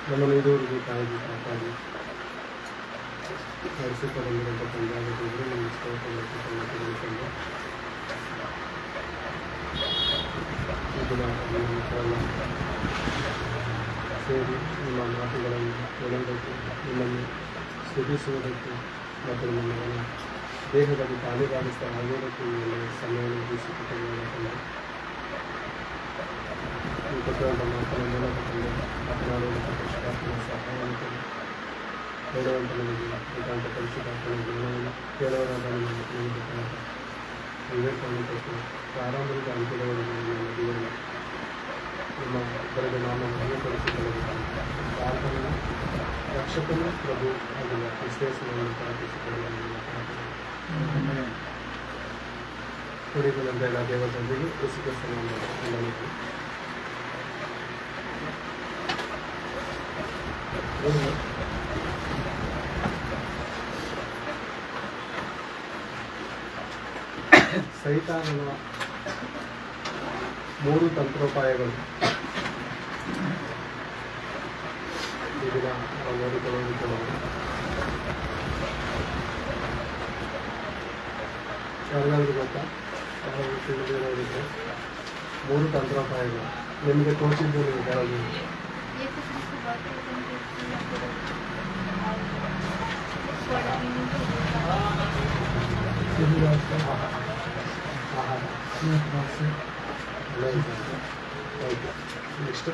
ನಮ್ಮನ್ನು ಇದುವರೆಗೂ ಕಾಯ್ದು ಕಾಪಾಡಿ ನಡೆಸಿಕೊಂಡಿರುವಂಥ ತಂದೆಯಾಗಿದ್ದರೆ ನಮ್ಮ ಸ್ತೋತ್ರವನ್ನು ತೆಗೆದುಕೊಂಡು ಸೇರಿ ನಿಮ್ಮ ಮಾತುಗಳನ್ನು ಕೇಳುವುದಕ್ಕೆ ನಿಮ್ಮನ್ನು ಸ್ತುತಿಸುವುದಕ್ಕೆ ಮತ್ತು ನಿಮ್ಮನ್ನು ದೇಹದಲ್ಲಿ ಪಾಲುಗಾಡಿಸ್ತಾ ಆಗೋದಕ್ಕೆ ನಿಮ್ಮನ್ನು ಸಮಯವನ್ನು ಉದ್ದೇಶಿಸಿಕೊಂಡು ಈ ಕೊಟ್ಟಂಥ ಮಾತನ್ನು ಮೂಲಕ ತಂದೆ ಮಾತನಾಡುವಂಥ ಪರಿಶುದ್ಧಾತ್ಮನ ಸಹಾಯವನ್ನು ಹೇಳುವಂಥ ನಮಗೆ ಇಂಥ ಪರಿಶುದ್ಧಾತ್ಮನ ಜ್ಞಾನವನ್ನು ಕೇಳುವಂಥ ನಿಮ್ಮ ಮಕ್ಕಳಿಗೆ ವಿವೇಕವನ್ನು ಕೊಟ್ಟು ಪ್ರಾರಂಭದ ಅಂತ್ಯದವರೆಗೆ ನಿಮ್ಮ ಜೀವನ ನಿಮ್ಮ ಬರೆದ ನಾಮವನ್ನು ಅನುಪಡಿಸಿಕೊಳ್ಳಬೇಕಾದ ಪ್ರಾರ್ಥನೆ ರಕ್ಷಕನು ಪ್ರಭು ಆಗಿರುವ ವಿಶ್ಲೇಷಣೆಯನ್ನು ಪ್ರಾರ್ಥಿಸಿಕೊಳ್ಳಲು ಕುಡಿಗಳಂತೆಲ್ಲ ದೇವರೊಂದಿಗೆ ಯೇಸುಕ್ರಿಸ್ತನನ್ನು ಸೈತಾನನ 3 ತಂತ್ರೋಪಾಯಗಳು ಇದನ್ನ ನಾವು ನೋಡಿಕೊಳ್ಳೋದು ಯಾರಿಗಾದ್ರೂ ಗೊತ್ತಾ? ಯಾರಾದ್ರೂ ತಿಳಿದಿರೋರಿಗೆ 3 ತಂತ್ರೋಪಾಯಗಳು ನಿಮಗೆ ತೋಚಿದ್ದು ನೀವು ಯಾರಾದ್ರೂ ನೆಕ್ಸ್ಟ್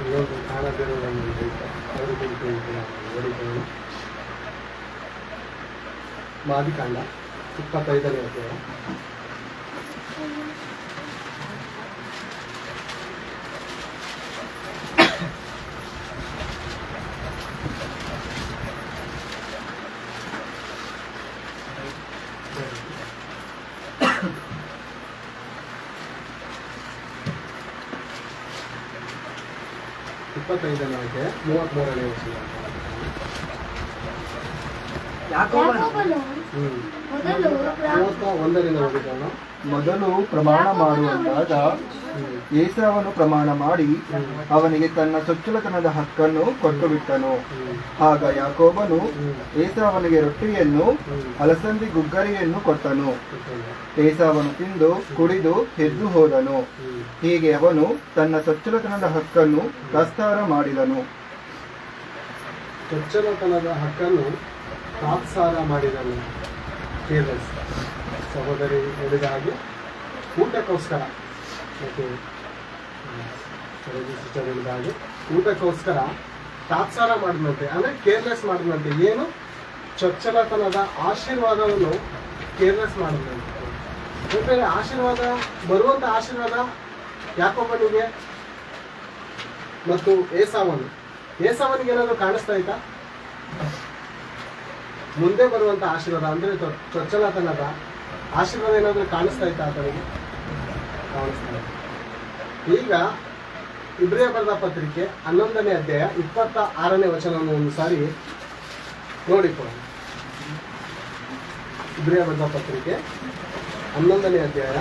ಇನ್ನೊಂದು ಕಾಣದಿರುವುದನ್ನು ಓಡಿಕೊಂಡು ಮಾದಿಕಾಂಡ 25ನೇ ಅಧ್ಯಾಯ. ಇಪ್ಪತ್ತೈದನೇ ಅಧ್ಯಾಯ 33ನೇ ವಚನ. ಮೊದಲು ಪ್ರಮಾಣ ಮಾಡುವಂತಾಗ ಏಸಾವನು ಪ್ರಮಾಣ ಮಾಡಿ ಅವನಿಗೆ ತನ್ನ ಚೊಚ್ಚಲತನದ ಹಕ್ಕನ್ನು ಕೊಟ್ಟು ಬಿಟ್ಟನು. ಆಗ ಯಾಕೋಬನು ಏಸಾವನಿಗೆ ರೊಟ್ಟಿಯನ್ನು ಅಲಸಂದಿ ಗುಗ್ಗರಿಯನ್ನು ಕೊಟ್ಟನು. ಏಸಾವನು ತಿಂದು ಕುಡಿದು ಎದ್ದು ಹೋದನು. ಹೀಗೆ ಅವನು ತನ್ನ ಚೊಚ್ಚಲತನದ ಹಕ್ಕನ್ನು ತಾತ್ಸಾರ ಮಾಡಿದನು. ಚೊಚ್ಚಲತನದ ಹಕ್ಕನ್ನು ತಾತ್ಸಾರ ಮಾಡಿದನು. ಕೇರ್ಲೆಸ್ ಸಹೋದರಿ ಹೇಳಿದ ಹಾಗೆ ಊಟಕ್ಕೋಸ್ಕರ ಮತ್ತು ಸಿಸ್ಟರ್ ಹೇಳಿದ ಹಾಗೆ ಊಟಕ್ಕೋಸ್ಕರ ತಾತ್ಸಾರ ಮಾಡಿದಂತೆ, ಅಂದರೆ ಕೇರ್ಲೆಸ್ ಮಾಡಿದಂತೆ. ಏನು? ಚೊಚ್ಚಲತನದ ಆಶೀರ್ವಾದವನ್ನು ಕೇರ್ಲೆಸ್ ಮಾಡಿದಂತೆ. ಬೇರೆ ಆಶೀರ್ವಾದ ಬರುವಂಥ ಆಶೀರ್ವಾದ ಯಾಕೋಬನಿಗೆ ಮತ್ತು ಏಸಾವನಿಗೆ ಏನಾದರೂ ಕಾಣಿಸ್ತಾ ಇತ್ತಾ? ಮುಂದೆ ಬರುವಂಥ ಆಶೀರ್ವಾದ ಅಂದರೆ ಚೊಚ್ಚಲತನದ ಆಶೀರ್ವಾದ ಏನಾದರೂ ಕಾಣಿಸ್ತಾ ಇತ್ತಾ ಆತನಿಗೆ? ಕಾಣಿಸ್ತಾ ಇದೆ. ಈಗ ಇಬ್ರಿಯ ಬರೆದ ಪತ್ರಿಕೆ 11ನೇ ಅಧ್ಯಾಯ 26ನೇ ವಚನವನ್ನು ಒಂದು ಸಾರಿ ನೋಡಿಕೊಳ್ಳೋಣ. ಇಬ್ರಿಯ ಬರೆದ ಪತ್ರಿಕೆ 11ನೇ ಅಧ್ಯಾಯ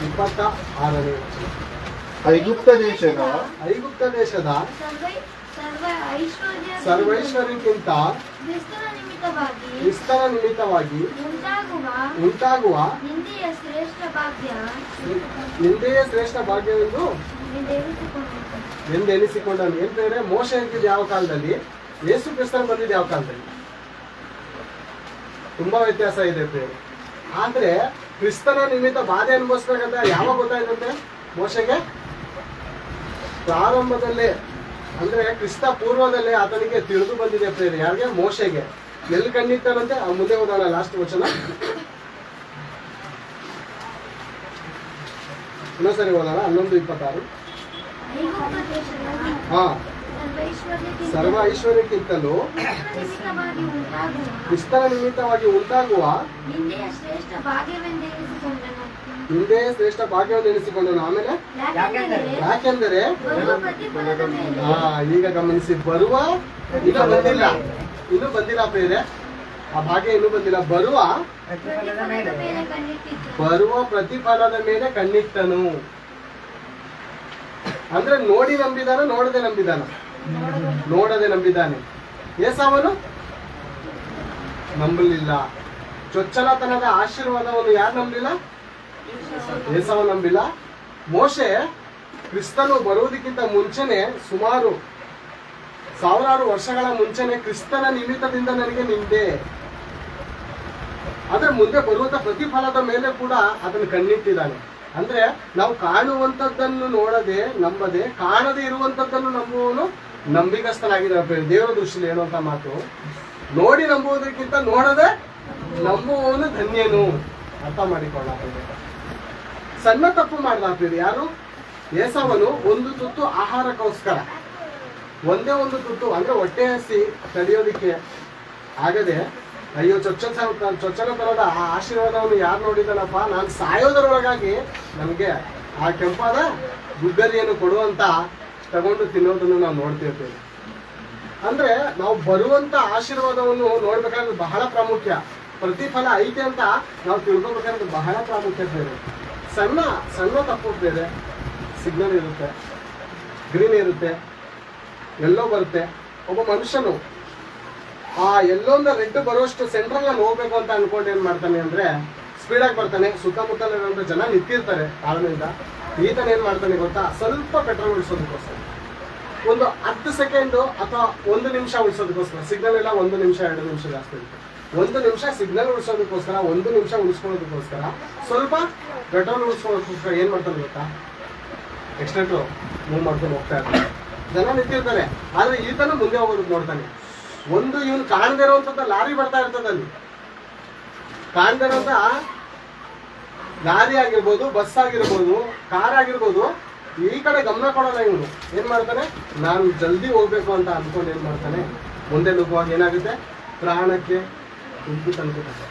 26ನೇ ವಚನ. ಐಗುಪ್ತ ದೇಶದ ಸರ್ವೈಶ್ವರ್ಯಕ್ಕಿಂತ ಕ್ರಿಸ್ತನ ನಿಮಿತ್ತವಾಗಿ ಉಂಟಾಗುವ ನಿಂದೆಯ ಶ್ರೇಷ್ಠ ಭಾಗ್ಯವೆಂದು ಎಂದೆನಿಸಿಕೊಂಡನು. ಎಂತಂದ್ರೆ ಮೋಶ ಇದ್ದಿದ್ದು ಯಾವ ಕಾಲದಲ್ಲಿ, ಯೇಸು ಕ್ರಿಸ್ತನ ಬಂದಿದ್ದು ಯಾವ ಕಾಲದಲ್ಲಿ? ತುಂಬಾ ವ್ಯತ್ಯಾಸ ಇದೆ ಪ್ರೇಮ. ಆದ್ರೆ ಕ್ರಿಸ್ತನ ನಿಮಿತ್ತ ಬಾಧೆ ಅನುಭವಿಸ್ಬೇಕಂತ ಯಾವಾಗ ಗೊತ್ತಾಯ್ತಂತೆ ಮೋಶೆಗೆ? ಪ್ರಾರಂಭದಲ್ಲೇ, ಅಂದ್ರೆ ಕ್ರಿಸ್ತ ಪೂರ್ವದಲ್ಲೇ ಆತನಿಗೆ ತಿಳಿದು ಬಂದಿದೆ ಪ್ರೇಮ. ಯಾರಿಗೆ? ಮೋಶೆಗೆ. ಎಲ್ಲಿ ಕಂಡಿತ್ತಾನಂತೆ? ಆ ಮುಂದೆ ಹೋದಾನ ಲಾಸ್ಟ್ ವಚನ ಇನ್ನೊಂದ್ಸರಿ ಹೋದಾನ 11:26. ಹಾ, ಸರ್ವ ಐಶ್ವರ್ಯಕ್ಕಿಂತಲೂ ಕ್ರಿಸ್ತನ ನಿಮಿತ್ತವಾಗಿ ಉಂಟಾಗುವ ಹಿಂದೆ ಶ್ರೇಷ್ಠ ಭಾಗ್ಯವನ್ನು ಎನಿಸಿಕೊಂಡನು. ಆಮೇಲೆ ಯಾಕೆಂದರೆ ಈಗ ಗಮನಿಸಿ, ಬರುವ ಇನ್ನೂ ಬಂದಿಲ್ಲ ಪ್ರೇರೆ, ಆ ಭಾಗ್ಯ ಇನ್ನೂ ಬಂದಿಲ್ಲ. ಬರುವ ಪ್ರತಿಫಲದ ಮೇಲೆ ಕಣ್ಣಿಟ್ಟನು. ಅಂದ್ರೆ ನೋಡಿ ನಂಬಿದಾನ, ನೋಡದೆ ನಂಬಿದಾನ? ನೋಡದೆ ನಂಬಿದ್ದಾನೆ. ಏಸಾವನು ನಂಬಲಿಲ್ಲ. ಚೊಚ್ಚಲತನದ ಆಶೀರ್ವಾದವನ್ನು ಯಾರು ನಂಬಲಿಲ್ಲ? ಏಸಾವ ನಂಬಿಲ್ಲ. ಮೋಶೆ ಕ್ರಿಸ್ತನು ಬರುವುದಕ್ಕಿಂತ ಮುಂಚೆನೆ, ಸುಮಾರು ಸಾವಿರಾರು ವರ್ಷಗಳ ಮುಂಚೆನೆ, ಕ್ರಿಸ್ತನ ನಿಮಿತ್ತದಿಂದ ನನಗೆ ನಿಂದೆ, ಆದ್ರೆ ಮುಂದೆ ಬರುವಂತ ಪ್ರತಿಫಲದ ಮೇಲೆ ಕೂಡ ಅದನ್ನು ಕಣ್ಣಿಟ್ಟಿದ್ದಾನೆ. ಅಂದ್ರೆ ನಾವು ಕಾಣುವಂತದ್ದನ್ನು ನೋಡದೆ ನಂಬದೆ, ಕಾಣದೆ ಇರುವಂತದ್ದನ್ನು ನಂಬುವವನು ನಂಬಿಗಸ್ತನಾಗಿದ್ದಾನೆ. ದೇವರ ದೃಷ್ಟಿಯಲ್ಲಿ ಹೇಳುವಂತ ಮಾತು, ನೋಡಿ ನಂಬುವುದಕ್ಕಿಂತ ನೋಡದೆ ನಂಬುವವನು ಧನ್ಯನು. ಅರ್ಥ ಮಾಡಿಕೊಳ್ಳ. ಸಣ್ಣ ತಪ್ಪು ಮಾಡ್ದಾಗ್ತದೆ ಯಾರು? ಏಸವನು ಒಂದು ತುತ್ತು ಆಹಾರಕ್ಕೋಸ್ಕರ, ಒಂದೇ ಒಂದು ತುತ್ತು, ಅಂದ್ರೆ ಹೊಟ್ಟೆ ಹಸಿ ತಡೆಯೋದಿಕ್ಕೆ ಆಗದೆ, ಅಯ್ಯೋ ಚೊಚ್ಚಲತನದ ಆ ಆಶೀರ್ವಾದವನ್ನು ಯಾರು ನೋಡಿದನಪ್ಪ, ನಾನು ಸಾಯೋದರೊಳಗಾಗಿ ನಮಗೆ ಆ ಕೆಂಪಾದ ಗುಗ್ಗರಿಯನ್ನು ಕೊಡುವಂತ ತಗೊಂಡು ತಿನ್ನೋದನ್ನು ನಾವು ನೋಡ್ತಿರ್ತೇವೆ. ಅಂದ್ರೆ ನಾವು ಬರುವಂತ ಆಶೀರ್ವಾದವನ್ನು ನೋಡ್ಬೇಕಾದ್ರೆ ಬಹಳ ಪ್ರಾಮುಖ್ಯ. ಪ್ರತಿಫಲ ಐತೆ ಅಂತ ನಾವು ತಿಳ್ಕೊಬೇಕಾದ್ರೆ ಬಹಳ ಪ್ರಾಮುಖ್ಯತೆ ಇದೆ. ಸಣ್ಣ ಸಣ್ಣ ತಪ್ಪು ಬೇರೆ, ಸಿಗ್ನಲ್ ಇರುತ್ತೆ, ಗ್ರೀನ್ ಇರುತ್ತೆ, ಎಲ್ಲೋ ಬರುತ್ತೆ. ಒಬ್ಬ ಮನುಷ್ಯನು ಆ ಎಲ್ಲೊಂದ ರೆಡ್ ಬರುವಷ್ಟು ಸೆಂಟ್ರಲ್ ನಲ್ಲಿ ಹೋಗ್ಬೇಕು ಅಂತ ಅನ್ಕೊಂಡು ಏನ್ ಮಾಡ್ತಾನೆ ಅಂದ್ರೆ ಸ್ಪೀಡಾಗಿ ಬರ್ತಾನೆ. ಸುತ್ತಮುತ್ತಲಿರುವಂತ ಜನ ನಿಂತಿರ್ತಾರೆ ತಾಳ್ಮೆಯಿಂದ. ಈತನ ಏನ್ ಮಾಡ್ತಾನೆ ಗೊತ್ತಾ? ಸ್ವಲ್ಪ ಪೆಟ್ರೋಲ್ ಉಳಿಸೋದಕ್ಕೋಸ್ಕರ, ಒಂದು 10 ಸೆಕೆಂಡು ಅಥವಾ 1 ನಿಮಿಷ ಉಳಿಸೋದಕ್ಕೋಸ್ಕರ, ಸಿಗ್ನಲ್ ಎಲ್ಲ 1 ನಿಮಿಷ 2 ನಿಮಿಷ ಜಾಸ್ತಿ ಇರುತ್ತೆ, 1 ನಿಮಿಷ ಸಿಗ್ನಲ್ ಉಳಿಸೋದಕ್ಕೋಸ್ಕರ, 1 ನಿಮಿಷ ಉಳಿಸ್ಕೊಳ್ಳೋದಕ್ಕೋಸ್ಕರ, ಸ್ವಲ್ಪ ಪೆಟ್ರೋಲ್ ಉಳಿಸ್ಕೊಳ್ಳೋದಕ್ಕೋಸ್ಕರ ಏನ್ ಮಾಡ್ತಾನೆ ಗೊತ್ತಾ? ಎಕ್ಸ್ಟ್ರಾ ಮೂವ್ ಮಾಡ್ಕೊಂಡು ಹೋಗ್ತಾ ಇರ್ತಾರೆ. ಜನ ನಿಂತಿರ್ತಾರೆ, ಆದ್ರೆ ಈತನು ಮುಂದೆ ಹೋಗೋದಕ್ಕೆ ನೋಡ್ತಾನೆ. ಒಂದು ಇವನು ಕಾಣದೇ ಇರುವಂತದ್ದು ಲಾರಿ ಬರ್ತಾ ಇರ್ತದಲ್ಲಿ, ಕಾಣದೇ ಇರುವಂತ ಲಾರಿ ಆಗಿರ್ಬೋದು, ಬಸ್ ಆಗಿರ್ಬೋದು, ಕಾರ್ ಆಗಿರ್ಬೋದು, ಈ ಕಡೆ ಗಮನ ಕೊಡೋಲ್ಲ. ಇವನು ಏನ್ ಮಾಡ್ತಾನೆ? ನಾನು ಜಲ್ದಿ ಹೋಗ್ಬೇಕು ಅಂತ ಅಂದ್ಕೊಂಡು ಏನ್ ಮಾಡ್ತಾನೆ, ಮುಂದೆ ನುಗ್ಗುವಾಗ ಏನಾಗುತ್ತೆ? ಪ್ರಾಣಕ್ಕೆ ತುಮಕಿ ತಂದ್ಕೊತಾರೆ.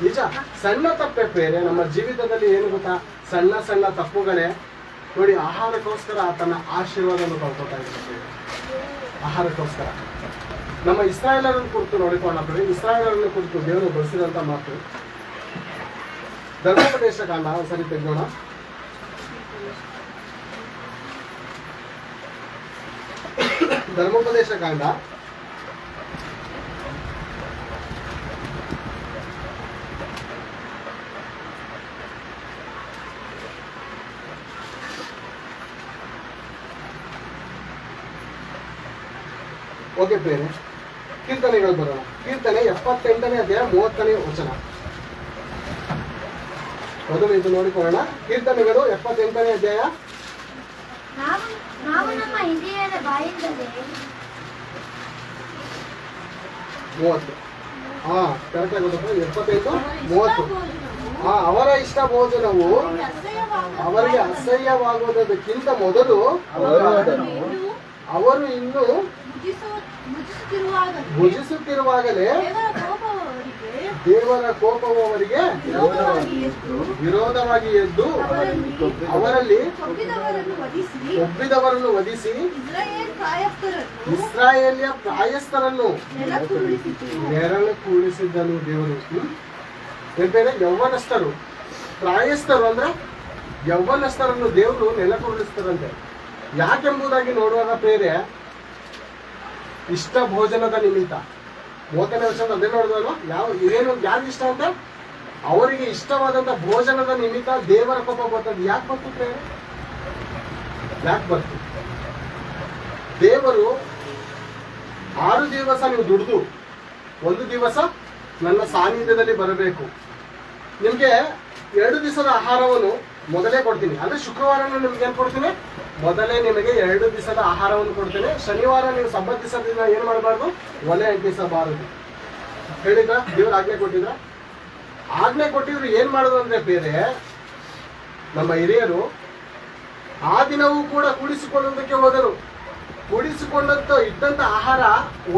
ನಿಜ, ಸಣ್ಣ ತಪ್ಪೆ ಬೇರೆ. ನಮ್ಮ ಜೀವಿತದಲ್ಲಿ ಏನು ಗೊತ್ತಾ? ಸಣ್ಣ ಸಣ್ಣ ತಪ್ಪುಗಳೇ ನೋಡಿ ಆಹಾರಕ್ಕೋಸ್ಕರ ತನ್ನ ಆಶೀರ್ವಾದವನ್ನು ಕಳ್ಕೊತಾ ಇದ್ದಾರೆ. ಆಹಾರಕ್ಕೋಸ್ಕರ ನಮ್ಮ ಇಸ್ರಾಯೇಲರನ್ನು ಕುರಿತು ನೋಡಿಕೊಂಡ್ರೆ, ಇಸ್ರಾಯೇಲರನ್ನು ಕುರಿತು ದೇವರು ಬಳಸಿದಂತ ಮಾತು ಧರ್ಮೋಪದೇಶ ಕಾಂಡ ಒಂದ್ಸರಿ ತೆಗೆಯೋಣ. ಧರ್ಮೋಪದೇಶ ಕಾಂಡ 'ಓಕೆ ಪ್ರೇರೆ, ಕೀರ್ತನೆಗಳು ಬರೋಣ. ಕೀರ್ತನೆ 78ನೇ ಅಧ್ಯಾಯ 30ನೇ ವಚನ. ಮೊದಲು ಇದು ನೋಡಿಕೊಳ್ಳೋಣ. ಕೀರ್ತನೆಗಳು 78ನೇ ಅಧ್ಯಾಯ ನಾವು ನಮ್ಮ ಇಂದ್ರಿಯದ ಬಾಯಿಂದಲೇ 30. ಕರೆಕ್ಟ್ ಆಗಿ 75 30. ಅವರ ಇಷ್ಟ ಭೋಜನವು ಅವರಿಗೆ ಅಸಹ್ಯವಾಗುವುದಕ್ಕಿಂತ ಮೊದಲು ಅವರು ಇನ್ನೂ ಭುಜಿಸುತ್ತಿರುವಾಗಲೇ ದೇವರ ಕೋಪವು ಅವರಿಗೆ ವಿರೋಧವಾಗಿ ಎದ್ದು ಅವರಲ್ಲಿ ಒಬ್ಬಿದವರನ್ನು ವಧಿಸಿ ಇಸ್ರಾಯೇಲಿಯ ಪ್ರಾಯಸ್ಥರನ್ನು ನೆರಳು ಕೂಡಿಸಿದ್ದನು ದೇವರು. ಬೇರೆ ಯೌವನಸ್ಥರು, ಪ್ರಾಯಸ್ಥರು ಅಂದ್ರೆ ಯೌವನಸ್ಥರನ್ನು ದೇವರು ನೆಲಕುರುಳಿಸ್ತಾರಂತೆ. ಯಾಕೆಂಬುದಾಗಿ ನೋಡುವಾಗ ಬೇರೆ ಇಷ್ಟ ಭೋಜನದ ನಿಮಿತ್ತ. 30ನೇ ವರ್ಷದ ಅದೇ ನೋಡಿದ್ವಲ್ವ, ಯಾರಿಗೆ ಇಷ್ಟ ಅಂತ? ಅವರಿಗೆ ಇಷ್ಟವಾದಂತ ಭೋಜನದ ನಿಮಿತ್ತ ದೇವರ ಕೋಪ ಬರ್ತದೆ. ಯಾಕೆ ಬರ್ತು ಪ್ರೇರೆ? ಯಾಕೆ ಬರ್ತು? ದೇವರು 6 ದಿವಸ ನೀವು ದುಡಿದು 1 ದಿವಸ ನನ್ನ ಸಾನ್ನಿಧ್ಯದಲ್ಲಿ ಬರಬೇಕು. ನಿಮ್ಗೆ 2 ದಿವಸದ ಆಹಾರವನ್ನು ಮೊದಲೇ ಕೊಡ್ತೀನಿ. ಅಂದ್ರೆ ಶುಕ್ರವಾರ ನಿಮ್ಗೆ ಏನ್ ಕೊಡ್ತೀನಿ? ಮೊದಲೇ ನಿಮಗೆ 2 ದಿವಸದ ಆಹಾರವನ್ನು ಕೊಡ್ತೇನೆ. ಶನಿವಾರ ನೀವು ಸಬ್ಬತ್ ದಿವಸದಿಂದ ಏನ್ ಮಾಡಬಾರ್ದು? ಒಲೆ ಅಂಟಿಸಬಾರದು ಹೇಳಿದ್ರ? ದೇವ್ರು ಆಜ್ಞೆ ಕೊಟ್ಟಿದ್ರ? ಆಜ್ಞೆ ಕೊಟ್ಟಿದ್ರು. ಏನ್ ಮಾಡುದು ಅಂದ್ರೆ ಬೇರೆ ನಮ್ಮ ಹಿರಿಯರು ಆ ದಿನವೂ ಕೂಡ ಕೂಡಿಸಿಕೊಳ್ಳುವುದಕ್ಕೆ ಹೋದರು. ಕೂಡಿಸಿಕೊಂಡಂತ ಇದ್ದಂತ ಆಹಾರ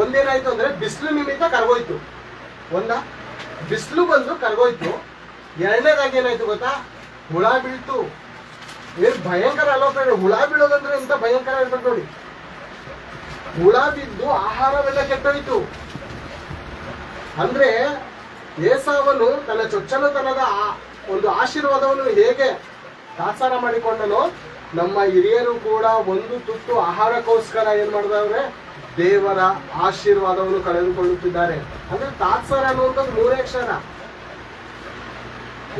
ಒಂದೇನಾಯ್ತು ಅಂದ್ರೆ ಬಿಸಿಲು ನಿಮಿತ್ತ ಕರಗೋಯ್ತು. ಬಿಸಿಲು ಬಂದು ಕರಗೋಯ್ತು. ಎರಡನೇದಾಗಿ ಏನಾಯ್ತು ಗೊತ್ತಾ? ಹುಳ ಬೀಳ್ತು. ಏನ್ ಭಯಂಕರ ಅಲೋಪನೆ, ಹುಳ ಬೀಳೋದಂದ್ರೆ ಎಂತ ಭಯಂಕರ ಇರ್ಬೇಕು ನೋಡಿ. ಹುಳ ಬಿದ್ದು ಆಹಾರವೆಲ್ಲ ಕೆಟ್ಟೋಯ್ತು. ಅಂದ್ರೆ ಏಸಾವನು ತನ್ನ ಚೊಚ್ಚಲತನದ ಒಂದು ಆಶೀರ್ವಾದವನ್ನು ಹೇಗೆ ತಾತ್ಸಾರ ಮಾಡಿಕೊಂಡನೋ, ನಮ್ಮ ಹಿರಿಯರು ಕೂಡ ಒಂದು ತುತ್ತು ಆಹಾರಕ್ಕೋಸ್ಕರ ಏನ್ ಮಾಡಿದವ್ರೆ, ದೇವರ ಆಶೀರ್ವಾದವನ್ನು ಕಳೆದುಕೊಳ್ಳುತ್ತಿದ್ದಾರೆ. ಅಂದ್ರೆ ತಾತ್ಸಾರ ಅನ್ನುವಂಥದ್ದು 3 ಅಕ್ಷರ.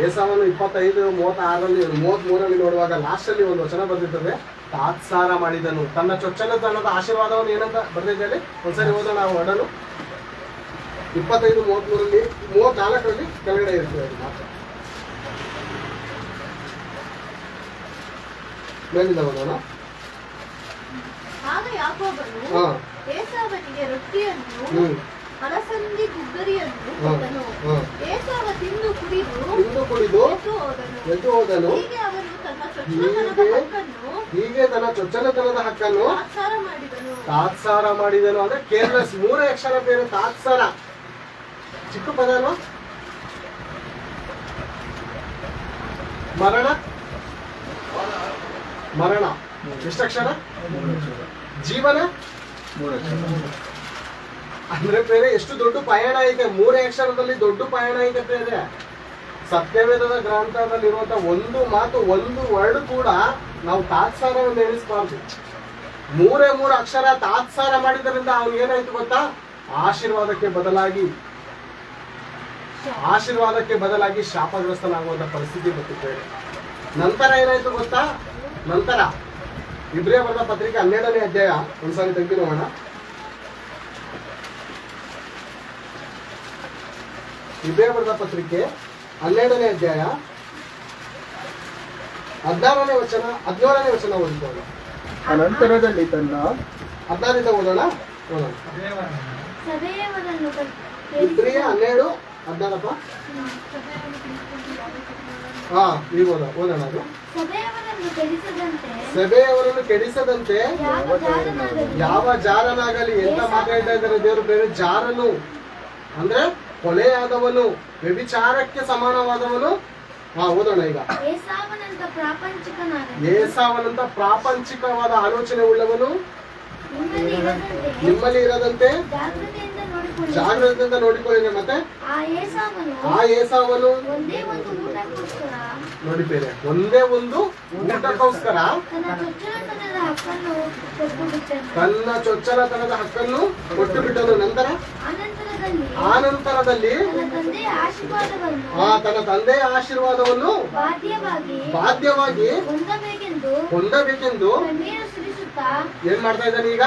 ಏಸಾವನು 25:36 ನೋಡುವಾಗ ಲಾಸ್ಟ್ ಅಲ್ಲಿ ಒಂದು ವಚನ ಬಂದಿರ್ತದೆ, ತಾತ್ಸಾರ ಮಾಡಿದನು, ತನ್ನ ಚೊಚ್ಚಲತನದ ಆಶೀರ್ವಾದವನ್ನು ಏನಂತ ಬರ್ತಿದ್ದಲ್ಲಿ ಒಂದ್ಸರಿ ಓದೋಣ. ನಾವು ಹೊಡಲು 25:33 34 ಕೆಳಗಡೆ ಇರ್ತದೆ ಅದು ಮಾತ್ರ. ಮೇಲಿಂದ ಓದೋಣ. ಆಗ ಯಾಕೋಬನು ಏಸಾವನಿಗೆ ರೊಟ್ಟಿಯನ್ನು ಅಲಸಂದಿ ಗುಗ್ಗರಿಯನ್ನು ಕೊಟ್ಟನು. ಏಸಾವ ತಿಂದು ಕುಡಿದು ಎದ್ದು ಹೋದನು. ಹೀಗೆ ತನ್ನ ಚೊಚ್ಚಲತನದ ಹಕ್ಕನ್ನು ತಾತ್ಸಾರ ಮಾಡಿದನು. ಅಂದ್ರೆ ಕೇರ್ಲೆಸ್. 3 ಅಕ್ಷರ ಬೇರೆ. ತಾತ್ಸಾರ ಚಿಕ್ಕ ಪದ ಅಲ್ವಾ? ಮರಣ ಎಷ್ಟಕ್ಷರ? ಜೀವನ ಅಂದ್ರೆ ಬೇರೆ ಎಷ್ಟು ದೊಡ್ಡ ಪಯಣ ಐತೆ. 3 ಅಕ್ಷರದಲ್ಲಿ ದೊಡ್ಡ ಪಯಣ ಐತೆ ಬೇರೆ. ಸತ್ಯವೇದದ ಗ್ರಂಥದಲ್ಲಿರುವಂತಹ ಒಂದು ಮಾತು, ಒಂದು ವರ್ಡ್ ಕೂಡ ನಾವು ತಾತ್ಸಾರವನ್ನು ಎಣಿಸಬಾರ್ದು. 3 ಅಕ್ಷರ ತಾತ್ಸಾರ ಮಾಡಿದ್ರಿಂದ ಅವ್ನಿಗೆ ಏನಾಯ್ತು ಗೊತ್ತಾ? ಆಶೀರ್ವಾದಕ್ಕೆ ಬದಲಾಗಿ ಶಾಪಗ್ರಸ್ತನಾಗುವಂತ ಪರಿಸ್ಥಿತಿ ಬರ್ತಿದ್ದೇವೆ. ನಂತರ ಏನಾಯ್ತು ಗೊತ್ತಾ? ನಂತರ ಇಬ್ರಿಯ ಬರೆದ ಪತ್ರಿಕೆ 12ನೇ ಅಧ್ಯಾಯ ಒಂದ್ಸಾರಿ ತೆಗೆದು ನೋಡೋಣ. ಇಬ್ರಿಯ ಬರೆದ ಪತ್ರಿಕೆ 12ನೇ ಅಧ್ಯಾಯ 17ನೇ ವಚನ ಓದಿಕೊಳ್ಳೋಣ. ಅನಂತರದಲ್ಲಿ ತನ್ನ 16ರಿಂದ ಓದೋಣ. ಇಬ್ರಿಯ 12:16. ಈಗ ಓದೋಣ. ಅದು ಸಭೆಯವರನ್ನು ಕೆಡಿಸದಂತೆ ಯಾವ ಜಾರನಾಗಲಿ. ಎಂತ ಮಾತಾಡ್ತಾ ಇದ್ದಾರೆ ದೇವರು? ಬೇರೆ ಜಾರನು ಅಂದ್ರೆ ಕೊಲೆಯಾದವನು, ವ್ಯಭಿಚಾರಕ್ಕೆ ಸಮಾನವಾದವನು. ಓದೋಣ ಈಗ. ಏಸಾವನಂತ ಪ್ರಾಪಂಚಿಕವಾದ ಆಲೋಚನೆ ಉಳ್ಳವನು ನಿಮ್ಮಲ್ಲಿ ಇರದಂತೆ ಜಾಗ್ರತೆಯಿಂದ ನೋಡಿಕೊಳ್ಳಿ. ಮತ್ತೆ ಆ ಏಸಾವನು ನೋಡಿ ಬೇರೆ ಒಂದೇ ಒಂದು ಊಟಕ್ಕೋಸ್ಕರ ತನ್ನ ಚೊಚ್ಚಲತನದ ಹಕ್ಕನ್ನು ಕೊಟ್ಟು ಬಿಟ್ಟನು. ಆನಂತರದಲ್ಲಿ ತನ್ನ ತಂದೆಯ ಆಶೀರ್ವಾದವನ್ನು ಬಾಧ್ಯವಾಗಿ ಹೊಂದಬೇಕೆಂದು ಏನ್ ಮಾಡ್ತಾ ಇದ್ದಾನೆ ಈಗ?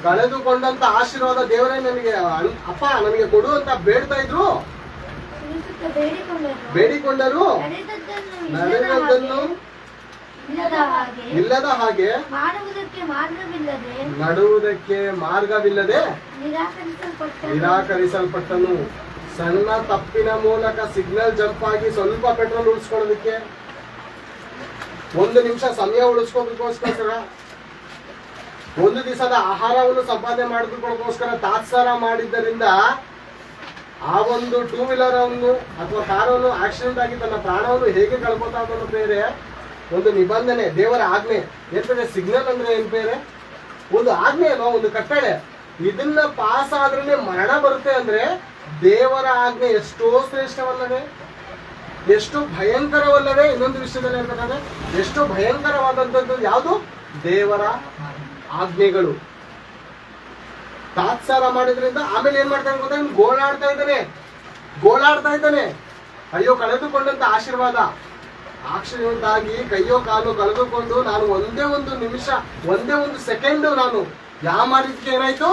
ಕಳೆದುಕೊಂಡಂತ ಆಶೀರ್ವಾದ ದೇವರೇ ನನಗೆ ಅಪ್ಪ ನನಗೆ ಕೊಡು ಅಂತ ಬೇಡಿಕೊಂಡರು. ನಡೆದದ್ದನ್ನು ಇಲ್ಲದ ಹಾಗೆ ನಡುವುದಕ್ಕೆ ಮಾರ್ಗವಿಲ್ಲದೆ ನಿರಾಕರಿಸಲ್ಪಟ್ಟನು. ಸಣ್ಣ ತಪ್ಪಿನ ಮೂಲಕ ಸಿಗ್ನಲ್ ಜಂಪ್ ಆಗಿ ಸ್ವಲ್ಪ ಪೆಟ್ರೋಲ್ ಉಳಿಸ್ಕೊಳ್ಳೋದಕ್ಕೆ, 1 ನಿಮಿಷ ಸಮಯ ಉಳಿಸ್ಕೋದಕ್ಕೋಸ್ಕರ, 1 ದಿವಸದ ಆಹಾರವನ್ನು ಸಂಪಾದನೆ ಮಾಡೋದಕ್ಕೋಸ್ಕರ ತಾತ್ಸಾರ ಮಾಡಿದ್ದರಿಂದ ಆ ಒಂದು 2 ವೀಲರ್ ಅನ್ನು ಅಥವಾ ಕಾರನ್ನು ಆಕ್ಸಿಡೆಂಟ್ ಆಗಿ ತನ್ನ ಪ್ರಾಣವನ್ನು ಹೇಗೆ ಕಳ್ಕೊತಾ ಅನ್ನೋದು ಬೇರೆ. ಒಂದು ನಿಬಂಧನೆ, ದೇವರ ಆಜ್ಞೆ ಏನ್ ಬೇರೆ. ಸಿಗ್ನಲ್ ಅಂದ್ರೆ ಏನ್ ಬೇರೆ? ಒಂದು ಆಜ್ಞೆ ಅಲ್ವಾ, ಒಂದು ಕಟ್ಟಳೆ. ಇದನ್ನ ಪಾಸ್ ಆದ್ರೇನೆ ಮರಣ ಬರುತ್ತೆ ಅಂದ್ರೆ ದೇವರ ಆಜ್ಞೆ ಎಷ್ಟೋ ಶ್ರೇಷ್ಠವಲ್ಲವೇ, ಎಷ್ಟು ಭಯಂಕರವಲ್ಲವೇ? ಇನ್ನೊಂದು ವಿಷಯದಲ್ಲಿ ಹೇಳ್ಬೇಕಾದ್ರೆ ಎಷ್ಟು ಭಯಂಕರವಾದಂಥದ್ದು ಯಾವುದು? ದೇವರ ಆಜ್ಞೆಗಳು. ತಾತ್ಸಾರ ಮಾಡಿದ್ರಿಂದ ಆಮೇಲೆ ಏನ್ ಮಾಡ್ತಾನೆ ಗೊತ್ತಾ? ಇವ್ನು ಗೋಳಾಡ್ತಾ ಇದ್ದಾನೆ. ಅಯ್ಯೋ ಕಳೆದುಕೊಂಡಂತ ಆಶೀರ್ವಾದ, ಆಕ್ಸಿಡೆಂಟ್ ಆಗಿ ಕೈಯೋ ಕಾಲು ಕಳೆದುಕೊಂಡು ನಾನು ಒಂದೇ ಒಂದು ನಿಮಿಷ, ಒಂದೇ ಒಂದು ಸೆಕೆಂಡ್ ನಾನು ಮಾಡಿದ್ಕೆ ಏನಾಯ್ತು?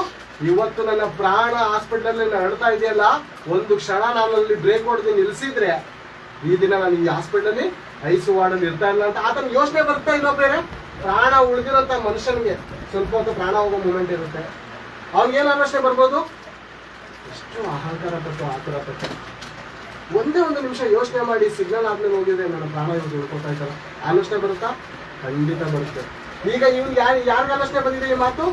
ಇವತ್ತು ನನ್ನ ಪ್ರಾಣ ಹಾಸ್ಪಿಟಲ್ ನಡ್ತಾ ಇದೆಯಲ್ಲ, ಒಂದು ಕ್ಷಣ ನಾನು ಅಲ್ಲಿ ಬ್ರೇಕ್ ಹೊಡೆದು ನಿಲ್ಸಿದ್ರೆ ಈ ದಿನ ನಾನು ಈ ಹಾಸ್ಪಿಟಲ್ ಐಸು ವಾರ್ಡಲ್ಲಿ ಇರ್ತಾ ಇಲ್ಲ ಅಂತ ಆತನ ಯೋಚನೆ ಬರ್ತಾ ಇಲ್ಲ. ಬೇರೆ ಪ್ರಾಣ ಉಳಿದಿರೋಂಥ ಮನುಷ್ಯನಿಗೆ ಸ್ವಲ್ಪ ಹೊತ್ತು ಪ್ರಾಣ ಹೋಗೋ ಮೂಮೆಂಟ್ ಇರುತ್ತೆ. ಅವ್ನಿಗೇನು ಆಲೋಚನೆ ಬರ್ಬೋದು? ಎಷ್ಟು ಅಹಂಕಾರ ಪಟ್ಟು ಆತುರ ಪಟ್ಟು ಒಂದೇ ಒಂದು ನಿಮಿಷ ಯೋಚನೆ ಮಾಡಿ ಸಿಗ್ನಲ್ ಆದ್ಮೇಲೆ ಹೋಗಿದ್ರೆ ನನ್ನ ಪ್ರಾಣ ಇವ್ರು ಉಳ್ಕೊತಾ ಇದ್ದಾರೆ. ಆಲೋಚನೆ ಬರುತ್ತಾ? ಖಂಡಿತ ಬರುತ್ತೆ. ಈಗ ಇವ್ನಿಗೆ ಯಾರಿಗೆ ಆಲೋಚನೆ ಬಂದಿದೆ ಈ ಮಾತು?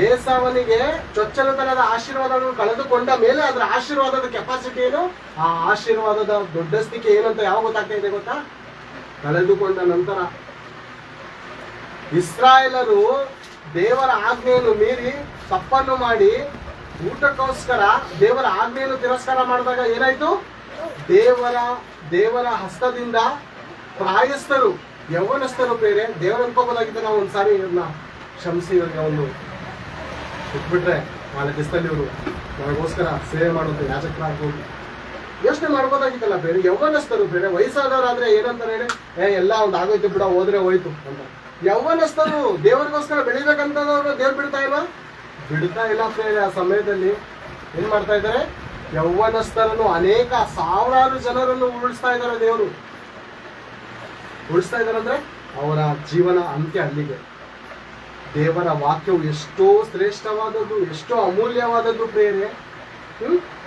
ಏಸಾವನಿಗೆ ಚೊಚ್ಚಲತನದ ಆಶೀರ್ವಾದವನ್ನು ಕಳೆದುಕೊಂಡ ಮೇಲೆ ಅದರ ಆಶೀರ್ವಾದದ ಕೆಪಾಸಿಟಿ ಏನು, ಆ ಆಶೀರ್ವಾದದ ದೊಡ್ಡಸ್ತಿಕೆ ಏನಂತ ಯಾವ ಗೊತ್ತಾಗ್ತಾ ಇದೆ ಗೊತ್ತಾ? ಕಳೆದುಕೊಂಡ ನಂತರ ಇಸ್ರಾಯೇಲರು ದೇವರ ಆಜ್ಞೆಯನ್ನು ಮೀರಿ ತಪ್ಪನ್ನು ಮಾಡಿ ಊಟಕ್ಕೋಸ್ಕರ ದೇವರ ಆಜ್ಞೆಯನ್ನು ತಿರಸ್ಕಾರ ಮಾಡಿದಾಗ ಏನಾಯ್ತು? ದೇವರ ಹಸ್ತದಿಂದ ಪ್ರಾಯಸ್ಥರು, ಯೌವನಸ್ಥರು ಬೇರೆ ದೇವರ ಅನ್ಕೋಬೋದಾಗಿದ್ದ ನಾವು ಒಂದ್ಸಾರಿ ಇವ್ರನ್ನ ಕ್ಷಮಿಸಿ ಇವ್ರಿಗೆ ಒಂದು ಬಿಟ್ಬಿಟ್ರೆ ನಾಳೆ ದಿವಸದಲ್ಲಿ ಇವರು ನನಗೋಸ್ಕರ ಸೇವೆ ಮಾಡೋದು ಯಾಚಕರಾಗ್ಬೋದು, ಯೋಚನೆ ಮಾಡ್ಬೋದಾಗಿತ್ತಲ್ಲ. ಬೇರೆ ಯೌವನಸ್ಥರು ಬೇರೆ, ವಯಸ್ಸಾದವರಾದ್ರೆ ಏನಂತಾರೆ ಹೇಳಿ, ಎಲ್ಲ ಒಂದು ಆಗೋಯ್ತು ಬಿಡ, ಹೋದ್ರೆ ಹೋಯ್ತು ಅಂತ. ಯೌವನಸ್ಥರು ದೇವರಿಗೋಸ್ಕರ ಬೆಳಿಬೇಕಂತದವ್ರು ದೇವ್ರು ಬಿಡ್ತಾ ಇಲ್ಲ ಬೇರೆ. ಆ ಸಮಯದಲ್ಲಿ ಏನ್ ಮಾಡ್ತಾ ಇದ್ದಾರೆ? ಯೌವನಸ್ಥರನ್ನು ಅನೇಕ ಸಾವಿರಾರು ಜನರನ್ನು ಉಳಿಸ್ತಾ ಇದ್ದಾರೆ. ದೇವರು ಉಳಿಸ್ತಾ ಇದ್ದಾರೆ ಅಂದ್ರೆ ಅವರ ಜೀವನ ಅಂತ್ಯ ಅಲ್ಲಿಗೆ. ದೇವರ ವಾಕ್ಯವು ಎಷ್ಟೋ ಶ್ರೇಷ್ಠವಾದದ್ದು, ಎಷ್ಟೋ ಅಮೂಲ್ಯವಾದದ್ದು ಬೇರೆ.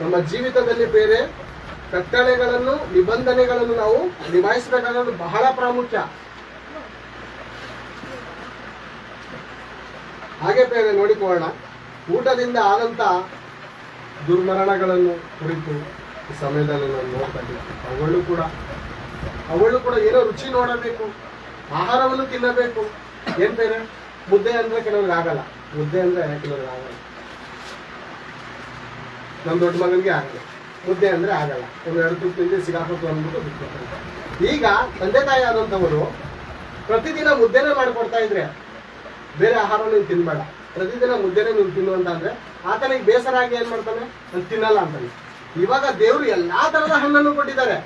ನಮ್ಮ ಜೀವಿತದಲ್ಲಿ ಬೇರೆ ಕಟ್ಟಳೆಗಳನ್ನು, ನಿಬಂಧನೆಗಳನ್ನು ನಾವು ನಿಭಾಯಿಸಬೇಕಾದದ್ದು ಬಹಳ ಪ್ರಾಮುಖ್ಯ. ಹಾಗೆ ಬೇರೆ ನೋಡಿಕೊಳ್ಳೋಣ. ಊಟದಿಂದ ಆದಂತ ದುರ್ಮರಣಗಳನ್ನು ಕುರಿತು ಈ ಸಮಯದಲ್ಲಿ ನಾನು ನೋಡ್ತಾ ಇದ್ದೀನಿ. ಅವಳು ಕೂಡ ಏನೋ ರುಚಿ ನೋಡಬೇಕು, ಆಹಾರವನ್ನು ತಿನ್ನಬೇಕು. ಏನ್ ಬೇರೆ? ಮುದ್ದೆ ಅಂದ್ರೆ ಕೆಲವ್ರಿಗೆ ಆಗಲ್ಲ, ಕೆಲವ್ರಿಗೆ ಆಗಲ್ಲ. ನಮ್ಮ ದೊಡ್ಡ ಮಗನಿಗೆ ಆಗಲ್ಲ, ಮುದ್ದೆ ಅಂದ್ರೆ ಆಗಲ್ಲ. ಎರಡು ತುತ್ತು ತಿಂದು ಸಿಗಾಕೋತು ಅಂದ್ಬಿಟ್ಟು ಬಿಟ್ಕೊಡ್ತಾರೆ. ಈಗ ತಂದೆ ತಾಯಿ ಆದಂಥವರು ಪ್ರತಿದಿನ ಮುದ್ದೆನೇ ಮಾಡ್ಕೊಡ್ತಾ ಇದ್ರೆ, ಬೇರೆ ಆಹಾರ ನೀನು ತಿನ್ಬೇಡ, ಪ್ರತಿದಿನ ಮುದ್ದೆನೇ ನೀನು ತಿನ್ನು ಅಂತ ಅಂದ್ರೆ ಆತನಿಗೆ ಬೇಸರ ಆಗಿ ಏನ್ ಮಾಡ್ತಾನೆ? ನಾನು ತಿನ್ನಲ್ಲ ಅಂತಾನೆ. ಇವಾಗ ದೇವರು ಎಲ್ಲಾ ತರದ ಹಣ್ಣನ್ನು ಕೊಟ್ಟಿದ್ದಾರೆ.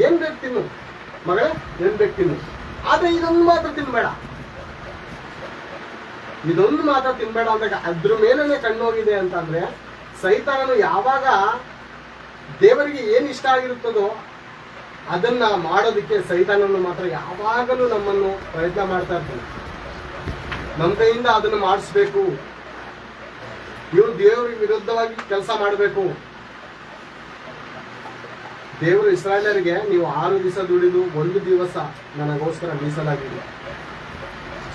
ಏನ್ ಬೇಕು ತಿನ್ನು ಮಗಳೇ, ಏನ್ ಬೇಕು ತಿನ್ನು, ಆದ್ರೆ ಇದೊಂದು ಮಾತ್ರ ತಿನ್ಬೇಡ, ಅಂದಾಗ ಅದ್ರ ಮೇಲೇನೆ ಕಣ್ಣೋಗಿದೆ ಅಂತಂದ್ರೆ ಸೈತಾನನು ಯಾವಾಗ ದೇವರಿಗೆ ಏನ್ ಇಷ್ಟ ಆಗಿರುತ್ತದೋ ಅದನ್ನ ಮಾಡೋದಕ್ಕೆ ಸೈತಾನನು ಮಾತ್ರ ಯಾವಾಗಲೂ ನಮ್ಮನ್ನು ಪ್ರಯತ್ನ ಮಾಡ್ತಾ ಇರ್ತಾನೆ. ನಮ್ಮ ಕೈಯಿಂದ ಅದನ್ನು ಮಾಡಿಸ್ಬೇಕು, ಇವ್ರು ದೇವರಿಗೆ ವಿರುದ್ಧವಾಗಿ ಕೆಲಸ ಮಾಡಬೇಕು. ದೇವರು ಇಸ್ರಾಯೇಲರಿಗೆ ನೀವು 6 ದಿವಸ ದುಡಿದು 1 ದಿವಸ ನನಗೋಸ್ಕರ ಮೀಸಲಾಗಿದೆ,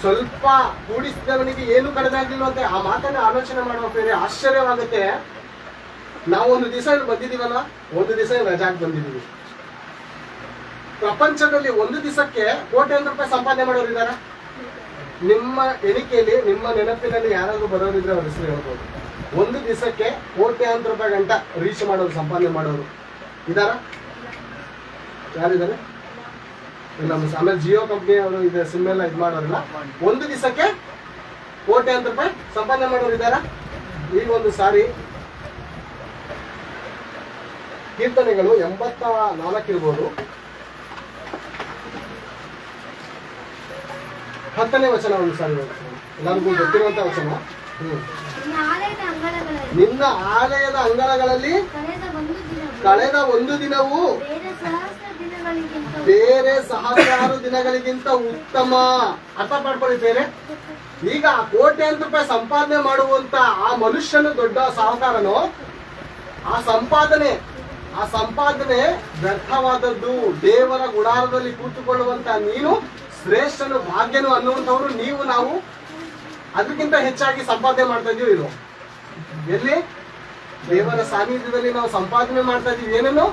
ಸ್ವಲ್ಪ ಕೂಡಿಸಿದವನಿಗೆ ಏನು ಕಡಿಮೆ ಆಗಿಲ್ಲ ಅಂತ ಆ ಮಾತನ್ನ ಆಲೋಚನೆ ಮಾಡುವ ಬೇರೆ ಆಶ್ಚರ್ಯವಾಗುತ್ತೆ. ನಾವು 1 ದಿವಸ ಬಂದಿದ್ದೀವಲ್ಲ, 1 ದಿವಸ ರಜಾಕ್ ಬಂದಿದ್ದೀವಿ. ಪ್ರಪಂಚದಲ್ಲಿ 1 ದಿವಸಕ್ಕೆ ಕೋಟ್ಯಾಂತರ ರೂಪಾಯಿ ಸಂಪಾದನೆ ಮಾಡೋರು ಇದ್ದಾರೆ. ನಿಮ್ಮ ಎಣಿಕೆಯಲ್ಲಿ, ನಿಮ್ಮ ನೆನಪಿನಲ್ಲಿ ಯಾರಾದ್ರೂ ಬರೋರಿದ್ರೆ ಅವ್ರ ಹೆಸರು ಹೇಳ್ಬೋದು. 1 ದಿವಸಕ್ಕೆ ಕೋಟ್ಯಾಂತರ ರೂಪಾಯಿ ಗಂಟ ರೀಚ್ ಮಾಡೋರು, ಸಂಪಾದನೆ ಮಾಡೋರು ಇದಾರ? ಯಾರಿದ್ದಾರೆ? ನಮ್ಮ ಆಮೇಲೆ ಜಿಯೋ ಕಂಪ್ನಿ ಅವರು ಇದೆ, ಸಿಮ್ ಎಲ್ಲ ಇದು ಮಾಡೋರಿಲ್ಲ. 1 ದಿವಸಕ್ಕೆ ಕೋಟ್ಯಾಂತರ ರೂಪಾಯಿ ಸಂಪಾದನೆ ಮಾಡೋರು ಇದ್ದಾರ? ಈಗ ಒಂದು ಸಾರಿ ಕೀರ್ತನೆಗಳು 84 ಇರ್ಬೋದು, 10ನೇ ವಚನ ಒಂದು ಸಾರಿ ಎಲ್ಲರಿಗೂ ಗೊತ್ತಿರುವಂತ ವಚನ. ನಿನ್ನ ಆಲಯದ ಅಂಗಳಗಳಲ್ಲಿ ಕಳೆದ 1 ದಿನವು ಬೇರೆ ಸಹಸ್ರಾರು ದಿನಗಳಿಗಿಂತ ಉತ್ತಮ. ಅರ್ಥ ಮಾಡ್ಕೊಳ್ಳಿ ಬೇರೆ. ಈಗ ಕೋಟ್ಯಾಂತರ ರೂಪಾಯಿ ಸಂಪಾದನೆ ಮಾಡುವಂತ ಆ ಮನುಷ್ಯನು ದೊಡ್ಡ ಸಾಹುಕಾರನು, ಆ ಸಂಪಾದನೆ ವ್ಯರ್ಥವಾದದ್ದು. ದೇವರ ಗುಡಾರದಲ್ಲಿ ಕೂತುಕೊಳ್ಳುವಂತ ನೀನು ಶ್ರೇಷ್ಠನು, ಭಾಗ್ಯನು ಅನ್ನುವಂಥವ್ರು ನೀವು, ನಾವು ಅದಕ್ಕಿಂತ ಹೆಚ್ಚಾಗಿ ಸಂಪಾದನೆ ಮಾಡ್ತಾ ಇದೀವಿ. ಇದು ಎಲ್ಲಿ? ದೇವರ ಸಾನ್ನಿಧ್ಯದಲ್ಲಿ ನಾವು ಸಂಪಾದನೆ ಮಾಡ್ತಾ ಇದೀವಿ. ಏನೇನು?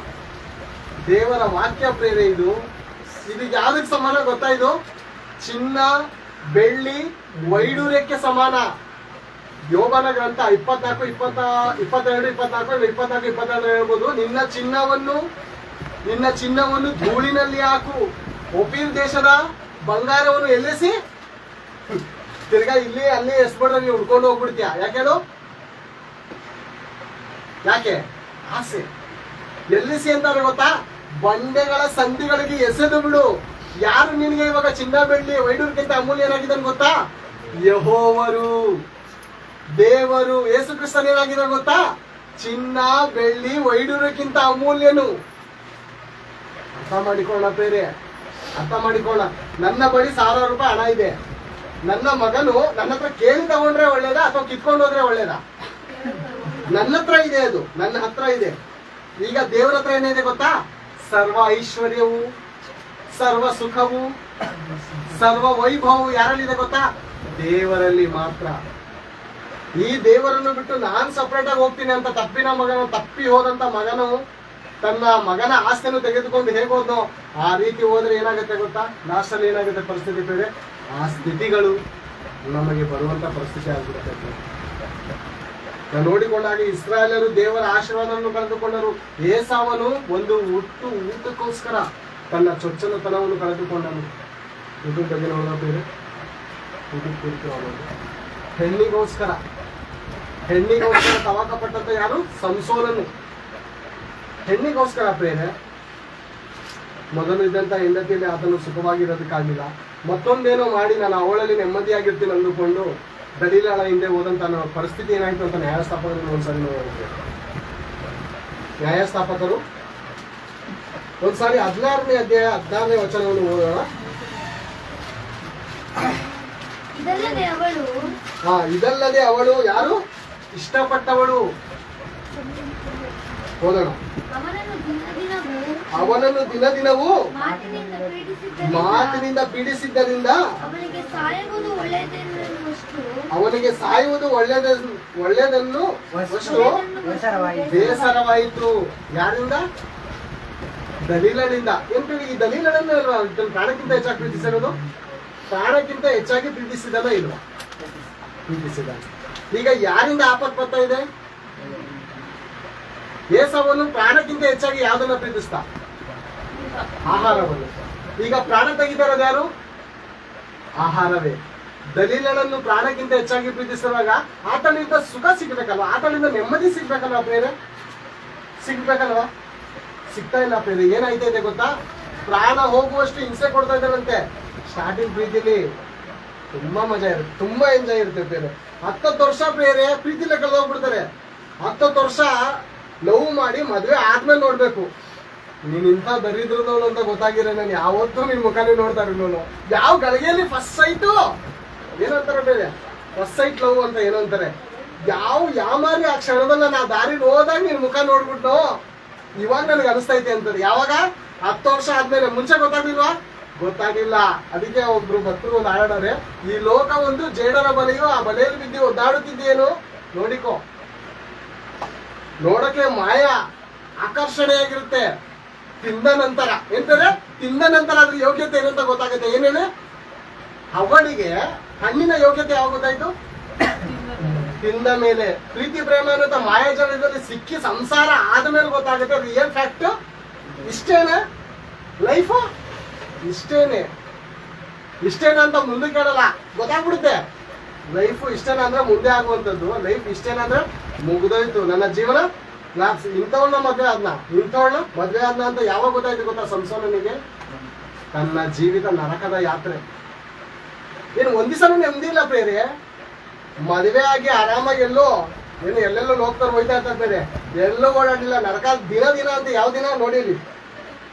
ದೇವರ ವಾಕ್ಯ ಪ್ರೇರೆ. ಇದು ಯಾವ್ದಕ್ಕೆ ಸಮಾನ ಗೊತ್ತಾ? ಇದು ಚಿನ್ನ, ಬೆಳ್ಳಿ, ವೈಡೂರ್ಯಕ್ಕೆ ಸಮಾನ. ಯೋಬನ ಗ್ರಂಥ 24, 22, 24 ಹೇಳ್ಬೋದು. ನಿನ್ನ ಚಿನ್ನವನ್ನು ಧೂಳಿನಲ್ಲಿ ಹಾಕು, ಒಪೀರ್ ದೇಶದ ಬಂಗಾರವನ್ನು ಎಲ್ಲಿಸಿ, ತಿರ್ಗಾ ಇಲ್ಲಿ ಅಲ್ಲಿ ಎಸ್ಬಿಟ್ರೆ ನೀವು ಉಡ್ಕೊಂಡು ಹೋಗ್ಬಿಡ್ತೀಯ. ಯಾಕೆ ಹೇಳು? ಯಾಕೆ? ಆಸೆ. ಎಲ್ಲಿಸಿ ಅಂತಾರೆ ಗೊತ್ತಾ? ಬಂಡೆಗಳ ಸಂಧಿಗಳಿಗೆ ಎಸೆದು ಬಿಡು. ಯಾರು ನಿನಗೆ ಇವಾಗ ಚಿನ್ನ, ಬೆಳ್ಳಿ, ವೈಡೂರ್ಯಕ್ಕಿಂತ ಅಮೂಲ್ಯನಾಗಿದ್ದಾನೆ ಗೊತ್ತಾ? ಯೆಹೋವರು, ದೇವರು, ಯೇಸು ಕ್ರಿಸ್ತನ ಏನಾಗಿದ್ದಾನೆ ಗೊತ್ತಾ? ಚಿನ್ನ, ಬೆಳ್ಳಿ, ವೈಡೂರ್ಯಕ್ಕಿಂತ ಅಮೂಲ್ಯನು. ಅರ್ಥ ಮಾಡಿಕೊಳ್ಳ ಬೇರೆ, ಅರ್ಥ ಮಾಡಿಕೊಳ್ಳ. ನನ್ನ ಬಳಿ 1000 ರೂಪಾಯಿ ಹಣ ಇದೆ, ನನ್ನ ಮಗನು ನನ್ನ ಹತ್ರ ಕೇಳಿ ತಗೊಂಡ್ರೆ ಒಳ್ಳೇದಾ ಅಥವಾ ಕಿತ್ಕೊಂಡು ಹೋದ್ರೆ ಒಳ್ಳೇದಾ? ನನ್ನ ಹತ್ರ ಇದೆ, ಅದು ನನ್ನ ಹತ್ರ ಇದೆ. ಈಗ ದೇವರ ಹತ್ರ ಏನಿದೆ ಗೊತ್ತಾ? ಸರ್ವ ಐಶ್ವರ್ಯವು, ಸರ್ವ ಸುಖವು, ಸರ್ವ ವೈಭವವು ಯಾರಲ್ಲಿದೆ ಗೊತ್ತಾ? ದೇವರಲ್ಲಿ ಮಾತ್ರ. ಈ ದೇವರನ್ನು ಬಿಟ್ಟು ನಾನು ಸಪರೇಟ್ ಆಗಿ ಹೋಗ್ತೀನಿ ಅಂತ ತಪ್ಪಿ ಹೋದಂತ ಮಗನು ತನ್ನ ಮಗನ ಆಸ್ತಿಯನ್ನು ತೆಗೆದುಕೊಂಡು ಹೇಗೆ ಹೋದ್ನೋ ಆ ರೀತಿ ಹೋದ್ರೆ ಏನಾಗುತ್ತೆ ಗೊತ್ತಾ? ಲಾಸ್ಟ್ ಅಲ್ಲಿ ಏನಾಗುತ್ತೆ ಪರಿಸ್ಥಿತಿ ಬೇರೆ? ಆ ಸ್ಥಿತಿಗಳು ನಮಗೆ ಬರುವಂತ ಪರಿಸ್ಥಿತಿ ಆಗ್ಬಿಡುತ್ತೆ. ನಾವು ನೋಡಿಕೊಂಡಾಗ ಇಸ್ರಾಯೇಲರು ದೇವರ ಆಶೀರ್ವಾದವನ್ನು ಕಳೆದುಕೊಂಡರು. ಏಸಾವನು ಒಂದು ಊಟಕ್ಕೋಸ್ಕರ ತನ್ನ ಚೊಚ್ಚಲತನವನ್ನು ಕಳೆದುಕೊಂಡನು. ಇದು ಬಗ್ಗೆ ನೋಡೋಣ ಬೇರೆ. ಇದು ಕುರಿತು ಹೆಣ್ಣಿಗೋಸ್ಕರ ತವಾಕ ಪಟ್ಟಂತ ಯಾರು? ಸಂಸೋನನು. ಹೆಣ್ಣಿಗೋಸ್ಕರ ಬೇರೆ ಮೊದಲು ಇದ್ದಂತ ಹೆಂಡತಿಯಲ್ಲಿ ಆತನು ಸುಖವಾಗಿರೋದಕ್ಕಾಗಿಲ್ಲ, ಮತ್ತೊಂದೇನೋ ಮಾಡಿ ನಾನು ಅವಳಲ್ಲಿ ನೆಮ್ಮದಿಯಾಗಿರ್ತೀನಿ ಅಂದುಕೊಂಡು ದಲೀಲಳ ಹಿಂದೆ ಹೋದಂತ ಪರಿಸ್ಥಿತಿ ಏನಾಯ್ತು ಅಂತ ನ್ಯಾಯಸ್ಥಾಪಕರು ಒಂದ್ಸಾರಿ ನೋಡಿದ್ವಿ. ನ್ಯಾಯಸ್ಥಾಪಕರು ಒಂದ್ಸಾರಿ 16ನೇ ಅಧ್ಯಾಯ 16ನೇ ವಚನವನ್ನು ಓದೋಣ. ಇದಲ್ಲದೆ ಅವಳು ಯಾರು? ಇಷ್ಟಪಟ್ಟವಳು. ಓದೋಣ. ಅವನನ್ನು ದಿನದಿನವೂ ಮಾತಿನಿಂದ ಪೀಡಿಸಿದ್ದರಿಂದ ಅವನಿಗೆ ಸಾಯುವುದು ಒಳ್ಳೆಯದನ್ನು ಬೇಸರವಾಯಿತು. ಯಾರಿಂದ? ದಲೀಲನಿಂದ. ಏನ್ರಿ ಈ ದಲೀಲನನ್ನು ಪ್ರಾಣಕ್ಕಿಂತ ಹೆಚ್ಚಾಗಿ ಪ್ರೀತಿಸಿರೋದು? ಪ್ರಾಣಕ್ಕಿಂತ ಹೆಚ್ಚಾಗಿ ಪ್ರೀತಿಸಿದಲ್ಲ ಇಲ್ವಾ? ಪ್ರೀತಿಸಿದ. ಈಗ ಯಾರಿಂದ ಆಪತ್ ಬರ್ತಾ ಇದೆ? ಏಸವನ್ನು ಪ್ರಾಣಕ್ಕಿಂತ ಹೆಚ್ಚಾಗಿ ಯಾವ್ದನ್ನ ಪ್ರೀತಿಸ್ತಾ? ಆಹಾರವನ್ನು. ಈಗ ಪ್ರಾಣ ತೆಗಿತಾರದು ಯಾರು? ಆಹಾರವೇ. ದಲೀಲನನ್ನು ಪ್ರಾಣಕ್ಕಿಂತ ಹೆಚ್ಚಾಗಿ ಪ್ರೀತಿಸುವಾಗ ಆತನಿಂದ ಸುಖ ಸಿಗ್ಬೇಕಲ್ವಾ? ಆತನಿಂದ ನೆಮ್ಮದಿ ಸಿಗ್ಬೇಕಲ್ವಾ? ಬೇರೆ ಸಿಗ್ಬೇಕಲ್ವಾ? ಸಿಗ್ತಾ ಇಲ್ಲ. ಬೇರೆ ಏನಾಯ್ತಾ ಇದೆ ಗೊತ್ತಾ? ಪ್ರಾಣ ಹೋಗುವಷ್ಟು ಹಿಂಸೆ ಕೊಡ್ತಾ ಇದ್ದಾರಂತೆ. ಸ್ಟಾರ್ಟಿಂಗ್ ಪ್ರೀತಿಲಿ ತುಂಬಾ ಮಜಾ ಇರುತ್ತೆ, ತುಂಬಾ ಎಂಜಾಯ್ ಇರುತ್ತೆ. ಬೇರೆ 10 ವರ್ಷ ಬೇರೆ ಪ್ರೀತಿಲೇ ಕಳೆದೋಗ್ಬಿಡ್ತಾರೆ. 10 ವರ್ಷ ಲವ್ ಮಾಡಿ ಮದ್ವೆ ಆದ್ಮೇಲೆ ನೋಡ್ಬೇಕು. ನೀನ್ ಇಂಥ ದರಿದ್ರದವನು ಅಂತ ಗೊತ್ತಾಗಿರೋ ನಾನು ಯಾವತ್ತೂ ನಿನ್ ಮುಖಾನೇ ನೋಡ್ತಾ ಇರಲಿಲ್ಲ. ಯಾವ ಗಳಿಗೆಯಲ್ಲಿ ಫಸ್ಟ್ ಸೈಟು ಏನಂತಾರೆ ಬೇರೆ, ಫಸ್ಟ್ ಸೈಟ್ ಲವ್ ಅಂತ ಏನಂತಾರೆ. ಯಾಮಾರಿ ಆ ಕ್ಷಣದಲ್ಲ ನಾ ದಾರಿ ಹೋದಾಗ ನಿನ್ ಮುಖ ನೋಡ್ಬಿಟ್ಟು ಇವಾಗ ನನಗೆ ಅನಿಸ್ತೈತೆ ಅಂತಾರೆ. ಯಾವಾಗ? 10 ವರ್ಷ ಆದ್ಮೇಲೆ. ಮುಂಚೆ ಗೊತ್ತಾಗಿಲ್ವಾ? ಗೊತ್ತಾಗಿಲ್ಲ. ಅದಕ್ಕೆ ಒಬ್ರು ಭಕ್ತರು ಒಂದು ಹಾಡಾರೆ, ಈ ಲೋಕ ಒಂದು ಜೇಡರ ಬಲೆಯೋ, ಆ ಬಲೆಯಲ್ಲಿ ಬಿದ್ದು ಒದ್ದಾಡುತ್ತಿದ್ದೇನು ನೋಡಿಕೋ. ನೋಡಕ್ಕೆ ಮಾಯ ಆಕರ್ಷಣೆಯಾಗಿರುತ್ತೆ. ತಿಂದ ನಂತರ ಎಂತಾರೆ, ತಿಂದ ನಂತರ ಅದ್ರ ಯೋಗ್ಯತೆ ಏನಂತ ಗೊತ್ತಾಗುತ್ತೆ. ಏನೇನು? ಅವಳಿಗೆ ಹಣ್ಣಿನ ಯೋಗ್ಯತೆ ಯಾವಾಗ ಗೊತ್ತಾಯ್ತು? ತಿಂದ ಮೇಲೆ. ಪ್ರೀತಿ ಪ್ರೇಮ ಅನ್ನೋ ಮಾಯಾಜಾಲದಲ್ಲಿ ಸಿಕ್ಕಿ ಸಂಸಾರ ಆದ್ಮೇಲೆ ಗೊತ್ತಾಗುತ್ತೆ ರಿಯಲ್ ಫ್ಯಾಕ್ಟ್. ಇಷ್ಟೇನೆ ಲೈಫು, ಇಷ್ಟೇನೆ ಅಂತ ಮುಂದೆ ಕೇಳಲ್ಲ, ಗೊತ್ತಾಗ್ಬಿಡುತ್ತೆ. ಲೈಫು ಇಷ್ಟೇನ ಅಂದ್ರೆ ಮುಂದೆ ಆಗುವಂಥದ್ದು. ಲೈಫ್ ಇಷ್ಟೇನ ಅಂದ್ರೆ ಮುಗಿದೋಯ್ತು ನನ್ನ ಜೀವನ, ಇಂಥವಳನ್ನ ಮದ್ವೆ ಆದ್ನ ಅಂತ ಯಾವಾಗ ಗೊತ್ತಾಯ್ತು ಗೊತ್ತಾ? ಸಂಸೋನನಿಗೆ ತನ್ನ ಜೀವಿತ ನರಕದ ಯಾತ್ರೆ. ಏನು ಒಂದಿಸನೂ ನೆಮ್ಮದಿ ಇಲ್ಲ ಬೇರೆ. ಮದುವೆ ಆಗಿ ಆರಾಮಾಗಿ ಎಲ್ಲೆಲ್ಲೋ ಹೋಗ್ತಾರೆ, ಹೋಯ್ತಾ ಇರ್ತಾರೆ ಬೇರೆ, ಎಲ್ಲೂ ಓಡಾಡಿಲ್ಲ. ನರಕ ದಿನ ಅಂತ ಯಾವ ದಿನ ನೋಡಿಲಿ.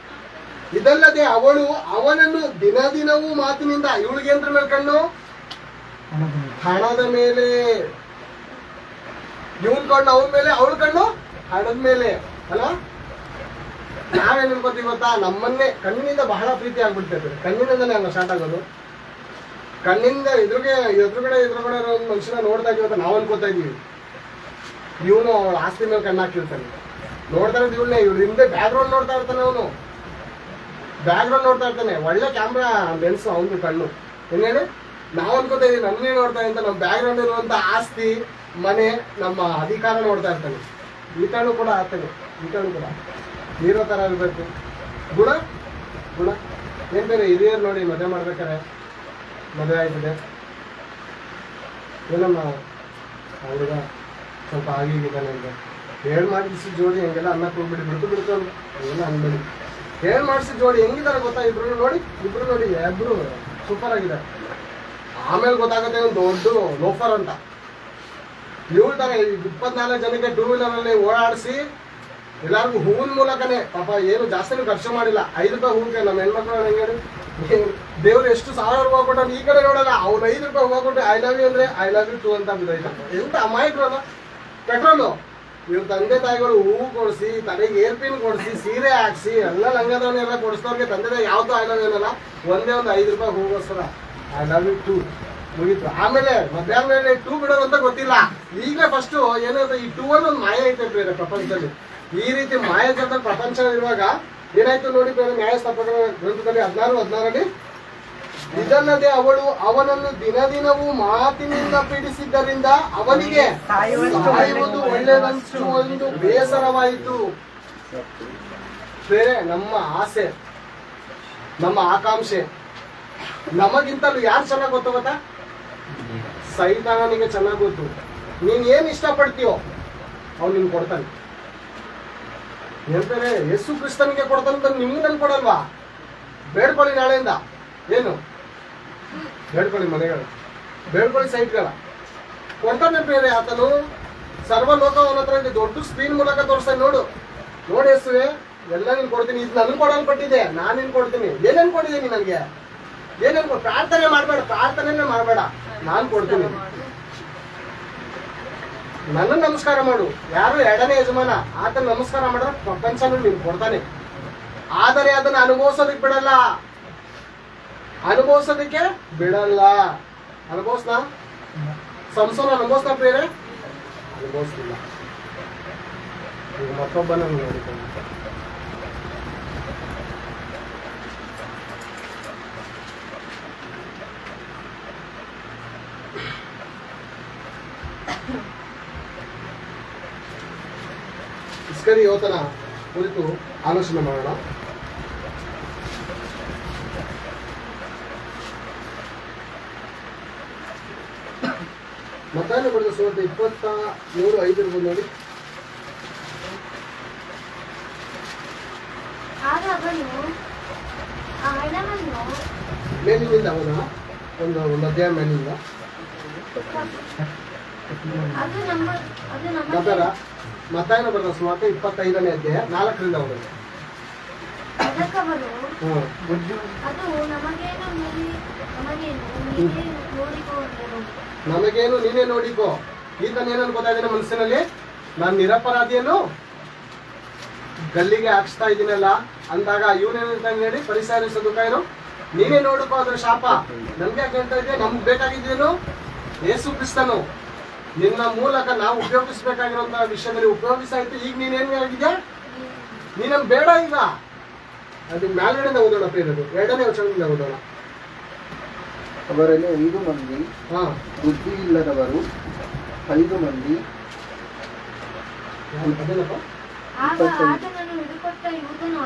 ಇದಲ್ಲದೆ ಅವಳು ಅವನನ್ನು ದಿನವೂ ಮಾತಿನಿಂದ, ಇವಳಿಗೆ ಯಂತ್ರ ಮೇಲೆ ಕಣ್ಣು? ಹಣದ ಮೇಲೆ. ಇವನ್ ಕಣ್ಣು ಅವನ ಮೇಲೆ, ಅವಳ ಕಣ್ಣು ಹಣದ ಮೇಲೆ ಅಲ್ಲ. ನಾವೇನ್ ಅನ್ಕೋತೀವಿ ಗೊತ್ತಾ? ನಮ್ಮನ್ನೇ ಕಣ್ಣಿನಿಂದ ಬಹಳ ಪ್ರೀತಿ ಆಗ್ಬಿಡ್ತೇವೆ. ಕಣ್ಣಿನಿಂದನೇ ಅಲ್ಲ ಸ್ಟಾರ್ಟ್ ಆಗೋದು. ಕಣ್ಣಿಂದ ಎದುರುಗಡೆ ಒಂದು ಮನುಷ್ಯನ ನೋಡ್ತಾ ಇದೀವಿ ಅಂತ ನಾವು ಅನ್ಕೋತಾ ಇದೀವಿ. ಇವನು ಅವಳ ಆಸ್ತಿ ಮೇಲೆ ಕಣ್ಣು ಹಾಕಿರ್ತಾನೆ. ನೋಡ್ತಾ ಇರೋದು ಇವಳನ್ನೇ. ಇವ್ರ ಹಿಂದೆ ಬ್ಯಾಕ್ ಗ್ರೌಂಡ್ ನೋಡ್ತಾ ಇರ್ತಾನೆ. ಅವನು ಬ್ಯಾಕ್ ಗ್ರೌಂಡ್ ನೋಡ್ತಾ ಇರ್ತಾನೆ. ಒಳ್ಳೆ ಕ್ಯಾಮ್ರಾ ಲೆನ್ಸ್ ಅವನು ಕಣ್ಣು. ಏನೇಳಿ ನಾವು ಅನ್ಕೋತಾ ಇದೀವಿ ನನ್ನೇ ನೋಡ್ತಾ ಅಂತ. ನಮ್ಮ ಬ್ಯಾಕ್ ಗ್ರೌಂಡ್ ಇರುವಂತ ಆಸ್ತಿ, ಮನೆ, ನಮ್ಮ ಅಧಿಕಾರ ನೋಡ್ತಾ ಇರ್ತಾನೆ. ಈ ಕಣ್ಣು ಕೂಡ ಆಗ್ತಾನೆ. ಈ ಕಣ್ಣು ಕೂಡ ಹೀರೋ ತರ ಇರ್ಬೇಕು. ಗುಣ ಏನ್ ಬೇರೆ ಹಿರಿಯರು ನೋಡಿ ಮದುವೆ ಮಾಡ್ಬೇಕಾರೆ ಮದುವೆ ಆಯ್ತದೆ. ಏನಮ್ಮ ಹುಡುಗ ಸ್ವಲ್ಪ ಆಗಿದ್ದಾನೆ ಅಂತ ಹೇಳಿ ಮಾಡಿಸಿ ಜೋಡಿ ಹೆಂಗೆಲ್ಲ ಅನ್ನ ಕೊಡ್ಬಿಡಿ, ಬಿಡ್ತು ಹಂಗೆಲ್ಲ ಅನ್ಬೇಡಿ. ಹೇಳಿ ಮಾಡಿಸಿ ಜೋಡಿ ಹೆಂಗಿದ್ದಾರೆ ಗೊತ್ತಾ? ಇಬ್ರು ನೋಡಿ ಇಬ್ರು ಸೂಪರ್ ಆಗಿದ್ದಾರೆ. ಆಮೇಲೆ ಗೊತ್ತಾಗುತ್ತೆ ಒಂದು ದೊಡ್ಡ ಲೋಫರ್ ಅಂತ. ಇವಳು ತರ 24 ಜನಕ್ಕೆ 2 ವೀಲರ್ ಅಲ್ಲಿ ಓಡಾಡಿಸಿ ಎಲ್ಲಾರ್ಗು ಹೂವಿನ ಮೂಲಕನೇ, ಪಾಪ ಏನು ಜಾಸ್ತಿನೂ ಖರ್ಚು ಮಾಡಿಲ್ಲ. 5 ರೂಪಾಯಿ ಹೂವಿಗೆ ನಮ್ಮ ಹೆಣ್ಮಕ್ಳು ಹೆಂಗೇಳಿ ದೇವ್ರು ಎಷ್ಟು 1000 ರೂಪಾಯಿ ಕೊಟ್ಟ ಈ ಕಡೆ ನೋಡಲ್ಲ. ಅವ್ರು 5 ರೂಪಾಯಿ ಹೂವು ಕೊಟ್ಟು ಐ ಲವ್ ಯು ಅಂದ್ರೆ ಐ ಲವ್ ಯು ಟು ಅಂತ ಬಿದ್ದೈತೆ. ಎಂತ ಅಮಾಯಕರು ಅಲ್ಲ. ಪೆಟ್ರೋಲು ಇವ್ರ ತಂದೆ ತಾಯಿಗಳು ಹೂವು ಕೊಡಿಸಿ, ತಲೆಗೆ ಏರ್ಪಿನ್ ಕೊಡಿಸಿ, ಸೀರೆ ಹಾಕ್ಸಿ, ಎಲ್ಲ ಲಂಗದವನ್ನೆಲ್ಲ ಕೊಡಿಸಿದವ್ರಿಗೆ ತಂದೆ ತಾಯಿ ಯಾವ್ದು ಐ ಲವ್ ಯು ಅನ್ನಲ್ಲ. ಒಂದೇ ಒಂದು 5 ರೂಪಾಯಿ ಹೂಗೋಸ್ಕರ ಐ ಲವ್ ಯು ಟು ಮುಗೀತು. ಆಮೇಲೆ ಮದ್ವೆ ಆದ್ಮೇಲೆ 2 ಬಿಡೋದು ಅಂತ ಗೊತ್ತಿಲ್ಲ. ಈಗಲೇ ಫಸ್ಟ್ ಏನಂತ ಈ 2 ಅಲ್ಲಿ ಒಂದು ಮಾಯ ಐತೆ ಬೇರೆ ಪ್ರಪಂಚದಲ್ಲಿ. ಈ ರೀತಿ ಮಾಯಾಜಾಲ ಪ್ರಪಂಚ ಇರುವಾಗ ಏನಾಯ್ತು ನೋಡಿ ಬೇರೆ ನ್ಯಾಯಸ್ಥಾಪಕರ ಗ್ರಂಥದಲ್ಲಿ 16:16 ಇದಲ್ಲದೆ ಅವಳು ಅವನನ್ನು ದಿನದಿನವೂ ಮಾತಿನಿಂದ ಪೀಡಿಸಿದ್ದರಿಂದ ಅವನಿಗೆ ಸಾಯುವುದು ಒಳ್ಳೆಯದಂಚು ಒಂದು ಬೇಸರವಾಯಿತು. ಬೇರೆ ನಮ್ಮ ಆಸೆ, ನಮ್ಮ ಆಕಾಂಕ್ಷೆ ನಮಗಿಂತಲೂ ಯಾರು ಚೆನ್ನಾಗಿ ಗೊತ್ತಾ? ಸೈತಾನನಿಗೆ ಚೆನ್ನಾಗಿ ಗೊತ್ತು. ನೀನ್ ಏನ್ ಇಷ್ಟಪಡ್ತೀಯೋ ಅವ್ನು ನಿನ್ ಕೊಡ್ತಾನೆ. ಹೇಳ್ತಾರೆ ಯೇಸು ಕ್ರಿಸ್ತನಿಗೆ ಕೊಡ್ತಾನಂತ ನಿಮ್ಗೆ ನನ್ ಕೊಡಲ್ವಾ? ಬೇಡ್ಕೊಳ್ಳಿ ನಾಳೆಯಿಂದ. ಏನು ಬೇಡ್ಕೊಳ್ಳಿ? ಮನೆಗಳು ಬೇಡ್ಕೊಳ್ಳಿ, ಸೈಟ್ಗಳ ಕೊಡ್ತಾನೆ. ಬೇರೆ ಆತನು ಸರ್ವಲೋಕ ಅವನ ಹತ್ರ ಇದೆ. ದೊಡ್ಡ ಸ್ಕ್ರೀನ್ ಮೂಲಕ ತೋರಿಸ್ತಾನೆ. ನೋಡಿ ಯೇಸುವೆ, ಎಲ್ಲ ನೀನ್ ಕೊಡ್ತೀನಿ. ಇದು ನನ್ ಕೊಡಲ್ ಪಟ್ಟಿದೆ, ನಾನ್ ನಿನ್ ಕೊಡ್ತೀನಿ. ಏನೇನ್ ಕೊಟ್ಟಿದ್ದೀನಿ ನನಗೆ? ಏನೇನ್ ಪ್ರಾರ್ಥನೆ ಮಾಡ್ಬೇಡ, ಪ್ರಾರ್ಥನೆ ಮಾಡ್ಬೇಡ, ನಾನ್ ಕೊಡ್ತೀನಿ. ನನ್ನ ನಮಸ್ಕಾರ ಮಾಡು. ಯಾರು ಎರಡನೇ ಯಜಮಾನ, ಆತನ ನಮಸ್ಕಾರ ಮಾಡಿದ್ರೆ ಪ್ರಪಂಚನೂ ನೀನು ಕೊಡ್ತಾನೆ. ಆದರೆ ಅದನ್ನ ಅನುಭವಿಸೋದಕ್ಕೆ ಬಿಡಲ್ಲ. ಅನುಭವಿಸ್ನಾ? ಸಂಸೋನ ಅನುಭವಿಸ್ನಾ ಬೇರೆ? ಅನುಭವಿಸ್ತಿಲ್ಲ. ಈಗ ಮತ್ತೊಬ್ಬನ ನೋಡಿಕೊಂಡು ಇಸ್ಕರಿಯೋತನ ಕುರಿತು ಆಲೋಚನೆ ಮಾಡೋಣ. ಮತ್ತಾಯನ ಬರೆದ ಸುವಾರ್ತೆ 27:5 ನೋಡಿ. ಆಗ ಅವನು ಆ ಹಣವನ್ನು ಮೇಲಿನಿಂದ ಅವನ ಒಂದು ಅಧ್ಯಾಯ ಮೇಲಿಂದ ನಂತರ ಮತ್ತಾಯನ ಬರೆದ ಸುವಾರ್ತೆ 25ನೇ ಅಧ್ಯಾಯ 4ರಿಂದ ಹೋಗೋದು. ಅದಕ್ಕವರು ಅದು ನಮಗೇನು ನೀನೇ ನೋಡಿಕೋ. ಈತನ ಏನನ್ನು ಗೊತ್ತಾಗಿದೆ ಮನಸ್ಸಿನಲ್ಲಿ? ನಾನು ನಿರಪರಾಧಿಯನ್ನು ಗಲ್ಲಿಗೆ ಹಾಕ್ಸ್ತಾ ಇದ್ದೀನಲ್ಲ ಅಂದಾಗ ಇವನೇನಂತ ಹೇಳಿ ಪರಿಸರ ಸದುಕಾಯನು ನೀನೇ ನೋಡಿಕೋ. ಅದ್ರ ಶಾಪ ನಮ್ಗೆ ಯಾಕೆ ಹೇಳ್ತಾ ಇದ್ದೆ? ನಮ್ಗೆ ಬೇಕಾಗಿದ್ದೇನು? ಯೇಸು ಕ್ರಿಸ್ತನು. ನಿನ್ನ ಮೂಲಕ ನಾವು ಉಪಯೋಗಿಸ್ಬೇಕಾಗಿರುವಂತಹ ವಿಷಯದಲ್ಲಿ ಉಪಯೋಗಿಸಾಯ್ತು. ಈಗ ನೀನೇನ್ ಆಗಿದ್ಯಾ? ನೀನನ್ ಬೇಡ. ಈಗ ಅದು ಮ್ಯಾಲ್ಗಡೆಯಿಂದ ಓದೋಣ. ಪ್ರೇರದು 2ನೇ ವಚನದಿಂದ ಓದೋಣ. ಅವರಲ್ಲಿ 5 ಮಂದಿ ಬುದ್ಧಿ ಇಲ್ಲದವರು, 5 ಮಂದಿ ಅದೇನಪ್ಪ? ಆತನನ್ನು ಹಿಡುಕೊಟ್ಟ ಯೂದನು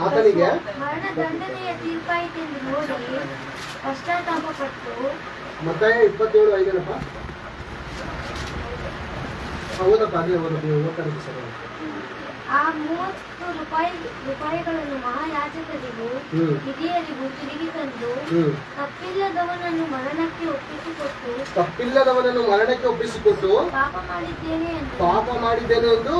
ಆತನಿಗೆ ಮರಣದಂಡನೆಯ ತೀರ್ಪಾಯಿತೆಂದು ನೋಡಿ ಪಶ್ಚಾತ್ತಾಪಪಟ್ಟು. ಮತ್ತಾಯ 27:5 ಹೌದಪ್ಪ, ಅದೇ ಓದ್ತಾರೆ ಸರ್. ಆ 30 ರೂಪಾಯಿಗಳನ್ನು ಮಹಾಯಾಜಕರಿಗೂ ಹಿರಿಯರಿಗೂ ತಿರುಗಿ ತಂದು ತಪ್ಪಿಲ್ಲದವನನ್ನು ಮರಣಕ್ಕೆ ಒಪ್ಪಿಸಿಕೊಟ್ಟು ಪಾಪ ಮಾಡಿದ್ದೇನೆ ಎಂದು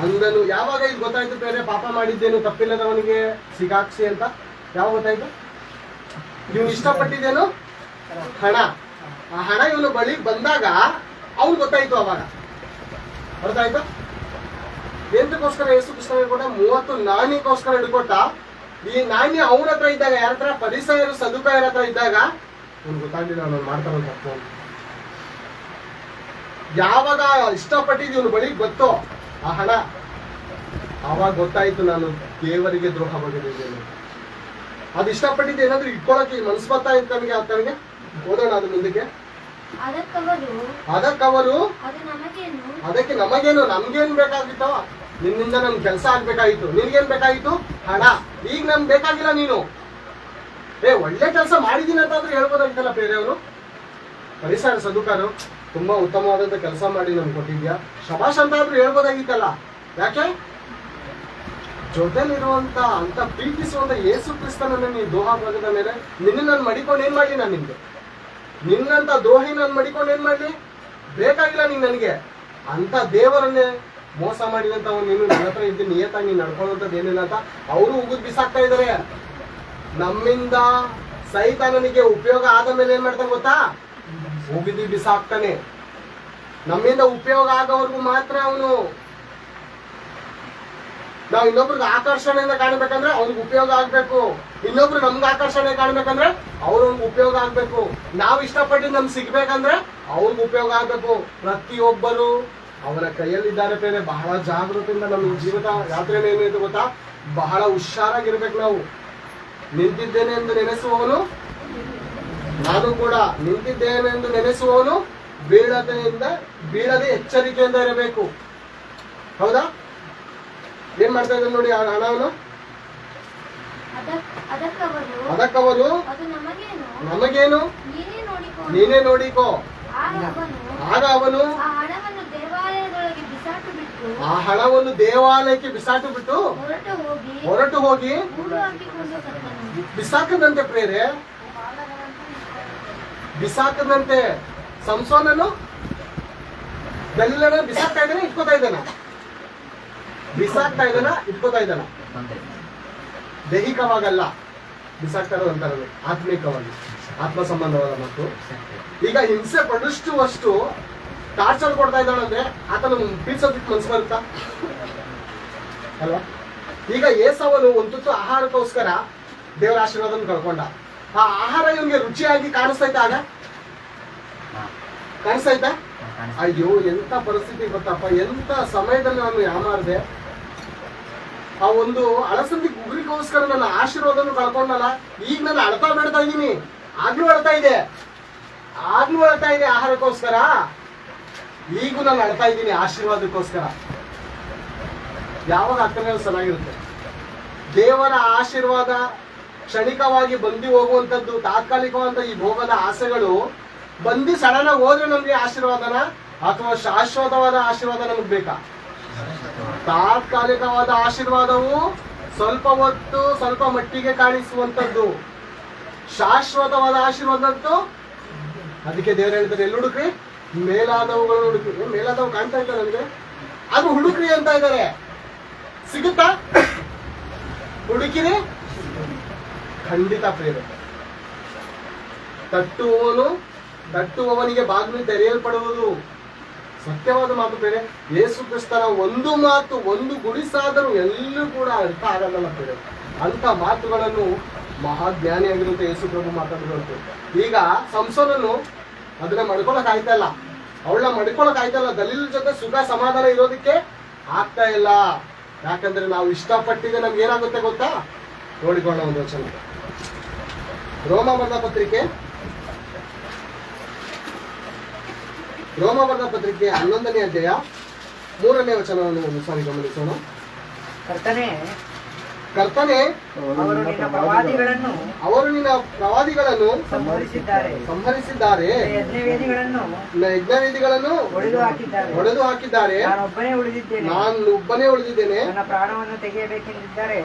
ಅಂದನು. ಯಾವಾಗ ಇದು ಗೊತ್ತಾಯ್ತು ಬೇರೆ? ಪಾಪ ಮಾಡಿದ್ದೇನು ತಪ್ಪಿಲ್ಲದವನಿಗೆ ಸಿಗಾಕ್ಸಿ ಅಂತ ಯಾವಾಗ ಗೊತ್ತಾಯ್ತು? ಇವನು ಇಷ್ಟಪಟ್ಟಿದ್ದೇನು? ಹಣ. ಆ ಹಣ ಇವನು ಬಳಿ ಬಂದಾಗ ಅವ್ನು ಗೊತ್ತಾಯ್ತು. ಅವಾಗ ಅರ್ಥ ಆಯ್ತು? ಎಂತಕ್ಕೋಸ್ಕರ ಯೇಸು ಕೃಷ್ಣ ಕೂಡ 30 ನಾಣ್ಯಕ್ಕೋಸ್ಕರ ಹಿಡ್ಕೊಟ್ಟ. ಈ ನಾಣ್ಯ ಅವನ ಹತ್ರ ಇದ್ದಾಗ, ಯಾರ ಹತ್ರ? ಪರಿಸರ ಸದುಕಾಯರ ಹತ್ರ ಇದ್ದಾಗ ಅವ್ನು ಗೊತ್ತಾಗ್ಲಿಲ್ಲ ನಾನು ಮಾಡ್ತಾರಂತ ತಪ್ಪು. ಯಾವಾಗ ಇಷ್ಟಪಟ್ಟಿದ್ದು ಇವನು ಬಳಿಗೆ ಗೊತ್ತೋ ಆ ಹಣ, ಆವಾಗ ಗೊತ್ತಾಯ್ತು ನಾನು ದೇವರಿಗೆ ದ್ರೋಹ ಬಗೆದಿದ್ದೇನೆ. ಅದು ಇಷ್ಟಪಟ್ಟಿದ್ದು ಏನಾದ್ರೂ ಇಟ್ಕೊಳಕ್ಕೆ ಮನಸ್ಸು ಬರ್ತಾ ಇತ್ತು ನನಗೆ. ಆತನಿಗೆ ಓದೋಣ ಅದು ಮುಂದಕ್ಕೆ. ಅದಕ್ಕವರು ಅದಕ್ಕೆ ನಮಗೇನು? ನಮ್ಗೇನ್ ಬೇಕಾಗಿತ್ತೋ? ನಿನ್ನಿಂದ ನಮ್ ಕೆಲಸ ಆಗ್ಬೇಕಾಗಿತ್ತು. ನಿನ್ಗೇನ್ ಬೇಕಾಗಿತ್ತು? ಹಣ. ಈಗ ನಮ್ಗೆ ಬೇಕಾಗಿಲ್ಲ. ನೀನು ಒಳ್ಳೆ ಕೆಲಸ ಮಾಡಿದೀನಿ ಅಂತಾದ್ರೂ ಹೇಳ್ಬೋದಾಗಿತ್ತಲ್ಲ ಬೇರೆಯವರು. ಪರಿಸರ ಸದುಕಾರು ತುಂಬಾ ಉತ್ತಮವಾದಂತ ಕೆಲಸ ಮಾಡಿ ನಮ್ಗೆ ಕೊಟ್ಟಿದ್ಯಾ, ಶಬಾಷ್ ಅಂತ ಆದ್ರೂ ಹೇಳ್ಬೋದಾಗಿತ್ತಲ್ಲ. ಯಾಕೆ? ಜೊತೆಲಿರುವಂತ ಅಂತ ಪ್ರೀತಿಸುವಂತ ಯೇಸು ಕ್ರಿಸ್ತನನ್ನ ನೀನು ದ್ರೋಹ ಬಗೆದ ಮೇಲೆ ನಿನ್ನ ನಾನು ಮಡಿಕೊಂಡು ಏನ್ ಮಾಡ್ಲಿ? ನಾನು ನಿನ್ಗೆ ನಿನ್ನಂತ ದ್ರೋಹಿ ನಾನು ಮಡಿಕೊಂಡು ಏನ್ ಮಾಡ್ಲಿ? ಬೇಕಾಗಿಲ್ಲ ನೀನ್ ನನಗೆ. ಅಂತ ದೇವರನ್ನೇ ಮೋಸ ಮಾಡಿದಂತ ನೀನು ನನ್ನ ಹತ್ರ ಇದ್ದು ನಿಯತ್ತಾಗಿ ನೀನು ನಡ್ಕೊಳ್ಳುವಂಥದ್ದು ಏನಿಲ್ಲ ಅಂತ ಅವರು ಉಗಿದ್ ಬಿಸಾಕ್ತಾ ಇದಾರೆ. ನಮ್ಮಿಂದ ಸೈತಾನನಿಗೆ ಉಪಯೋಗ ಆದ ಮೇಲೆ ಏನ್ ಮಾಡ್ತಾನೆ ಗೊತ್ತಾ? ಉಗಿದು ಬಿಸಾಕ್ತಾನೆ. ನಮ್ಮಿಂದ ಉಪಯೋಗ ಆಗೋವರೆಗೂ ಮಾತ್ರ ಅವನು. ನಾವು ಇನ್ನೊಬ್ರಿಗೆ ಆಕರ್ಷಣೆಯಿಂದ ಕಾಣಬೇಕಂದ್ರೆ ಅವ್ನಿಗೆ ಉಪಯೋಗ ಆಗ್ಬೇಕು. ಇನ್ನೊಬ್ರು ನಮ್ಗೆ ಆಕರ್ಷಣೆ ಕಾಣ್ಬೇಕಂದ್ರೆ ಅವ್ರಿಗೆ ಉಪಯೋಗ ಆಗ್ಬೇಕು. ನಾವು ಇಷ್ಟಪಟ್ಟು ನಮ್ಗೆ ಸಿಗ್ಬೇಕಂದ್ರೆ ಅವ್ರಿಗೆ ಉಪಯೋಗ ಆಗ್ಬೇಕು. ಪ್ರತಿಯೊಬ್ಬರು ಅವನ ಕೈಯಲ್ಲಿದ್ದಾರೆ ಬೇರೆ. ಬಹಳ ಜಾಗೃತಿಯಿಂದ ನಮ್ಮ ಜೀವಿತ ಯಾತ್ರೆ ಏನಿದೆ ಗೊತ್ತಾ, ಬಹಳ ಹುಷಾರಾಗಿರ್ಬೇಕು ನಾವು. ನಿಂತಿದ್ದೇನೆ ಎಂದು ನೆನೆಸುವವನು, ನಾನು ಕೂಡ ನಿಂತಿದ್ದೇನೆ ಎಂದು ನೆನೆಸುವವನು ಬೀಳದೆ ಎಚ್ಚರಿಕೆಯಿಂದ ಇರಬೇಕು. ಹೌದಾ? ಏನ್ ಮಾಡ್ತಾ ಇದ್ದಾನೆ ನೋಡಿ ಆ ಹಣವನ್ನು. ಅದಕ್ಕವರು ನಮಗೇನು, ನೀನೇ ನೋಡಿಕೋ. ಆಗ ಅವನು ಆ ಹಣವನ್ನು ದೇವಾಲಯಕ್ಕೆ ಬಿಸಾಟು ಬಿಟ್ಟು ಹೊರಟು ಹೋಗಿ ಬಿಸಾಕದಂತೆ ಪ್ರೇರೆ, ಬಿಸಾಕದಂತೆ ಸಂಸೋನನು ಬೆಲ್ಲನ ಬಿಸಾಕ್ತಾ ಇದ್ದಾನೆ, ಇಟ್ಕೋತಾ ಇದ್ದಾನ, ಬಿಸಾಕ್ತಾ ಇದ್ದಾನ, ಇಟ್ಕೋತಾ ಇದ್ದಾನ. ದೈಹಿಕವಾಗಲ್ಲ ಬಿಸಾಕ್ತಾ ಇರೋದು ಅಂತಾರೆ, ಆತ್ಮಿಕವಾಗಿ, ಆತ್ಮ ಸಂಬಂಧವಾದ ಮಾತು. ಈಗ ಹಿಂಸೆ ಪಡಿಸುವಷ್ಟು ಟಾರ್ಚರ್ ಕೊಡ್ತಾ ಇದ್ದಾನಂದ್ರೆ ಆತನ ಪೀಡ್ಸೋದಕ್ಕೆ ಮನ್ಸು ಬರುತ್ತಾ ಅಲ್ವಾ? ಈಗ ಏಸವನು ಒಂದು ತುತ್ತು ಆಹಾರಕ್ಕೋಸ್ಕರ ದೇವರ ಆಶೀರ್ವಾದನ ಕಳ್ಕೊಂಡ. ಆ ಆಹಾರ ಇವನಿಗೆ ರುಚಿಯಾಗಿ ಕಾಣಿಸ್ತೈತಾ? ಆಗ ಕಾಣಿಸ್ತೈತಾ? ಅಯ್ಯೋ ಎಂತ ಪರಿಸ್ಥಿತಿ ಗೊತ್ತಪ್ಪ, ಎಂತ ಸಮಯದಲ್ಲಿ ನಾನು ಯಾಮಾರ್ದೆ. ಆ ಒಂದು ಅಳಸಂದಿ ಗುಗ್ರಿಗೋಸ್ಕರ ನನ್ನ ಆಶೀರ್ವಾದನ ಕಳ್ಕೊಂಡಲ್ಲ. ಈಗ ನಾನು ಅಳ್ತಾ ಬೇಡ್ತಾ ಇದ್ದೀನಿ, ಆಗ್ಲೂ ಅಳ್ತಾ ಇದೆ ಆಹಾರಕ್ಕೋಸ್ಕರ. ಈಗೂ ನಾನು ಅಳ್ತಾ ಇದ್ದೀನಿ ಆಶೀರ್ವಾದಕ್ಕೋಸ್ಕರ. ಯಾವಾಗ ಆಗ್ತಾನೆ ಚೆನ್ನಾಗಿರುತ್ತೆ. ದೇವರ ಆಶೀರ್ವಾದ ಕ್ಷಣಿಕವಾಗಿ ಬಂದಿ ಹೋಗುವಂಥದ್ದು, ತಾತ್ಕಾಲಿಕವಾದ ಈ ಭೋಗದ ಆಸೆಗಳು ಬಂದಿ ಸಡನ್ ಆಗಿ ಹೋದ್ರೆ ನಮ್ಗೆ ಆಶೀರ್ವಾದನ ಅಥವಾ ಶಾಶ್ವತವಾದ ಆಶೀರ್ವಾದ ನಮಗ್ ಬೇಕಾ? ತಾತ್ಕಾಲಿಕವಾದ ಆಶೀರ್ವಾದವು ಸ್ವಲ್ಪ ಹೊತ್ತು ಸ್ವಲ್ಪ ಮಟ್ಟಿಗೆ ಕಾಣಿಸುವಂಥದ್ದು. ಶಾಶ್ವತವಾದ ಆಶೀರ್ವಾದ ಅಂತೂ ಅದಕ್ಕೆ ದೇವರು ಹೇಳ್ತಾರೆ, ಎಲ್ಲಿ ಹುಡುಕ್ರಿ? ಮೇಲಾದವುಗಳು ಹುಡುಕ್ರಿ. ಮೇಲಾದವು ಕಾಣ್ತಾ ಇದ್ದಾರೆ ನನಗೆ, ಅದು ಹುಡುಕ್ರಿ ಅಂತ ಇದ್ದಾರೆ. ಸಿಗುತ್ತಾ? ಹುಡುಕಿರಿ ಖಂಡಿತ ಪ್ರೇರೆ. ತಟ್ಟುವವನಿಗೆ ಬಾಗಿಲು ತೆರೆಯಲ್ಪಡುವುದು. ಸತ್ಯವಾದ ಮಾತು ಬೇರೆ. ಯೇಸು ಕ್ರಿಸ್ತನ ಒಂದು ಮಾತು, ಒಂದು ಗುಡಿಸಾದರೂ ಎಲ್ಲೂ ಕೂಡ ಅರ್ಥ ಆಗಲ್ಲ ಬೇರೆ. ಅಂತ ಮಾತುಗಳನ್ನು ಮಹಾಜ್ಞಾನಿಯಾಗಿರುತ್ತೆ ಯೇಸು ಪ್ರಭು ಮಾತಾಡಿದಂತೆ. ಈಗ ಸಂಸೋನನ್ನು ಅದನ್ನ ಮಡ್ಕೊಳಕ್ ಆಯ್ತಾ ಇಲ್ಲ, ಅವಳನ್ನ ಮಡ್ಕೊಳಕ್ ಆಯ್ತಾ ಇಲ್ಲ. ದಲೀಲ್ ಜೊತೆ ಸುಖ ಸಮಾಧಾನ ಇರೋದಕ್ಕೆ ಆಗ್ತಾ ಇಲ್ಲ. ಯಾಕಂದ್ರೆ ನಾವು ಇಷ್ಟಪಟ್ಟಿದೆ ನಮ್ಗೆ ಏನಾಗುತ್ತೆ ಗೊತ್ತಾ? ನೋಡಿಕೊಳ್ಳೋ ಒಂದು ವಚನ, ರೋಮ ಬರೆದ ಪತ್ರಿಕೆ 11ನೇ ಅಧ್ಯಾಯ 3ನೇ ವಚನವನ್ನು ಒಂದು ಸಾರಿ ಗಮನಿಸೋಣ. ಕರ್ತನೆ ಅವರು ನಿನ್ನ ಪ್ರವಾದಿಗಳನ್ನು ಸಂಹರಿಸಿದ್ದಾರೆ, ಯಜ್ಞವೇದಿಗಳನ್ನು ಹೊಡೆದು ಹಾಕಿದ್ದಾರೆ. ನಾನು ಒಬ್ಬನೇ ಉಳಿದಿದ್ದೇನೆ, ನನ್ನ ಪ್ರಾಣವನ್ನು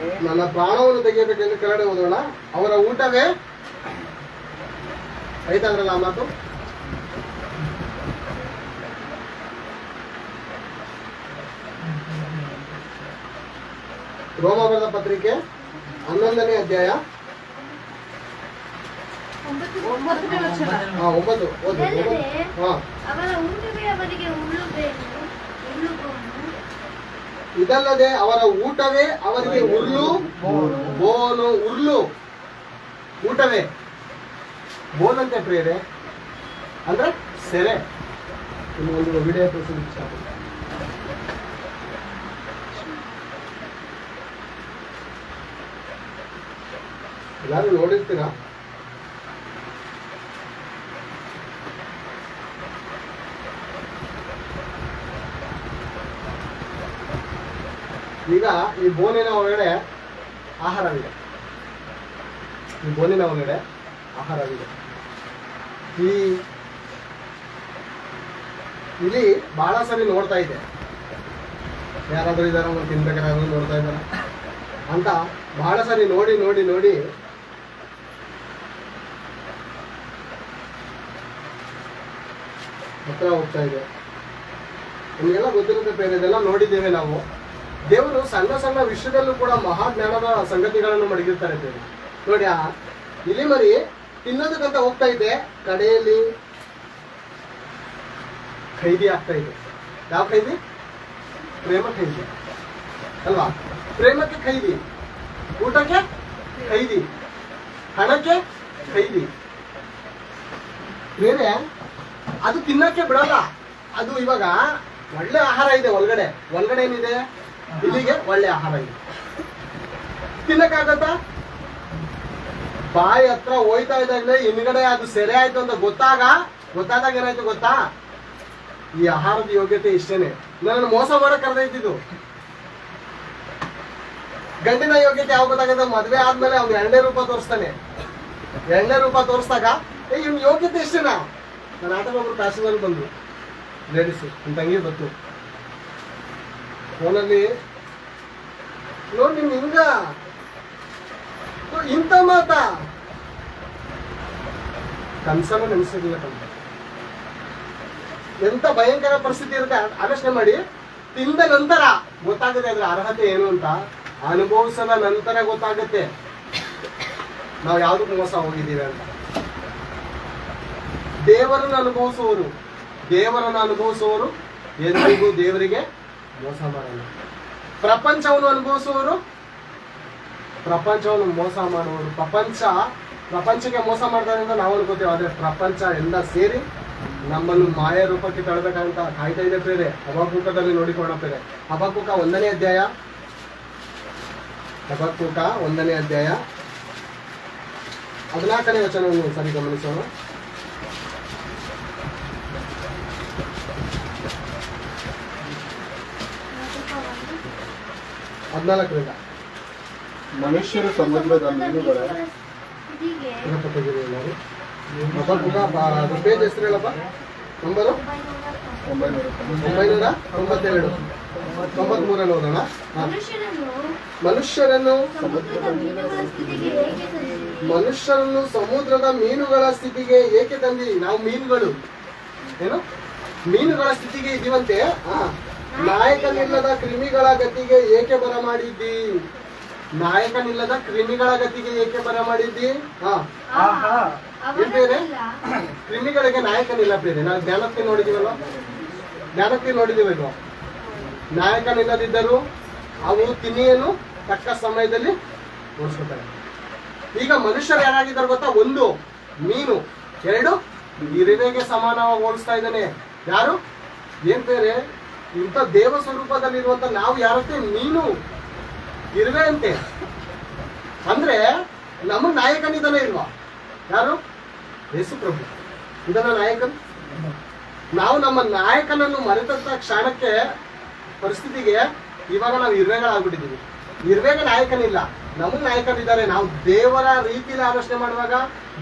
ತೆಗೆಯಬೇಕೆಂದು ಕೆಳಗಡೆ ಓದೋಣ. ಅವರ ಊಟವೇ ಆಯ್ತಾದ್ರಲ್ಲ ಆ ಮಾತು. ರೋಮ ಬರೆದ ಪತ್ರಿಕೆ 11ನೇ ಅಧ್ಯಾಯ 9. ಇದಲ್ಲದೆ ಅವರ ಊಟವೇ ಅವರಿಗೆ ಉರ್ಲು. ಊಟವೇ ಬೋನಂತೆ ಪ್ರಿಯರೇ, ಅಂದ್ರೆ ಸೆರೆ. ಒಂದು ವಿಡಿಯೋ ತೋರಿಸಿ. ಎಲ್ಲರೂ ನೋಡಿರ್ತೀರಾ? ಈಗ ಈ ಬೋನಿನ ಒಳಗಡೆ ಆಹಾರವಿದೆ. ಈ ಇಲ್ಲಿ ಬಹಳ ಸರಿ ನೋಡ್ತಾ ಇದೆ, ಯಾರಾದ್ರೂ ಇದಾರ ತಿನ್ಬೇಕಾದ್ರೂ ನೋಡ್ತಾ ಇದ್ದಾರ ಅಂತ ಬಹಳ ಸರಿ ನೋಡಿ ಹತ್ರ ಹೋಗ್ತಾ ಇದೆ. ನಿಮಗೆಲ್ಲ ಗೊತ್ತಿರುತ್ತೆ ಬೇರೆ, ಇದೆಲ್ಲ ನೋಡಿದ್ದೇವೆ ನಾವು. ದೇವರು ಸಣ್ಣ ಸಣ್ಣ ವಿಷಯದಲ್ಲೂ ಕೂಡ ಮಹಾಜ್ಞಾನದ ಸಂಗತಿಗಳನ್ನು ಮಡಗಿರ್ತಾರೆ ಬೇರೆ. ನೋಡಿ, ಆ ಇಲಿ ಮರಿ ತಿನ್ನೋದಕ್ಕಂತ ಹೋಗ್ತಾ ಇದೆ, ಕಡೆಯಲ್ಲಿ ಖೈದಿ ಆಗ್ತಾ ಇದೆ. ಯಾವ ಖೈದಿ? ಪ್ರೇಮ ಖೈದಿ ಅಲ್ವಾ? ಪ್ರೇಮಕ್ಕೆ ಖೈದಿ, ಊಟಕ್ಕೆ ಖೈದಿ, ಹಣಕ್ಕೆ ಖೈದಿ. ಬೇರೆ ಅದು ತಿನ್ನಕ್ಕೆ ಬಿಡಲ್ಲ. ಅದು ಇವಾಗ ಒಳ್ಳೆ ಆಹಾರ ಇದೆ ಒಳಗಡೆ ಏನಿದೆ, ಇಲ್ಲಿಗೆ ಒಳ್ಳೆ ಆಹಾರ ಇದೆ. ತಿನ್ನಕ್ಕಾಗತ್ತಾ? ಬಾಯಿ ಹತ್ರ ಹೋಯ್ತಾ ಇದ್ದಾಗಲೇ ಹಿಂದ್ಗಡೆ ಅದು ಸೆರೆ ಆಯ್ತು ಅಂತ ಗೊತ್ತಾದಾಗ ಏನಾಯ್ತು ಗೊತ್ತಾ? ಈ ಆಹಾರದ ಯೋಗ್ಯತೆ ಇಷ್ಟೇನೆ. ನನ್ನ ಮೋಸ ಮಾಡಕ್ ಕರೆದೈತಿದ್ದು. ಗಂಡಿನ ಯೋಗ್ಯತೆ ಯಾವ ಗೊತ್ತಾಗತ್ತೆ? ಮದ್ವೆ ಆದ್ಮೇಲೆ ಅವ್ನು 2 ರೂಪ ತೋರಿಸ್ತಾನೆ. 2 ರೂಪ ತೋರಿಸ್ದಾಗ ಇವ್ನ ಯೋಗ್ಯತೆ ಇಷ್ಟೇನಾ? ನನ್ನ ಆಟೋ ಒಬ್ರು ಪ್ಯಾಸೆಂಜರ್ ಬಂದ್ರು, ಲೇಡೀಸ್, ನನ್ನ ತಂಗಿ ಬಂತು ಫೋನಲ್ಲಿ, ನೋಡಿ ನಿಮ್ ಹಿಂಗ ಇಂಥ ಮಾತಾ ಕನ್ಸಲ್ಲ ನೆನೆಸಿರ್ಲಿಲ್ಲ ಕಂಡ. ಎಂತ ಭಯಂಕರ ಪರಿಸ್ಥಿತಿ ಇರುತ್ತೆ ಆಲೋಚನೆ ಮಾಡಿ. ತಿಂದ ನಂತರ ಗೊತ್ತಾಗುತ್ತೆ ಅದ್ರ ಅರ್ಹತೆ ಏನು ಅಂತ. ಅನುಭವಿಸದ ನಂತರ ಗೊತ್ತಾಗುತ್ತೆ ನಾವು ಯಾವ್ದಕ್ಕೆ ಮೋಸ ಹೋಗಿದ್ದೀವಿ ಅಂತ. ದೇವರನ್ನು ಅನುಭವಿಸುವವರು ಎಂದಿಗೂ ದೇವರಿಗೆ ಮೋಸ ಮಾಡಲ್ಲ. ಪ್ರಪಂಚವನ್ನು ಅನುಭವಿಸುವವರು ಪ್ರಪಂಚವನ್ನು ಮೋಸ ಮಾಡುವವರು. ಪ್ರಪಂಚಕ್ಕೆ ಮೋಸ ಮಾಡ್ತಾರೆ ಅಂತ ನಾವು ಅನ್ಕೋತೇವೆ, ಆದ್ರೆ ಪ್ರಪಂಚ ಎಲ್ಲ ಸೇರಿ ನಮ್ಮನ್ನು ಮಾಯ ರೂಪಕ್ಕೆ ತಳ್ಳಬೇಕಂತ ಕಾಯ್ತಾ ಇದೆ ಪ್ರೇರೆ. ಹಬಕ್ಕೂಕದಲ್ಲಿ ನೋಡಿಕೊಳ್ಳೋಣ ಪ್ರೇರೆ. ಹಬಕ್ಕೂಕ 1ನೇ ಅಧ್ಯಾಯ 14ನೇ ವಚನವನ್ನು ಸರಿ ಗಮನಿಸೋಣ. 14ರಿಂದ ಮನುಷ್ಯರು ಸಮುದ್ರದ ಮೀನುಗಳ ಪೇಜ್ ಹೆಸರು ಹೇಳಪ್ಪ. ನಂಬರು 992 93 ಓದೋಣ. ಮನುಷ್ಯರನ್ನು ಸಮುದ್ರದ ಮೀನುಗಳ ಸ್ಥಿತಿಗೆ ಏಕೆ ತಂದಿ? ನಾವು ಮೀನುಗಳು ಮೀನುಗಳ ಸ್ಥಿತಿಗೆ ಇದೀವಂತೆ. ನಾಯಕನಿಲ್ಲದ ಕ್ರಿಮಿಗಳ ಗತಿಗೆ ಏಕೆ ಬರಮಾಡಿದ್ದಿ? ನಾಯಕನಿಲ್ಲದ ಕ್ರಿಮಿಗಳ ಗತಿಗೆ ಏಕೆ ಬರಮಾಡಿದ್ದಿ? ಬೇರೆ ಕ್ರಿಮಿಗಳಿಗೆ ನಾಯಕನಿಲ್ಲ ಬೇರೆ. ನಾವು ಜ್ಞಾನಕ್ಕೆ ನೋಡಿದೀವಲ್ವ? ನಾಯಕನಿಲ್ಲದಿದ್ದರೂ ಅವು ತಿನಿಯನ್ನು ತಕ್ಕ ಸಮಯದಲ್ಲಿ ಓಡಿಸ್ಕೊತಾರೆ. ಈಗ ಮನುಷ್ಯರು ಯಾರಾಗಿದ್ದಾರೆ ಗೊತ್ತಾ? 1 ಮೀನು, 2 ಇರುವೆಗೆ ಸಮಾನವಾಗಿ ಹೋಲಿಸ್ತಾ ಇದ್ದಾನೆ. ಯಾರು? ಏನ್ ಬೇರೆ? ಇಂಥ ದೇವ ಸ್ವರೂಪದಲ್ಲಿರುವಂತ ನಾವು ಯಾರಂತೆ? ಮೀನು, ಇರುವೆ ಅಂತೆ. ಅಂದ್ರೆ ನಮಗ್ ನಾಯಕನಿದ್ದಾನೆ ಇಲ್ವಾ? ಯಾರು? ಯೇಸು ಪ್ರಭು ಇದನ್ನ ನಾಯಕನ್. ನಾವು ನಮ್ಮ ನಾಯಕನನ್ನು ಮರೆತಂತ ಕ್ಷಣಕ್ಕೆ ಪರಿಸ್ಥಿತಿಗೆ ಇವಾಗ ನಾವು ಇರುವೆಗಳಾಗ್ಬಿಟ್ಟಿದ್ದೀವಿ. ಇರುವೆಗೆ ನಾಯಕನಿಲ್ಲ, ನಮಗ್ ನಾಯಕನಿದ್ದಾರೆ. ನಾವು ದೇವರ ರೀತಿಯಲ್ಲಿ ಆಲೋಚನೆ ಮಾಡುವಾಗ,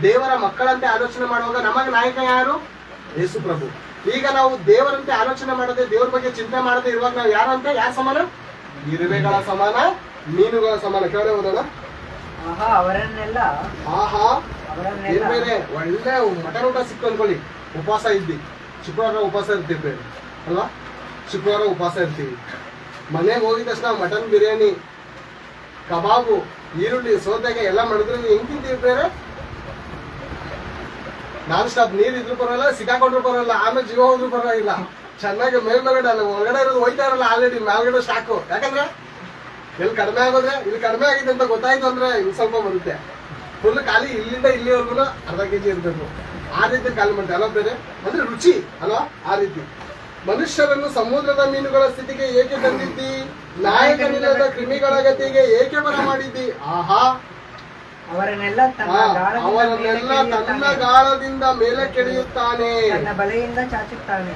ದೇವರ ಮಕ್ಕಳಂತೆ ಆಲೋಚನೆ ಮಾಡುವಾಗ ನಮಗ್ ನಾಯಕ ಯಾರು? ಯೇಸು ಪ್ರಭು. ಈಗ ನಾವು ದೇವರಂತೆ ಆಲೋಚನೆ ಮಾಡದೆ, ದೇವರ ಬಗ್ಗೆ ಚಿಂತೆ ಮಾಡದೆ ಇರುವಾಗ ನಾವು ಯಾರಂತೆ? ಯಾರ ಸಮಾನ? ಇರುವೆಗಳ ಸಮಾನ, ಮೀನುಗಳ ಸಮಾನ. ಕೇಳಿ ಹೋದೋಣ. ಏನ್ ಬೇರೆ ಒಳ್ಳೆ ಮಟನ್ ಊಟ ಸಿಕ್ತು ಅನ್ಕೊಳ್ಳಿ, ಉಪವಾಸ ಇದ್ದಿ. ಶುಕ್ರವಾರ ಉಪವಾಸ ಇರ್ತೀವಿ ಬೇರೆ ಅಲ್ವಾ? ಶುಕ್ರವಾರ ಉಪವಾಸ ಇರ್ತೀವಿ. ಮನೆಗೆ ಹೋಗಿದ ತಕ್ಷಣ ಮಟನ್ ಬಿರಿಯಾನಿ, ಕಬಾಬು, ಈರುಳ್ಳಿ, ಸೌತೆಗೆ ಎಲ್ಲ ಮಾಡಿದ್ರೆ ಹೆಂಗ್ ತಿಂತೀವಿ ಬೇರೆ? Non stop. ನೀರ್ ಇದ್ರು ಬರೋಲ್ಲ, ಸಿಕ್ಕಾಕೊಂಡ್ರು ಬರೋಲ್ಲ, ಆಮೇಲೆ ಜೀವ ಹೋದ್ರು ಪರವಾಗಿಲ್ಲ. ಚೆನ್ನಾಗಿ ಮೇಲ್ಗಡೆ ಅಲ್ಲ, ಹೊರಗಡೆ ಇರೋದು ಹೋಯ್ತಾ ಇರಲ್ಲ ಆಲ್ರೆಡಿ ಮೇಲ್ಗಡೆ ಸ್ಟಾಕು. ಯಾಕಂದ್ರೆ ಎಲ್ಲಿ ಕಡಿಮೆ ಆಗೋದ್ರೆ, ಇಲ್ಲಿ ಕಡಿಮೆ ಆಗಿದೆ ಅಂತ ಗೊತ್ತಾಯ್ತು ಅಂದ್ರೆ ಇನ್ನು ಸ್ವಲ್ಪ ಬರುತ್ತೆ. ಫುಲ್ ಖಾಲಿ ಇಲ್ಲಿಂದ ಇಲ್ಲಿವರೆಗೂ ಅರ್ಧ kg ಇರ್ಬೇಕು. ಆ ರೀತಿ ಖಾಲಿ ಮಾಡ್ತಾರೆ ಅಲ್ಲ ಬೇರೆ? ಅಂದ್ರೆ ರುಚಿ ಅಲ್ವಾ? ಆ ರೀತಿ ಮನುಷ್ಯರನ್ನು ಸಮುದ್ರದ ಮೀನುಗಳ ಸ್ಥಿತಿಗೆ ಏಕೆ ತಂದಿದ್ದಿ? ನಾಯಕನಿಲ್ಲದ ಕ್ರಿಮಿಗಳ ಗತಿಗೆ ಏಕೆ ಬರ ಮಾಡಿದ್ದಿ? ಅವರನ್ನೆಲ್ಲ ತನ್ನ ಗಾಳದಿಂದ ಮೇಲೆ ಕೆಳೆಯುತ್ತಾನೆ, ಬಲೆಯಿಂದ ಚಾಚುತ್ತಾನೆ.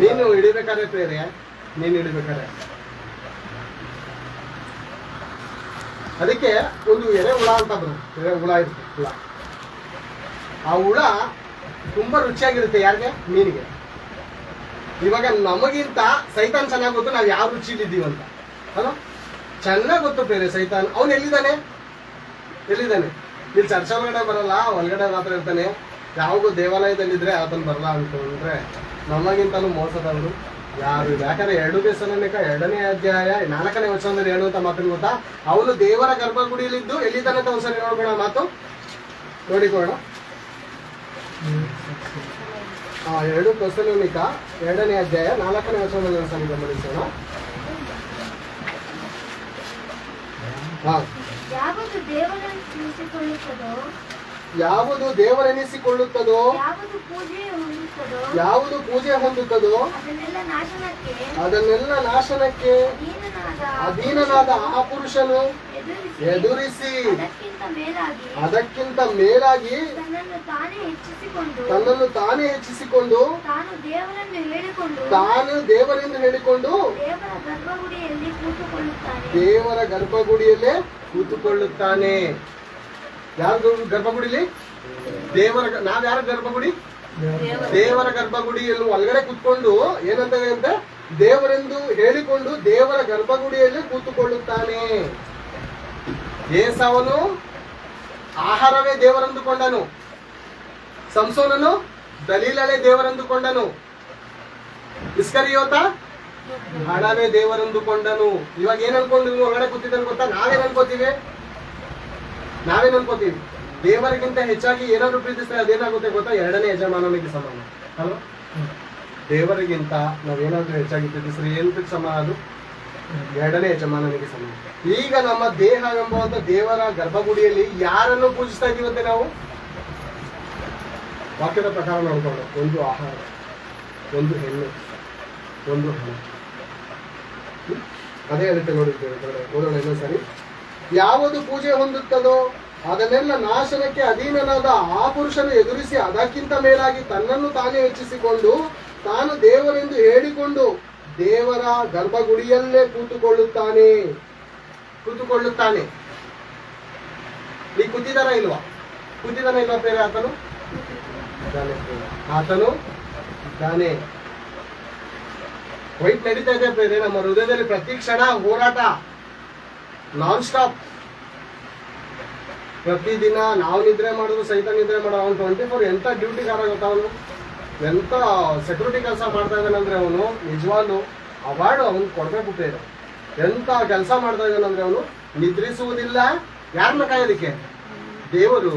ನೀನು ಹಿಡಿಬೇಕಾದ್ರೆ ಪ್ರೇರೆ, ನೀನು ಹಿಡಿಬೇಕಾದ್ರೆ ಅದಕ್ಕೆ ಒಂದು ಎರೆ ಹುಳ ಅಂತ ಬರುತ್ತೆ. ಎರೆ ಹುಳ ಇರುತ್ತೆ. ಹುಳ, ಆ ಹುಳ ತುಂಬಾ ರುಚಿಯಾಗಿರುತ್ತೆ. ಯಾರಿಗೆ? ಮೀನಿಗೆ. ಇವಾಗ ನಮಗಿಂತ ಸೈತಾನ್ ಚೆನ್ನಾಗಿ ಗೊತ್ತು ನಾವು ಯಾವ ರುಚಿಲಿದ್ದೀವಿ ಅಂತ ಅಲ್ವಾ? ಚೆನ್ನಾಗಿ ಗೊತ್ತು ಬೇರೆ ಸೈತಾನ್. ಅವನು ಎಲ್ಲಿದ್ದಾನೆ? ಇಲ್ಲಿ ಚರ್ಚೆ ಒಳಗಡೆ ಬರಲ್ಲ, ಹೊರಗಡೆ ಮಾತ್ರ ಇರ್ತಾನೆ. ಯಾವಾಗೂ ದೇವಾಲಯದಲ್ಲಿದ್ರೆ ಆತನ ಬರಲ್ಲ ಅಂತಂದ್ರೆ ನಮಗಿಂತಲೂ ಮೋಸದವರು ಯಾರು? ಯಾಕಂದ್ರೆ 2 ಥೆಸಲೋನಿಕ 2ನೇ ಅಧ್ಯಾಯ 4ನೇ ವಚನದಲ್ಲಿ ಹೇಳುವಂತ ಮಾತನ್ನು ಗೊತ್ತಾ? ಅವನು ದೇವರ ಗರ್ಭಗುಡಿಯಲ್ಲಿದ್ದು ಎಲ್ಲಿದ್ದಾನೆ ಅಂತ ಒಂದ್ಸರಿ ನೋಡ್ಬೇಡ. ಮಾತು ನೋಡಿಕೊಳ್ಳೋಣ. 2 ಥೆಸಲೋನಿಕ 2ನೇ ಅಧ್ಯಾಯ 4ನೇ ವಚನದಲ್ಲಿ ಒಂದ್ಸರಿ ಗಮನಿಸೋಣ. ಯಾವುದು ದೇವರೆನಿಸಿಕೊಳ್ಳುತ್ತದೋ, ಹೊಂದುತ್ತದೋ ಯಾವುದು ಪೂಜೆ ಹೊಂದುತ್ತದೋ ಅದನ್ನೆಲ್ಲ ನಾಶನಕ್ಕೆ ಅಧೀನನಾದ ಆ ಪುರುಷನು ಎದುರಿಸಿ ಅದಕ್ಕಿಂತ ಮೇಲಾಗಿ ತನ್ನನ್ನು ತಾನೇ ಹೆಚ್ಚಿಸಿಕೊಂಡು ತಾನು ದೇವರೆಂದು ಹೇಳಿಕೊಂಡು ದೇವರ ಗರ್ಭಗುಡಿಯಲ್ಲೇ ಕೂತುಕೊಳ್ಳುತ್ತಾನೆ. ಯಾರು ಗರ್ಭಗುಡಿಲಿ? ನಾವ್ ಯಾರ ಗರ್ಭಗುಡಿ? ದೇವರ ಗರ್ಭಗುಡಿಯಲ್ಲಿ ಒಳಗಡೆ ಕೂತ್ಕೊಂಡು ಏನಂತ ದೇವರೆಂದು ಹೇಳಿಕೊಂಡು ದೇವರ ಗರ್ಭಗುಡಿಯಲ್ಲಿ ಕೂತುಕೊಳ್ಳುತ್ತಾನೆ. ಏಸಾವನು ಆಹಾರವೇ ದೇವರೆಂದುಕೊಂಡನು, ಸಂಸೋನನು ದಲೀಲಳೆ ದೇವರೆಂದುಕೊಂಡನು, ಇಸ್ಕರಿಯೋತ ಹಣವೇ ದೇವರೆಂದುಕೊಂಡನು. ಇವಾಗ ಏನ್ ಅನ್ಕೊಂಡು ಹೊರಗಡೆ ಕೂತಿದ್ದಾನೆ ಗೊತ್ತಾ? ನಾವೇನ್ ಅನ್ಕೋತೀವಿ? ದೇವರಿಗಿಂತ ಹೆಚ್ಚಾಗಿ ಏನಾದ್ರು ಪ್ರೀತಿಸಿದ್ರೆ ಅದೇನಾಗುತ್ತೆ ಗೊತ್ತಾ? ಎರಡನೇ ಯಜಮಾನನಿಗೆ ಸಮಾನ ಅಲ್ವಾ? ದೇವರಿಗಿಂತ ನಾವೇನಾದ್ರೂ ಹೆಚ್ಚಾಗಿ ಪ್ರೀತಿಸಿದ್ರೆ ಏನಕ್ಕೆ ಸಮಾನ? ಅದು ಎರಡನೇ ಯಜಮಾನನಿಗೆ ಸಮಾನ. ಈಗ ನಮ್ಮ ದೇಹ ಎಂಬುವಂತ ದೇವರ ಗರ್ಭಗುಡಿಯಲ್ಲಿ ಯಾರನ್ನು ಪೂಜಿಸ್ತಾ ಇದೀವಂತೆ ನಾವು? ವಾಕ್ಯದ ಪ್ರಕಾರ ನೋಡ್ಕೊಂಡು, ಒಂದು ಆಹಾರ, ಒಂದು ಹೆಣ್ಣು, ಒಂದು ಹಣ. ಅದೇ ರೀತಿ ನೋಡಿದ್ದೇವೆ. ಓದೋಣ ಇನ್ನೊಂದ್ಸರಿ. ಯಾವುದು ಪೂಜೆ ಹೊಂದುತ್ತದೋ ಅದನ್ನೆಲ್ಲ ನಾಶನಕ್ಕೆ ಅಧೀನನಾದ ಆ ಪುರುಷನು ಎದುರಿಸಿ ಅದಕ್ಕಿಂತ ಮೇಲಾಗಿ ತನ್ನನ್ನು ತಾನೇ ಹೆಚ್ಚಿಸಿಕೊಂಡು ತಾನು ದೇವರೆಂದು ಹೇಳಿಕೊಂಡು ದೇವರ ಗರ್ಭಗುಡಿಯಲ್ಲೇ ಕೂತುಕೊಳ್ಳುತ್ತಾನೆ. ಈ ಕೂತಿದಾನ ಇಲ್ವಾ ಬೇರೆ? ಆತನು ಇದ್ದಾನೆ. ವೈಟ್ ನಡೀತಾ ಇದೆ ಬೇರೆ ನಮ್ಮ ಹೃದಯದಲ್ಲಿ ಪ್ರತಿ ಕ್ಷಣ ಹೋರಾಟ, ನಾನ್ ಸ್ಟಾಪ್. ಪ್ರತಿದಿನ ನಾವು ನಿದ್ರೆ ಮಾಡೋದು, ಸಹಿತ ನಿದ್ರೆ ಮಾಡೋ. ಅವನು 24 ಎಂತ ಡ್ಯೂಟಿಗಾರ ಗೊತ್ತ? ಅವನು ಎಂತ ಸೆಕ್ಯೂರಿಟಿ ಕೆಲಸ ಮಾಡ್ತಾ ಇದ್ದಾನಂದ್ರೆ ಅವನು ನಿಜವಾಗ್ಲು ಅವಾರ್ಡ್ ಅವನು ಕೊಡ್ಬೇಕು ಬೇರೆ. ಎಂತ ಕೆಲಸ ಮಾಡ್ತಾ ಇದ್ದಾನಂದ್ರೆ ಅವನು ನಿದ್ರಿಸುವುದಿಲ್ಲ. ಯಾರನ್ನ ಕಾಯೋದಕ್ಕೆ? ದೇವರು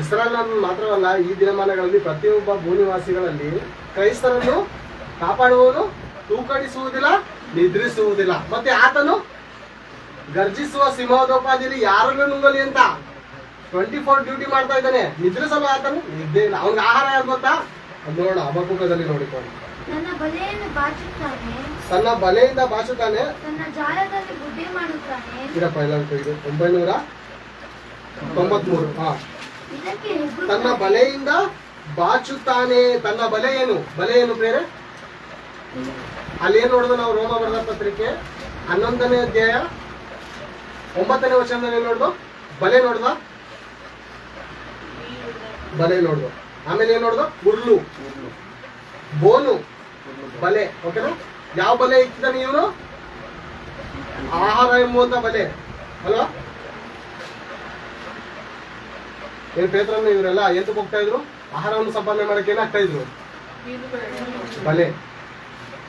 ಇಸ್ರಾಯೇಲ್ ಮಾತ್ರವಲ್ಲ, ಈ ದಿನಮಾನಗಳಲ್ಲಿ ಪ್ರತಿಯೊಬ್ಬ ಭೂನಿವಾಸಿಗಳಲ್ಲಿ ಕ್ರೈಸ್ತರನ್ನು ಕಾಪಾಡುವವನು ತೂಕಡಿಸುವುದಿಲ್ಲ, ನಿದ್ರಿಸುವುದಿಲ್ಲ. ಮತ್ತೆ ಆತನು ಗರ್ಜಿಸುವ ಸಿಂಹೋಪೋಪಾದಿಯಲ್ಲಿ ಯಾರನ್ನು ನುಂಗಲಿ ಅಂತ 24 ಡ್ಯೂಟಿ ಮಾಡ್ತಾ ಇದ್ದಾನೆ. ನಿದ್ರಿಸಲು ಆತನು ನಿದ್ದೆ ಇಲ್ಲ. ಅವನಿಗೆ ಆಹಾರ ಯಾರು ಗೊತ್ತಾ? ಅದು ನೋಡ, ಹಬಕ್ಕೂಕದಲ್ಲಿ ನೋಡಿಕೊಂಡು ತನ್ನ ಬಲೆಯಿಂದ ಬಾಚುತ್ತಾನೆ, ತನ್ನ ಜಾಲದಲ್ಲಿ ಬುದ್ಧಿ ಮಾಡುತ್ತಾನೆ. ಇದಪ್ಪ ಇದು 993. ತನ್ನ ಬಲೆಯಿಂದ ಬಾಚುತ್ತಾನೆ. ತನ್ನ ಬಲೆ ಏನು ಬೇರೆ? ಅಲ್ಲಿ ಏನ್ ನೋಡಿದ್ರು ನಾವು? ರೋಮ ಬರೆದ ಪತ್ರಿಕೆ 11ನೇ ಅಧ್ಯಾಯ 9ನೇ ವಚನದಲ್ಲಿ ಏನ್ ನೋಡ್ದು? ಬಲೆ ನೋಡ್ದು. ಆಮೇಲೆ ಏನ್ ನೋಡ್ದು? ಉರ್ಲು, ಬೋನು, ಬಲೆ. ಓಕೆನಾ? ಯಾವ ಬಲೆ ಇಕ್ಕಿದ್ದಾನೆ ಇವನು? ಆಹಾರ ಎಂಬುವಂತ ಬಲೆ ಅಲ್ವಾ? ಏನ್ ಪೇತ್ರನ್ನು ಇವರೆಲ್ಲ ಎಂತಕ್ಕೆ ಹೋಗ್ತಾ ಇದ್ರು? ಆಹಾರವನ್ನು ಸಂಪಾದನೆ ಮಾಡಕ್ಕೆ ಏನಾಗ್ತಾ ಇದ್ರು? ಬಲೆ.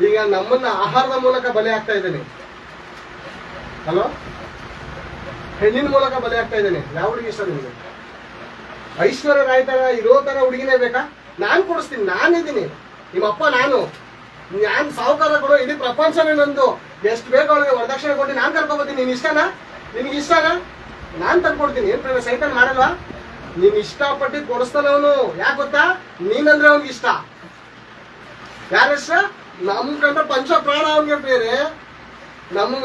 ಈಗ ನಮ್ಮನ್ನ ಆಹಾರದ ಮೂಲಕ ಬಲೆ ಆಗ್ತಾ ಇದ್ದೇನೆ ಅಲ್ವಾ? ಹೆಣ್ಣಿನ ಮೂಲಕ ಬಲೆ ಆಗ್ತಾ ಇದ್ದೇನೆ. ಯಾವ ಹುಡುಗಿ ಇಷ್ಟ ನಿಮ್ಗೆ? ಐಶ್ವರ್ಯ ರಾಯ್ ತರ ಇರೋ ತರ ಹುಡುಗಿನೇ ಬೇಕಾ? ನಾನ್ ಕೊಡಿಸ್ತೀನಿ, ನಾನಿದ್ದೀನಿ, ನಿಮ್ಮಪ್ಪ ನಾನು ಸಾಹುಕಾರ ಕೊಡೋ, ಇಡೀ ಪ್ರಪಂಚನೇ ನಂದು. ಎಷ್ಟು ಬೇಕೋ ಅವಳಿಗೆ ವರದಕ್ಷಿಣೆ ಕೊಟ್ಟು ನಾನ್ ಕರ್ಕೊಬೋತೀನಿ. ನಿನ್ ಇಷ್ಟನಾ? ನಿನ್ಗೆ ಇಷ್ಟನಾ? ನಾನ್ ತಂದ್ಕೊಡ್ತೀನಿ. ಏನ್ ಪ್ರೇಮ ಸೈತಾನ್ ಮಾಡಲ್ವಾ? ನೀನ್ ಇಷ್ಟಪಟ್ಟು ಕೊಡಿಸ್ತಾನ ಅವನು. ಯಾಕೆ ಗೊತ್ತಾ? ನೀನಂದ್ರೆ ಅವ್ನಿಗೆ ಇಷ್ಟ. ಯಾರಿಷ್ಟ? ನಮ್ ಕಂಡ ಪಂಚ ಪ್ರಾಣ ಅವನಿಗೆ ಬೇರೆ.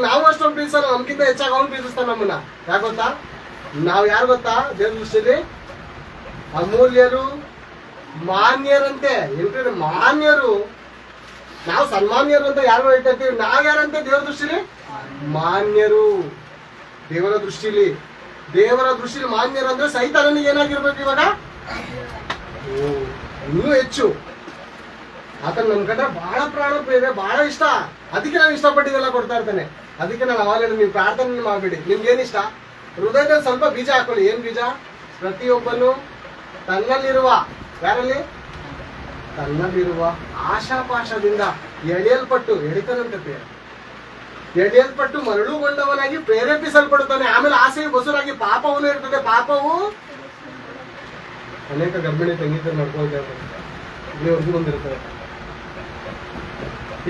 ನಾವು ಅಷ್ಟೊಂದು ಪ್ರೀತಿಸಲ್ಲ, ನಮ್ಗಿಂತ ಹೆಚ್ಚಾಗಿ ಅವ್ನು ಪ್ರೀತಿಸ್ತಾನ ನಮ್ಮನ್ನ. ಯಾಕೆ ಗೊತ್ತಾ? ನಾವ್ ಯಾರು ಗೊತ್ತಾ? ದೇವ್ರ ದೃಷ್ಟಿಲಿ ಅಮೂಲ್ಯರು, ಮಾನ್ಯರಂತೆ. ಏನ್ರಿ ಮಾನ್ಯರು? ನಾವು ಸನ್ಮಾನ್ಯರು ಅಂತ ಯಾರು ಹೇಳ್ತೀವಿ. ನಾವ್ ಯಾರಂತೆ ದೇವರ ದೃಷ್ಟಿಲಿ? ಮಾನ್ಯರು. ದೇವರ ದೃಷ್ಟಿಲಿ ಮಾನ್ಯರಂದ್ರೆ ಸೈತಾನನಿಗೆ ಏನಾಗಿರ್ಬೇಕು ಇವಾಗ? ಇನ್ನೂ ಹೆಚ್ಚು. ಆತನ ನಮ್ ಕಂಡ್ರೆ ಬಹಳ ಪ್ರಾಣ ಪ್ರಿಯ, ಬಹಳ ಇಷ್ಟ. ಅದಕ್ಕೆ ನಾನು ಇಷ್ಟಪಟ್ಟಿದ್ದೆಲ್ಲ ಕೊಡ್ತಾ ಇರ್ತಾನೆ. ಅದಕ್ಕೆ ನಾನು ಅವಾಗ ನೀವು ಪ್ರಾರ್ಥನೆ ಮಾಡ್ಬೇಡಿ. ನಿಮ್ಗೇನ್ ಇಷ್ಟ? ಹೃದಯದಲ್ಲಿ ಸ್ವಲ್ಪ ಬೀಜ ಹಾಕೊಳ್ಳಿ. ಏನ್ ಬೀಜ? ಪ್ರತಿಯೊಬ್ಬನು ತನ್ನಲ್ಲಿರುವ, ಯಾರಲ್ಲಿ? ತನ್ನಲ್ಲಿರುವ ಆಶಾಪಾಶದಿಂದ ಎಳೆಯಲ್ಪಟ್ಟು ಮರಳುಗೊಂಡವನಾಗಿ ಪ್ರೇರೇಪಿಸಲ್ಪಡುತ್ತಾನೆ. ಆಮೇಲೆ ಆಸೆಯು ಬಸುರಾಗಿ ಪಾಪವನ್ನು ಇರ್ತದೆ. ಪಾಪವು ಅನೇಕ ಗರ್ಭಿಣಿ ತಂಗಿತ ನಡ್ಕೊಳ್ತಾ ಇರ್ತಾರೆ, ಇಲ್ಲಿವರೆಗೂ ಬಂದಿರ್ತದೆ.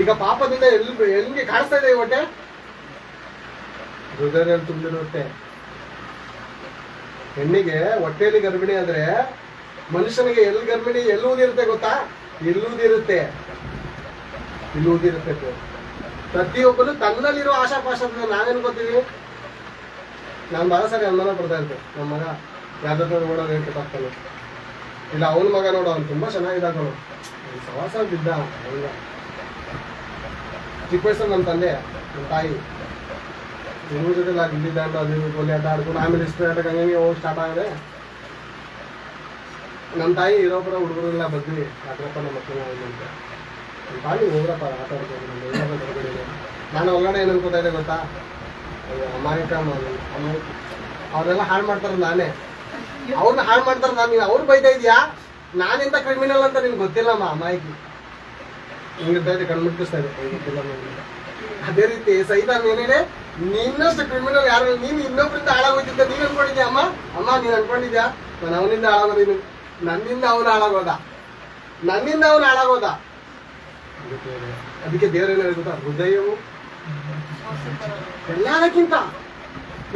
ಈಗ ಪಾಪದಿಂದ ಎಲ್ಲಿಗೆ ಕಾಣಿಸ್ತಾ ಇದೆ? ಹೊಟ್ಟೆ ಹೃದಯದಲ್ಲಿ ತುಂಬಿರುತ್ತೆ. ಹೆಣ್ಣಿಗೆ ಹೊಟ್ಟೆಯಲ್ಲಿ ಗರ್ಭಿಣಿ ಆದ್ರೆ ಮನುಷ್ಯನಿಗೆ ಎಲ್ಲಿ ಗರ್ಭಿಣಿ ಎಲ್ಲೂದಿರುತ್ತೆ ಗೊತ್ತಾ? ಎಲ್ಲೂದಿರುತ್ತೆ. ಪ್ರತಿಯೊಬ್ಬರು ತನ್ನಲ್ಲಿರೋ ಆಶಾಪಾಶ ನಾವೇನು ಗೊತ್ತೀವಿ. ನಾನು ಬಹಳ ಸಾರಿ ಅನುಮಾನ ಪಡ್ತಾ ಇರ್ತೆ, ನಮ್ಮ ಮಗ ಯಾವ್ದಾದ್ರು ನೋಡೋದು ಏನು ಕೆಟ್ಟಾಗ್ತಾನೆ, ಇಲ್ಲ ಅವನ ಮಗ ನೋಡು ಅವ್ನು ತುಂಬಾ ಚೆನ್ನಾಗಿದ್ದಾಗನು, ಸವಾಸ ಬಿದ್ದ ಹಂಗ. ಚಿಕ್ಕ ವಯಸ್ಸಲ್ಲಿ ನಮ್ಮ ತಂದೆ ನಮ್ಮ ತಾಯಿ ಇವ್ರ ಜೊತೆ ಇದ್ದಿದ್ದ ಅದು ಗೋಲಿ ಆಟ ಆಡ್ಕೊಂಡು ಆಮೇಲೆ ಇಷ್ಟು ಆಟ ಹಂಗೆ ಹೋಗಿ ಸ್ಟಾರ್ಟ್ ಆಗಿದೆ. ನಮ್ಮ ತಾಯಿ ಇರೋಪರ ಹುಡುಗರೆಲ್ಲ ಬಂದ್ವಿ ಯಾಕಪ್ಪ ನಮ್ಮ ಮಕ್ಕಳು ಅಂತ ನಮ್ಮ ತಾಯಿ ಹೋಗ್ರಪ್ಪ ಆಟ ಆಡ್ಕೊಂಡು. ನಾನು ಒಳಗಡೆ ಏನು ಅನ್ಕೋತಾ ಇದ್ದೆ ಗೊತ್ತಾ, ಅಮಾಯಕ ಅವ್ರೆಲ್ಲ ಹಾಳು ಮಾಡ್ತಾರ, ನಾನೇ ಅವ್ರನ್ನ ಹಾಳು ಮಾಡ್ತಾರ. ನಾನು ಅವ್ರು ಬೈತಾ ಇದೀಯಾ, ನಾನೆಂತ ಕ್ರಿಮಿನಲ್ ಅಂತ ನಿನ್ಗೆ ಗೊತ್ತಿಲ್ಲಮ್ಮ ಅಮಾಯಕಿ. ಹಿಂಗಿರ್ತಾ ಇದೆ, ಕಣ್ಮುಟ್ಟಿಸ್ತಾ ಇದೆ, ಗೊತ್ತಿಲ್ಲ. ಅದೇ ರೀತಿ ಸೈತಾನ್ ಏನೇನೆ ನಿನ್ನಷ್ಟು ಕ್ರಿಮಿನಲ್ ಯಾರು, ನೀನು ಇನ್ನೊಬ್ಬರಿಂದ ಹಾಳಾಗೋಗಿದ್ದ ನೀನ್ ಅನ್ಕೊಂಡಿದ್ಯಾ ಅಮ್ಮ ನೀನ್ ಅನ್ಕೊಂಡಿದ್ಯಾ ನಾನು ಅವನಿಂದ ಹಾಳಾಗೋದೀನಿ, ನನ್ನಿಂದ ಅವನು ಹಾಳಾಗೋದ. ಅದಕ್ಕೆ ದೇವರೇನು ಗೊತ್ತಾ, ಹೃದಯವು ಎಲ್ಲದಕ್ಕಿಂತ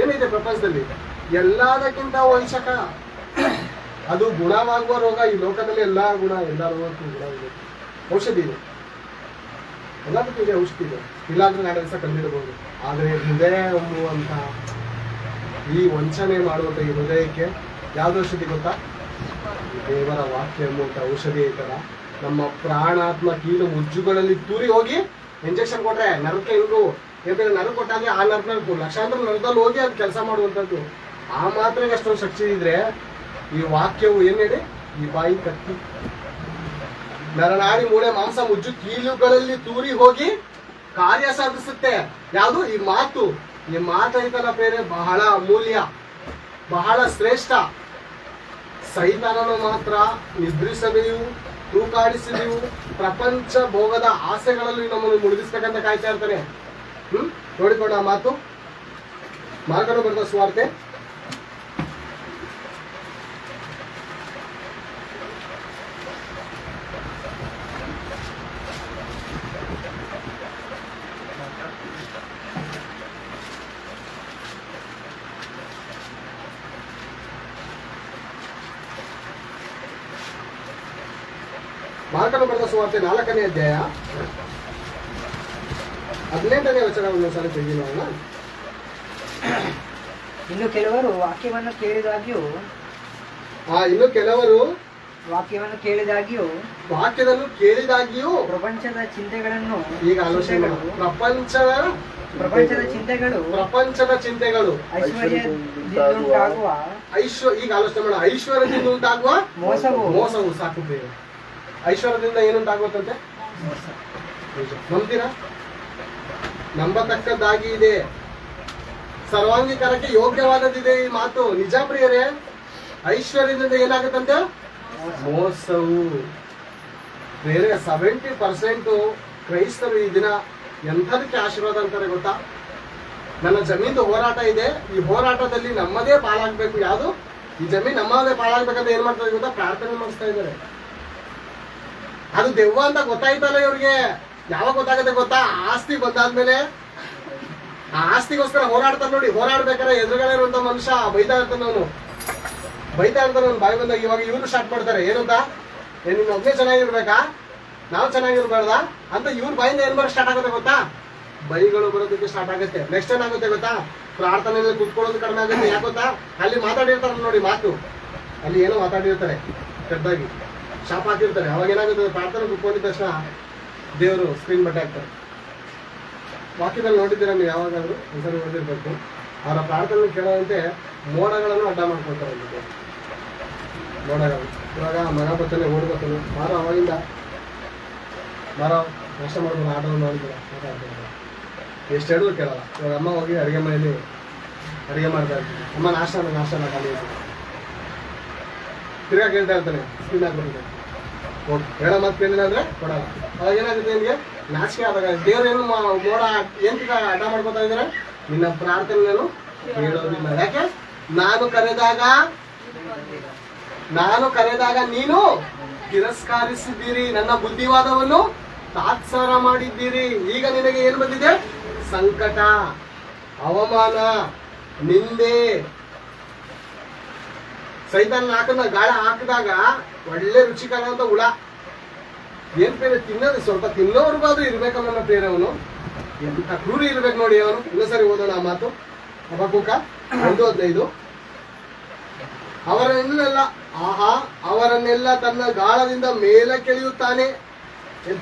ಏನಿದೆ ಪ್ರಪಂಚದಲ್ಲಿ ಎಲ್ಲದಕ್ಕಿಂತ ವಂಶಕ. ಅದು ಗುಣವಾಗುವ ರೋಗ. ಈ ಲೋಕದಲ್ಲಿ ಎಲ್ಲಾ ರೋಗಕ್ಕೂ ಗುಣ ಇದೆ, ಔಷಧಿ ಇದೆ, ಎಲ್ಲದಕ್ಕೂ ಇದೆ ಔಷಧಿ ಇದೆ. ಇಲ್ಲಾಂದ್ರೆ ನಾಳೆ ದಿವಸ ಕಂಡಿಡಬಹುದು. ಆದರೆ ಹೃದಯ ಎಂಬುವಂತ ಈ ವಂಚನೆ ಮಾಡುವಂತ ಈ ಹೃದಯಕ್ಕೆ ಯಾವ್ದು ಔಷಧಿ ಗೊತ್ತಾ? ದೇವರ ವಾಕ್ಯ ಎಂಬುವಂತ ಔಷಧಿ ಐತಲ್ಲ, ನಮ್ಮ ಪ್ರಾಣಾತ್ಮ ಕೀಲು ಮುಜ್ಜುಗಳಲ್ಲಿ ತೂರಿ ಹೋಗಿ ಇಂಜೆಕ್ಷನ್ ಕೊಟ್ರೆ ನರಕ್ಕೆ ಹಿಂಗು ಯಾಕಂದ್ರೆ ನರ ಕೊಟ್ಟಾಗ ಆ ನರ್ನಲ್ಲಿ ಲಕ್ಷಾಂತರ ನರದಲ್ಲಿ ಹೋಗಿ ಅದು ಕೆಲಸ ಮಾಡುವಂಥದ್ದು. ಆ ಮಾತ್ರೆಗೆ ಅಷ್ಟೊಂದು ಶಕ್ತಿ ಇದ್ರೆ ಈ ವಾಕ್ಯವು ಏನ್ ಹೇಳಿ, ಈ ಬಾಯಿ ಕತ್ತಿ ನರನಾಡಿ ಮೂಳೆ ಮಾಂಸ ಮುಜ್ಜು ಕೀಲುಗಳಲ್ಲಿ ತೂರಿ ಹೋಗಿ ಕಾರ್ಯ ಸಾಧಿಸುತ್ತೆ. ಯಾವುದು? ಈ ಮಾತು. ಈ ಮಾತೈತಲ್ಲ ಬೇರೆ ಬಹಳ ಅಮೂಲ್ಯ, ಬಹಳ ಶ್ರೇಷ್ಠ. ಸೈತಾನನು ಮಾತ್ರ ನಿದ್ರಿಸದೆಯೂ ತೂಕಾಡಿಸಿದೆಯೂ ಪ್ರಪಂಚ ಭೋಗದ ಆಸೆಗಳಲ್ಲಿ ನಮ್ಮನ್ನು ಮುಳುಗಿಸ್ಬೇಕಂತ ಕಾಯ್ತಾ ಇರ್ತಾನೆ. ನೋಡಿಕೊಂಡ ಆ ಮಾತು. ಮಾರ್ಕನು ಬರೆದ ಸುವಾರ್ತೆ 4ನೇ ಅಧ್ಯಾಯ 18ನೇ ವಚನವನ್ನು ಸರಿ ತೆಗಿ ನೋಡೋಣ. ಇನ್ನು ಕೆಲವರು ವಾಕ್ಯವನ್ನು ಕೇಳಿದಾಗ್ಯೂ ವಾಕ್ಯವನ್ನು ಕೇಳಿದಾಗ್ಯೂ ಪ್ರಪಂಚದ ಚಿಂತೆಗಳನ್ನು ಈಗ ಆಲೋಚನೆ ಮಾಡು. ಪ್ರಪಂಚದ ಚಿಂತೆಗಳು ಐಶ್ವರ್ಯದಿಂದುಂಟಾಗುವ ಈಗ ಆಲೋಚನೆ ಮಾಡ. ಐಶ್ವರ್ಯದಿಂದ ಉಂಟಾಗುವ ಮೋಸವು ಸಾಕು ಬೇರೆ. ಐಶ್ವರ್ಯದಿಂದ ಏನುಂಟಾಗುತ್ತಂತೆ? ನಂಬ್ತೀರಾ? ನಂಬತಕ್ಕದ್ದಾಗಿ ಇದೆ, ಸರ್ವಾಂಗೀಕಾರಕ್ಕೆ ಯೋಗ್ಯವಾದದಿದೆ ಈ ಮಾತು. ನಿಜ ಪ್ರಿಯರೇ, ಐಶ್ವರ್ಯದಿಂದ ಏನಾಗುತ್ತಂತೆ? ಮೋಸವು. ಬೇರೆ 70% ಕ್ರೈಸ್ತರು ಈ ದಿನ ಎಂಥದಕ್ಕೆ ಆಶೀರ್ವಾದ ಅಂತಾರೆ ಗೊತ್ತಾ? ನನ್ನ ಜಮೀನು ಹೋರಾಟ ಇದೆ, ಈ ಹೋರಾಟದಲ್ಲಿ ನಮ್ಮದೇ ಪಾಲಾಗಬೇಕು. ಯಾವುದು? ಈ ಜಮೀನು ನಮ್ಮದೇ ಪಾಲಾಗಬೇಕಂತ ಏನ್ ಮಾಡ್ತಾರೆ ಗೊತ್ತಾ? ಪ್ರಾರ್ಥನೆ ಮಾಡಿಸ್ತಾ ಇದ್ದಾರೆ. ಅದು ದೆವ್ವ ಅಂತ ಗೊತ್ತಾಯ್ತಲ್ಲ ಇವ್ರಿಗೆ. ಯಾವಾಗ ಗೊತ್ತಾಗುತ್ತೆ ಗೊತ್ತಾ? ಆಸ್ತಿ ಬಂದಾದ್ಮೇಲೆ. ಆ ಆಸ್ತಿಗೋಸ್ಕರ ಹೋರಾಡ್ತಾರೆ ನೋಡಿ. ಹೋರಾಡ್ಬೇಕಾದ್ರೆ ಎದುರುಗಡೆ ಇರುವಂತ ಮನುಷ್ಯ ಬೈತಾ ಇರ್ತಾನೆ, ಅವನು ಬಾಯಿ ಬಂದಾಗ. ಇವಾಗ ಇವ್ರು ಸ್ಟಾರ್ಟ್ ಮಾಡ್ತಾರೆ ಏನಂತ, ನಿನ್ನ ಒಬ್ಬನೇ ಚೆನ್ನಾಗಿರ್ಬೇಕಾ, ನಾವು ಚೆನ್ನಾಗಿರ್ಬಾರ್ದಾ ಅಂತ ಇವ್ರ ಬಾಯಿಂದ ಏನ್ ಬರೋ ಸ್ಟಾರ್ಟ್ ಆಗುತ್ತೆ ಗೊತ್ತಾ? ಬೈಗಳು ಬರೋದಕ್ಕೆ ಸ್ಟಾರ್ಟ್ ಆಗುತ್ತೆ. ನೆಕ್ಸ್ಟ್ ಏನಾಗುತ್ತೆ ಗೊತ್ತಾ? ಪ್ರಾರ್ಥನೆಯಲ್ಲಿ ಕುತ್ಕೊಳ್ಳೋದು ಕಡಿಮೆ ಆಗುತ್ತೆ. ಯಾಕೆ ಗೊತ್ತಾ? ಅಲ್ಲಿ ಮಾತಾಡಿರ್ತಾರೆ ನೋಡಿ ಮಾತು, ಅಲ್ಲಿ ಏನೋ ಮಾತಾಡಿರ್ತಾರೆ, ಕೆಟ್ಟದಾಗಿ ಶಾಪ್ ಹಾಕಿರ್ತಾರೆ. ಅವಾಗ ಏನಾಗುತ್ತೆ? ಪ್ರಾರ್ಥನೆ ಕುತ್ಕೊಂಡಿದ್ದ ತಕ್ಷಣ ದೇವರು ಸ್ಕ್ರೀನ್ ಬಟ್ಟೆ ಹಾಕ್ತಾರೆ. ವಾಕ್ಯದಲ್ಲಿ ನೋಡಿದ್ದೀರಾ ನೀವು? ಯಾವಾಗಾದ್ರೂ ಒಂದ್ಸರಿ ನೋಡಿರ್ಬೇಕು. ಅವರ ಪ್ರಾರ್ಥನೆ ಕೇಳೋದಂತೆ ಮೋಡಗಳನ್ನು ಅಡ್ಡ ಮಾಡ್ಕೊಳ್ತಾರೆ. ಮೋಡಗಳು ಇವಾಗ ಮಗ ಬರ್ತಾನೆ, ಓಡಿ ಬರ್ತಾನೆ, ಮಾರೋ ಅವಾಗಿಂದ ಮಾರೋ ನಾಷ್ಟ ಮಾಡ್ಬೋದು, ಆಟೋ ಮಾಡಿದ್ರೆ ಮಾತಾಡ್ತಾರೆ. ಎಷ್ಟು ಹೇಳಿದ್ರು ಕೇಳಲ್ಲ. ಇವಾಗ ಅಮ್ಮ ಹೋಗಿ ಅಡುಗೆ ಮನೆಯಲ್ಲಿ ಅಡುಗೆ ಮಾಡ್ತಾ ಇರ್ತೀನಿ, ಅಮ್ಮ ನಾಷ್ಟ ಖಾಲಿ ಇರ್ತೀನಿ. ತಿರ್ಗಾ ಕೇಳ್ತಾ ಇರ್ತಾನೆ, ಸ್ಕ್ರೀನ್ ಹಾಕ್ಬಿಡ್ತಾರೆ. ಹೇಳೋ ಮಾತು ಕೇಳಿಲ್ಲ ಅಂದ್ರೆ ಕೊಡಲ್ಲ. ಅವಾಗ ಏನಾಗುತ್ತೆ ನಿಮಗೆ? ನಾಚಿಕೆ ಆದಾಗ ದೇವ್ರೇನು ಮೋಡ ಏನ್ ಅಡ್ಡ ಮಾಡ್ಕೊತಾ ಇದ್ದಾರೆ? ನಿನ್ನ ಪ್ರಾರ್ಥನೆಯನ್ನು ಕೇಳೋದಿಲ್ಲ. ಯಾಕೆ? ನಾನು ಕರೆದಾಗ ನೀನು ತಿರಸ್ಕರಿಸಿದ್ದೀರಿ, ನನ್ನ ಬುದ್ಧಿವಾದವನ್ನು ತಾತ್ಸಾರ ಮಾಡಿದ್ದೀರಿ. ಈಗ ನಿನಗೆ ಏನು ಬಂದಿದೆ? ಸಂಕಟ, ಅವಮಾನ, ನಿಂದೆ, ಸೈತಾನ ಹಾಕದ ಗಾಳ ಹಾಕಿದಾಗ ಒಳ್ಳೆ ರುಚಿಕರ ಅಂತ ಹುಳ ಏನ್ ಬೇರೆ ತಿನ್ನೋದು ಸ್ವಲ್ಪ ತಿನ್ನೋರ್ಗಾದ್ರೂ ಇರ್ಬೇಕಲ್ಲ ಪ್ರೇರೆ ಅವನು ಎಂತ ಕ್ರೂರಿ ಇರ್ಬೇಕು ನೋಡಿ ಅವನು. ಇನ್ನೊಂದ್ಸರಿ ಓದೋಣ ಆ ಮಾತು. ಹಬಕ್ಕೂಕ 1:15. ಅವರನ್ನೆಲ್ಲ ತನ್ನ ಗಾಳದಿಂದ ಮೇಲೆ ಕೆಳೆಯುತ್ತಾನೆ.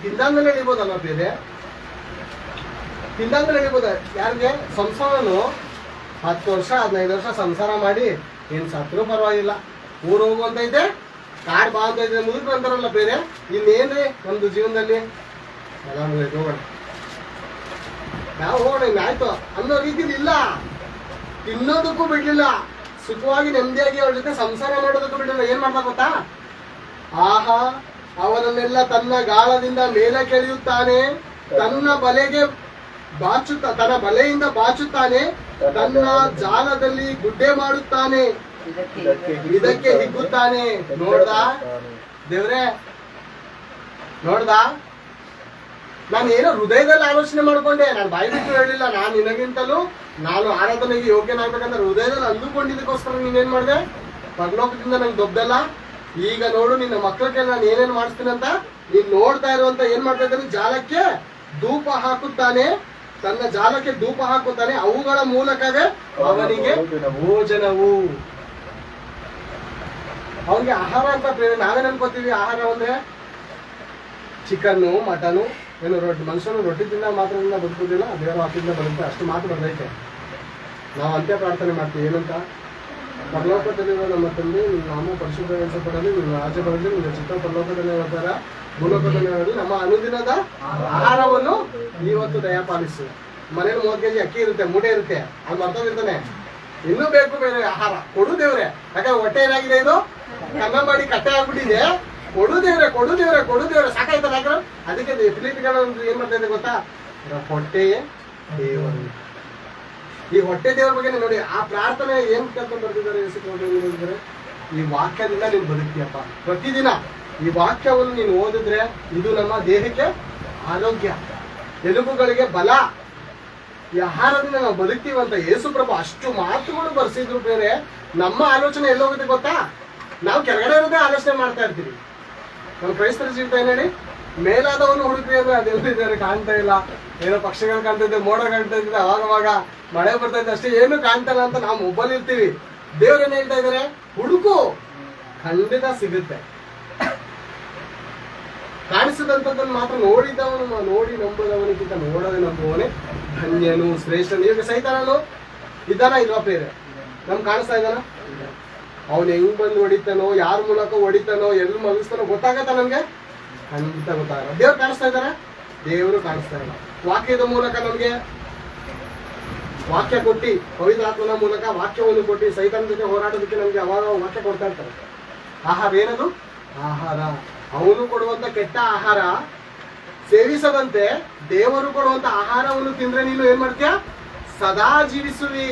ತಿಂದಂಗಲೇ ಎಳಿಬೋದಲ್ಲ ಬೇರೆ, ತಿಂದಂಗಲೇ ಎಳಿಬೋದ. ಯಾರಿಗೆ ಸಂಸಾರನು 10 ವರ್ಷ 15 ವರ್ಷ ಸಂಸಾರ ಮಾಡಿ ಏನ್ ಸತ್ರೂ ಪರವಾಗಿಲ್ಲ, ಊರು ಹೋಗುವಂತೈತೆ, ಕಾಡ್ ಬಾ ಅಂತ ಐತೆ, ಮುದುಕು ಅಂತಾರಲ್ಲ ಬೇರೆ. ಇನ್ನೇನ್ರಿ ನಮ್ದು ಜೀವನದಲ್ಲಿ ಎಲ್ಲ ಮುಗಿದು ಹೋಗೋಣ, ನಾವು ಹೋಗೋಣ ಆಯ್ತು ಅನ್ನೋ ರೀತಿಲಿ ಇಲ್ಲ. ತಿನ್ನೋದಕ್ಕೂ ಬಿಡ್ಲಿಲ್ಲ, ಸುಖವಾಗಿ ನೆಮ್ಮದಿಯಾಗಿ ಅವ್ರ ಜೊತೆ ಸಂಸಾರ ಮಾಡೋದಕ್ಕೂ ಬಿಡಲಿಲ್ಲ. ಏನ್ ಮಾಡ್ತಾ ಗೊತ್ತಾ? ಅವರನ್ನೆಲ್ಲ ತನ್ನ ಗಾಳದಿಂದ ಮೇಲೆ ಕೆಳೆಯುತ್ತಾನೆ, ತನ್ನ ಬಲೆಯಿಂದ ಬಾಚುತ್ತಾನೆ, ತನ್ನ ಜಾಲದಲ್ಲಿ ಗುಡ್ಡೆ ಮಾಡುತ್ತಾನೆ, ಇದಕ್ಕೆ ಹಿಗ್ಗುತ್ತಾನೆ. ನೋಡ್ದ ದೇವ್ರೆ, ನೋಡ್ದ, ನಾನು ಏನೋ ಹೃದಯದಲ್ಲಿ ಆಲೋಚನೆ ಮಾಡ್ಕೊಂಡೆ, ನಾನು ಬಾಯಿ ಬಿಟ್ಟು ಹೇಳಿಲ್ಲ. ನಾನು ನಿನಗಿಂತಲೂ ನಾನು ಆರಾಧನೆಗೆ ಯೋಗ್ಯನಾಗ್ಬೇಕಂತ ಹೃದಯದಲ್ಲಿ ಅಂದುಕೊಂಡಿದ್ದಕ್ಕೋಸ್ಕರ ನೀನೇನ್ ಮಾಡಿದೆ? ಪರಲೋಕದಿಂದ ನಂಗೆ ದೊಡ್ಡಲ್ಲ. ಈಗ ನೋಡು ನಿನ್ನ ಮಕ್ಕಳಿಗೆ ನಾನು ಏನೇನು ಮಾಡಿಸ್ತೀನಂತ ನೀನ್ ನೋಡ್ತಾ ಇರುವಂತ ಏನ್ ಮಾಡ್ತಾ ಇದ್ದಾನೆ? ಜಾಲಕ್ಕೆ ಧೂಪ ಹಾಕುತ್ತಾನೆ, ತನ್ನ ಜಾಲಕ್ಕೆ ಧೂಪ ಹಾಕುತ್ತಾನೆ, ಅವುಗಳ ಮೂಲಕವೇ ಅವನಿಗೆ ಭೋಜನವು. ಅವನಿಗೆ ಆಹಾರ ಅಂತ ಪ್ರೇರಣೆ. ನಾವೇನ್ ಅನ್ಕೋತೀವಿ ಆಹಾರ ಅಂದ್ರೆ ಚಿಕನ್ನು, ಮಟನು, ಏನು ರೊಟ್ಟಿ. ಮನುಷ್ಯನು ರೊಟ್ಟಿ ತಿನ್ನ ಮಾತ್ರದಿಂದ ಬದುಕುದಿಲ್ಲ, ದೇವರ ವಾಕ್ಯದಿಂದ ಬದುಕುತ್ತೆ, ಅಷ್ಟು ಮಾತ್ರ ಬಂದೈತೆ. ನಾವು ಅಂತ್ಯ ಪ್ರಾರ್ಥನೆ ಮಾಡ್ತೀವಿ ಏನಂತ? ಪರಲೋಕದಲ್ಲಿರುವ ನಮ್ಮ ತಂದೆ, ನಿಮ್ಮ ನಾಮ ಪರಿಶುದ್ಧಗೊಳಿಸಲ್ಪಡಲಿ, ನಿಮ್ಮ ರಾಜ್ಯ ಬರಲಿ, ನಿಮ್ಮ ಚಿತ್ತ ಪರಲೋಕದಲ್ಲಿ ಹೋದಾರ ಭೂಲೋಕದಲ್ಲಿ ಹೋಗಲಿ. ನಮ್ಮ ಅನುದಿನದ ಆಹಾರವನ್ನು ಇವತ್ತು ದಯಪಾಲಿಸು. ಮನೇಲಿ 30 kg ಅಕ್ಕಿ ಇರುತ್ತೆ, ಮೂಟೆ ಇರುತ್ತೆ, ಅದು ಮರ್ತೋಗಿರ್ತಾನೆ. ಇನ್ನೂ ಬೇಕು ಬೇರೆ ಆಹಾರ ಕೊಡು ದೇವ್ರೆ. ಯಾಕಂದ್ರೆ ಹೊಟ್ಟೆ ಏನಾಗಿದೆ, ಇದು ಕನ್ನ ಮಾಡಿ ಕಟ್ಟೆ ಆಗ್ಬಿಟ್ಟಿದೆ. ಕೊಡು ದೇವ್ರೆ, ಕೊಡು ದೇವ್ರೆ, ಕೊಡು ದೇವ್ರೆ, ಸಾಕಾಯ್ತಲ್ಲ. ಯಾಕಂದ್ರೆ ಅದಕ್ಕೆ ಫಿಲಿಪಿಗಳ ಏನ್ ಮಾಡ್ತಾ ಇದೆ ಗೊತ್ತಾ? ಹೊಟ್ಟೆಯೇ ದೇವರು. ಈ ಹೊಟ್ಟೆ ದೇವರ ಬಗ್ಗೆ ನೋಡಿ, ಆ ಪ್ರಾರ್ಥನೆ ಏನ್ ಕರ್ಕೊಂಡು ಬರ್ತಿದ್ದಾರೆ ಯೇಸುಕ್ರಿಸ್ತರು? ಈ ವಾಕ್ಯದಿಂದ ನೀನು ಬದುಕ್ತಿಯಪ್ಪ. ಪ್ರತಿದಿನ ಈ ವಾಕ್ಯವನ್ನು ನೀನು ಓದಿದ್ರೆ ಇದು ನಮ್ಮ ದೇಹಕ್ಕೆ ಆರೋಗ್ಯ, ಎಲುಬುಗಳಿಗೆ ಬಲ. ಈ ಆಹಾರದಿಂದ ನಾವು ಬದುಕ್ತೀವಂತ ಯೇಸು ಪ್ರಭು ಅಷ್ಟು ಮಾತುಗಳು ಬರ್ಸಿದ್ರು. ಬೇರೆ ನಮ್ಮ ಆಲೋಚನೆ ಎಲ್ಲೋಗುತ್ತೆ ಗೊತ್ತಾ? ನಾವು ಕೆಳಗಡೆ ಇರೋದೇ ಆಲೋಚನೆ ಮಾಡ್ತಾ ಇರ್ತೀವಿ. ನಮ್ಮ ಕ್ರೈಸ್ತರ ಜೀವಿತ ಏನ್ ಹೇಳಿ, ಮೇಲಾದವನು ಹುಡುಕ್ರಿ ಅಂದ್ರೆ ಅದೆಲ್ಲಿದ್ದಾರೆ ಕಾಣ್ತಾ ಇಲ್ಲ. ಏನೋ ಪಕ್ಷಿಗಳು ಕಾಣ್ತಾ ಇದ್ದೆ, ಮೋಡ ಕಾಣ್ತಾ ಇದ್ರೆ, ಅವಾಗವಾಗ ಮಳೆ ಬರ್ತಾ ಇದ್ದೆ, ಅಷ್ಟೇ ಏನು ಕಾಣ್ತಾ ಇಲ್ಲ ಅಂತ ನಾವು ಮೊಬೈಲ್ ಇರ್ತೀವಿ. ದೇವ್ರೇನ್ ಹೇಳ್ತಾ ಇದಾರೆ? ಹುಡುಕು, ಖಂಡಿತ ಸಿಗುತ್ತೆ. ಕಾಣಿಸಿದಂಥದ್ದನ್ನು ಮಾತ್ರ ನೋಡಿ ನಂಬುದವನಿಗಿಂತ ನೋಡದೆ ನಂಬುವವನೇ ಧನ್ಯನು, ಶ್ರೇಷ್ಠನು. ಈಗ ಸೈತಾನನು ಇದ್ದಾನ ಇಲ್ವಾ ಪ್ರೇರೆ? ನಮ್ಗೆ ಕಾಣಿಸ್ತಾ ಇದ್ದಾನ? ಅವನು ಹೆಂಗ್ ಬಂದು ಹೊಡಿತಾನೋ, ಯಾರ ಮೂಲಕ ಹೊಡಿತಾನೋ, ಎಲ್ಲಿ ಮಲಗಿಸ್ತಾನೋ ಗೊತ್ತಾಗತ್ತ ನಮ್ಗೆ? ಖಂಡಿತ ಗೊತ್ತಾಗಲ್ಲ. ದೇವ್ರು ಕಾಣಿಸ್ತಾ ಇದ್ದಾರ? ದೇವರು ಕಾಣಿಸ್ತಾ ಇಲ್ಲ. ವಾಕ್ಯದ ಮೂಲಕ ನಮ್ಗೆ ವಾಕ್ಯ ಕೊಟ್ಟಿ, ಪವಿತ್ರಾತ್ಮನ ಮೂಲಕ ವಾಕ್ಯವನ್ನು ಕೊಟ್ಟಿ ಸೈತಾನ ಜೊತೆ ಹೋರಾಟೋದಕ್ಕೆ ನಮ್ಗೆ ಅವಾಗ ವಾಕ್ಯ ಕೊಡ್ತಾ ಇರ್ತಾರೆ. ಆಹಾರ ಏನದು? ಆಹಾರ. ಅವನು ಕೊಡುವಂತ ಕೆಟ್ಟ ಆಹಾರ ಸೇವಿಸದಂತೆ ದೇವರು ಕೊಡುವಂತ ಆಹಾರವನ್ನು ತಿಂದ್ರೆ ನೀನು ಏನ್ ಮಾಡ್ತೀಯ? ಸದಾ ಜೀವಿಸುವಿ.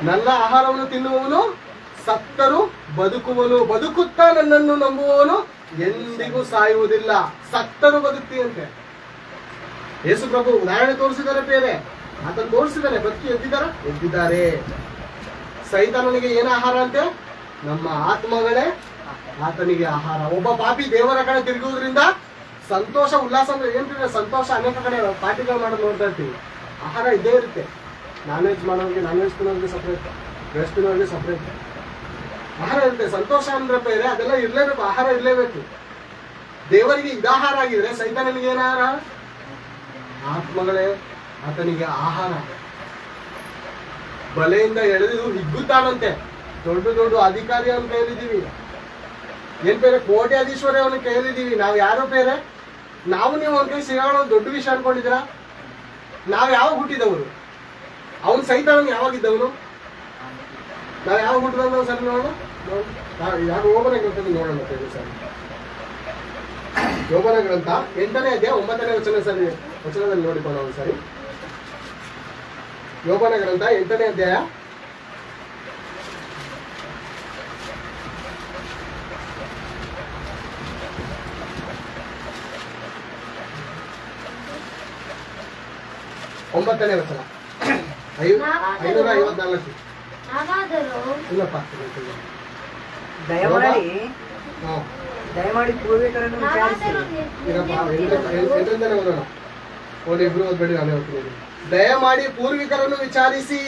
ನನ್ನ ಆಹಾರವನ್ನು ತಿನ್ನುವವನು ಸತ್ತರು ಬದುಕುವನು, ಬದುಕುತ್ತಾ ನನ್ನನ್ನು ನಂಬುವವನು ಎಂದಿಗೂ ಸಾಯುವುದಿಲ್ಲ. ಸತ್ತರು ಬದುಕ್ತಿಯಂತೆ. ಯೇಸು ಪ್ರಭು ಉದಾಹರಣೆ ತೋರಿಸಿದ್ದಾರೆ ಬೇರೆ, ಆತನು ತೋರಿಸಿದ್ದಾನೆ. ಬದುಕಿ ಎದ್ದಿದ್ದಾರೆ. ಸೈತಾನನಿಗೆ ಏನ ಆಹಾರ ಅಂತೆ? ನಮ್ಮ ಆತ್ಮಗಳೇ ಆತನಿಗೆ ಆಹಾರ. ಒಬ್ಬ ಪಾಪಿ ದೇವರ ಕಡೆ ತಿರುಗುವುದರಿಂದ ಸಂತೋಷ, ಉಲ್ಲಾಸ ಅಂದ್ರೆ ಏನ್ ಸಂತೋಷ. ಅನೇಕ ಕಡೆ ಪಾರ್ಟಿಗಳು ಮಾಡೋದು ನೋಡ್ತಾ ಇರ್ತೀವಿ. ಆಹಾರ ಇದ್ದೇ ಇರುತ್ತೆ. ನಾನ್ ವೆಜ್ ಮಾಡೋರಿಗೆ ನಾನ್ ವೆಜ್ ತಿನ್ನೋರಿಗೆ ಸಪ್ರೇಟ್, ವೆಜ್ ತಿನ್ನೋರಿಗೆ ಸಪ್ರೇಟ್ ಆಹಾರ ಇರುತ್ತೆ. ಸಂತೋಷ ಅಂದ್ರೆ ಬೇರೆ, ಅದೆಲ್ಲ ಇರ್ಲೇಬೇಕು, ಆಹಾರ ಇರ್ಲೇಬೇಕು. ದೇವರಿಗೆ ಇದಾಹಾರ ಆಗಿದ್ರೆ ಸೈತಾನನಿಗೆ ಏನ ಆಹಾರ? ಆತ್ಮಗಳೇ ಆತನಿಗೆ ಆಹಾರ. ಬಲೆಯಿಂದ ಎಳೆದು ಹಿಗ್ಗುತ್ತಾನಂತೆ. ದೊಡ್ಡ ದೊಡ್ಡ ಅಧಿಕಾರಿ ಅವನ ಕೈಯಲ್ಲಿದ್ದೀವಿ, ಏನ್ ಬೇರೆ ಕೋಟ್ಯಾಧೀಶ್ವರಿ ಅವನ ಕೈಯಲ್ಲಿದ್ದೀವಿ. ನಾವ್ ಯಾರೋ ಬೇರೆ, ನಾವು ನೀವು ಅವನ ಕೈ ಸಿಗೋಣ ದೊಡ್ಡ ವಿಷಯ ಅನ್ಕೊಂಡಿದ್ದೀರಾ? ನಾವ್ ಯಾವಾಗ ಹುಟ್ಟಿದವರು? ಅವನ್ ಸೈತಾನನ್ ಯಾವಾಗಿದ್ದವನು? ನಾವ್ ಯಾವಾಗ ಹುಟ್ಟಿದವ್? ಸರಿ ನೋಡೋಣ, ಯಾರು ಯೋಬನ ಗ್ರಂಥದಲ್ಲಿ ನೋಡೋಣ ಸರಿ. ಯೋಬನ ಗ್ರಂಥ 8ನೇ ಅಧ್ಯಾಯ 9ನೇ ವಚನ ಸರಿ, ವಚನದಲ್ಲಿ ನೋಡಿಕೊಳ್ಳೋಣ ಸರಿ. ಯೋಬನ ಗ್ರಂಥ 8ನೇ ಅಧ್ಯಾಯ 9ನೇ ವಚನ 554. ನಾವಾದ ಯಾರಾದರೂ ಇಲ್ಲಪ್ಪ ದಯಮಾಡಿ ಹಾ ದಯಮಾಡಿ ಪೂರ್ವಿಕರನ್ನು ವಿಚಾರಿಸಿ ಇರಪ್ಪ ಎಂಟರಿಂದಲೇ ಓದೋಣ. ಇಬ್ರು ಓದ್ಬೇಡಿ, ನಾನೇ ಓದ್ತೀನಿ. ದಯಮಾಡಿ ಪೂರ್ವಿಕರನ್ನು ವಿಚಾರಿಸಿ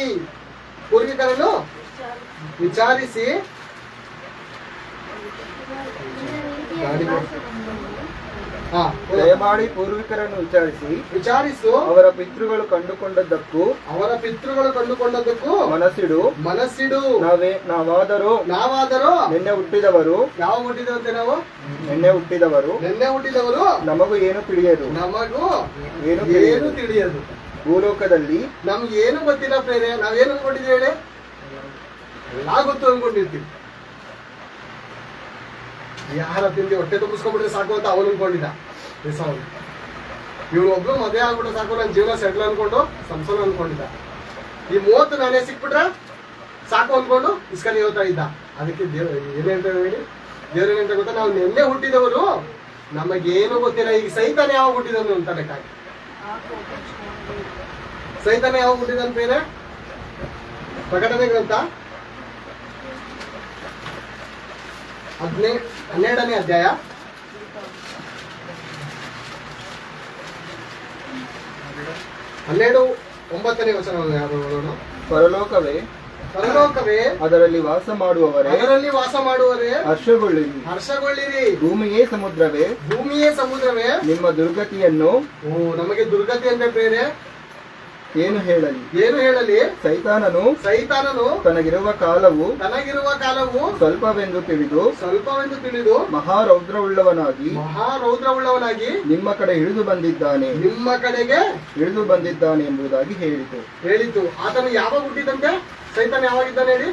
ಹಾ ದಯಮಾಡಿ ಪೂರ್ವಿಕರನ್ನು ವಿಚಾರಿಸು ಅವರ ಪಿತೃಗಳು ಕಂಡುಕೊಂಡದ್ದಕ್ಕೂ ಮನಸ್ಸಿಡು. ನಾವಾದರೂ ನಿನ್ನೆ ಹುಟ್ಟಿದವರು ಯಾವ ಹುಟ್ಟಿದವಂತೆ ನಾವು ನಿನ್ನೆ ಹುಟ್ಟಿದವರು ನಮಗೂ ಏನು ತಿಳಿಯದು ಏನು ತಿಳಿಯದು. ಭೂಲೋಕದಲ್ಲಿ ನಮ್ಗೆ ಏನು ಗೊತ್ತಿಲ್ಲ ಪ್ರೇರೆ. ನಾವೇನು ಅನ್ಕೊಂಡಿದ್ದೀವಿ ಹೇಳಿ? ಎಲ್ಲ ಗೊತ್ತು ಅನ್ಕೊಂಡಿರ್ತೀವಿ. ಯಾರ ತಿಂಡಿ ಹೊಟ್ಟೆ ತುಂಬಿಸ್ಕೊಂಡ್ಬಿಟ್ರೆ ಸಾಕು ಅಂತ ಅವನು ಅನ್ಕೊಂಡಿದ್ದ. ಇವನು ಒಬ್ರು ಮದುವೆ ಆಗ್ಬಿಟ್ರೆ ಸಾಕು, ನನ್ನ ಜೀವನ ಸೆಟ್ಲ್ ಅನ್ಕೊಂಡು ಸಂಸಾರ ಅನ್ಕೊಂಡಿದ್ದ. ಈ 30 ನಾನೇ ಸಿಕ್ಬಿಟ್ರೆ ಸಾಕು ಅನ್ಕೊಂಡು ಇಸ್ಕಲ್ಲಿ ಹೇಳ್ತಾ ಇದ್ದ. ಅದಕ್ಕೆ ಏನ್ ಹೇಳ್ತೇವೆ ಹೇಳಿ? ದೇವ್ರೇನಂತ ಗೊತ್ತಾ? ನಾವು ನಿನ್ನೆ ಹುಟ್ಟಿದವರು, ನಮಗೇನು ಗೊತ್ತಿಲ್ಲ. ಈಗ ಸೈತಾನ ಯಾವಾಗ ಹುಟ್ಟಿದವನು ಅಂತ ಲೆಕ್ಕಾಗಿ. ಸೈತಾನ ಯಾವಾಗ ಹುಟ್ಟಿದನ್ ಬೇರೆ? ಪ್ರಕಟಣೆ ಗ್ರಂಥ 12ನೇ ಅಧ್ಯಾಯ 12:9 ವಚನವನ್ನು ಯಾರು ನೋಡೋಣ? ಪರಲೋಕವೇ ಅದರಲ್ಲಿ ವಾಸ ಮಾಡುವವರೇ ಹರ್ಷಗೊಳ್ಳಿರಿ. ಭೂಮಿಯೇ ಸಮುದ್ರವೇ ನಿಮ್ಮ ದುರ್ಗತಿಯನ್ನು. ನಮಗೆ ದುರ್ಗತಿ ಅಂದ್ರೆ ಬೇರೆ. ಏನು ಹೇಳಲಿ? ಸೈತಾನನು ತನಗಿರುವ ಕಾಲವು ಸ್ವಲ್ಪವೆಂದು ತಿಳಿದು ಮಹಾರೌದ್ರವುಳ್ಳವನಾಗಿ ನಿಮ್ಮ ಕಡೆ ಇಳಿದು ಬಂದಿದ್ದಾನೆ ಎಂಬುದಾಗಿ ಹೇಳಿತು. ಆತನು ಯಾವಾಗ ಹುಟ್ಟಿದಂತೆ? ಸೈತಾನ ಯಾವಾಗಿದ್ದಾನೆ ಹೇಳಿ?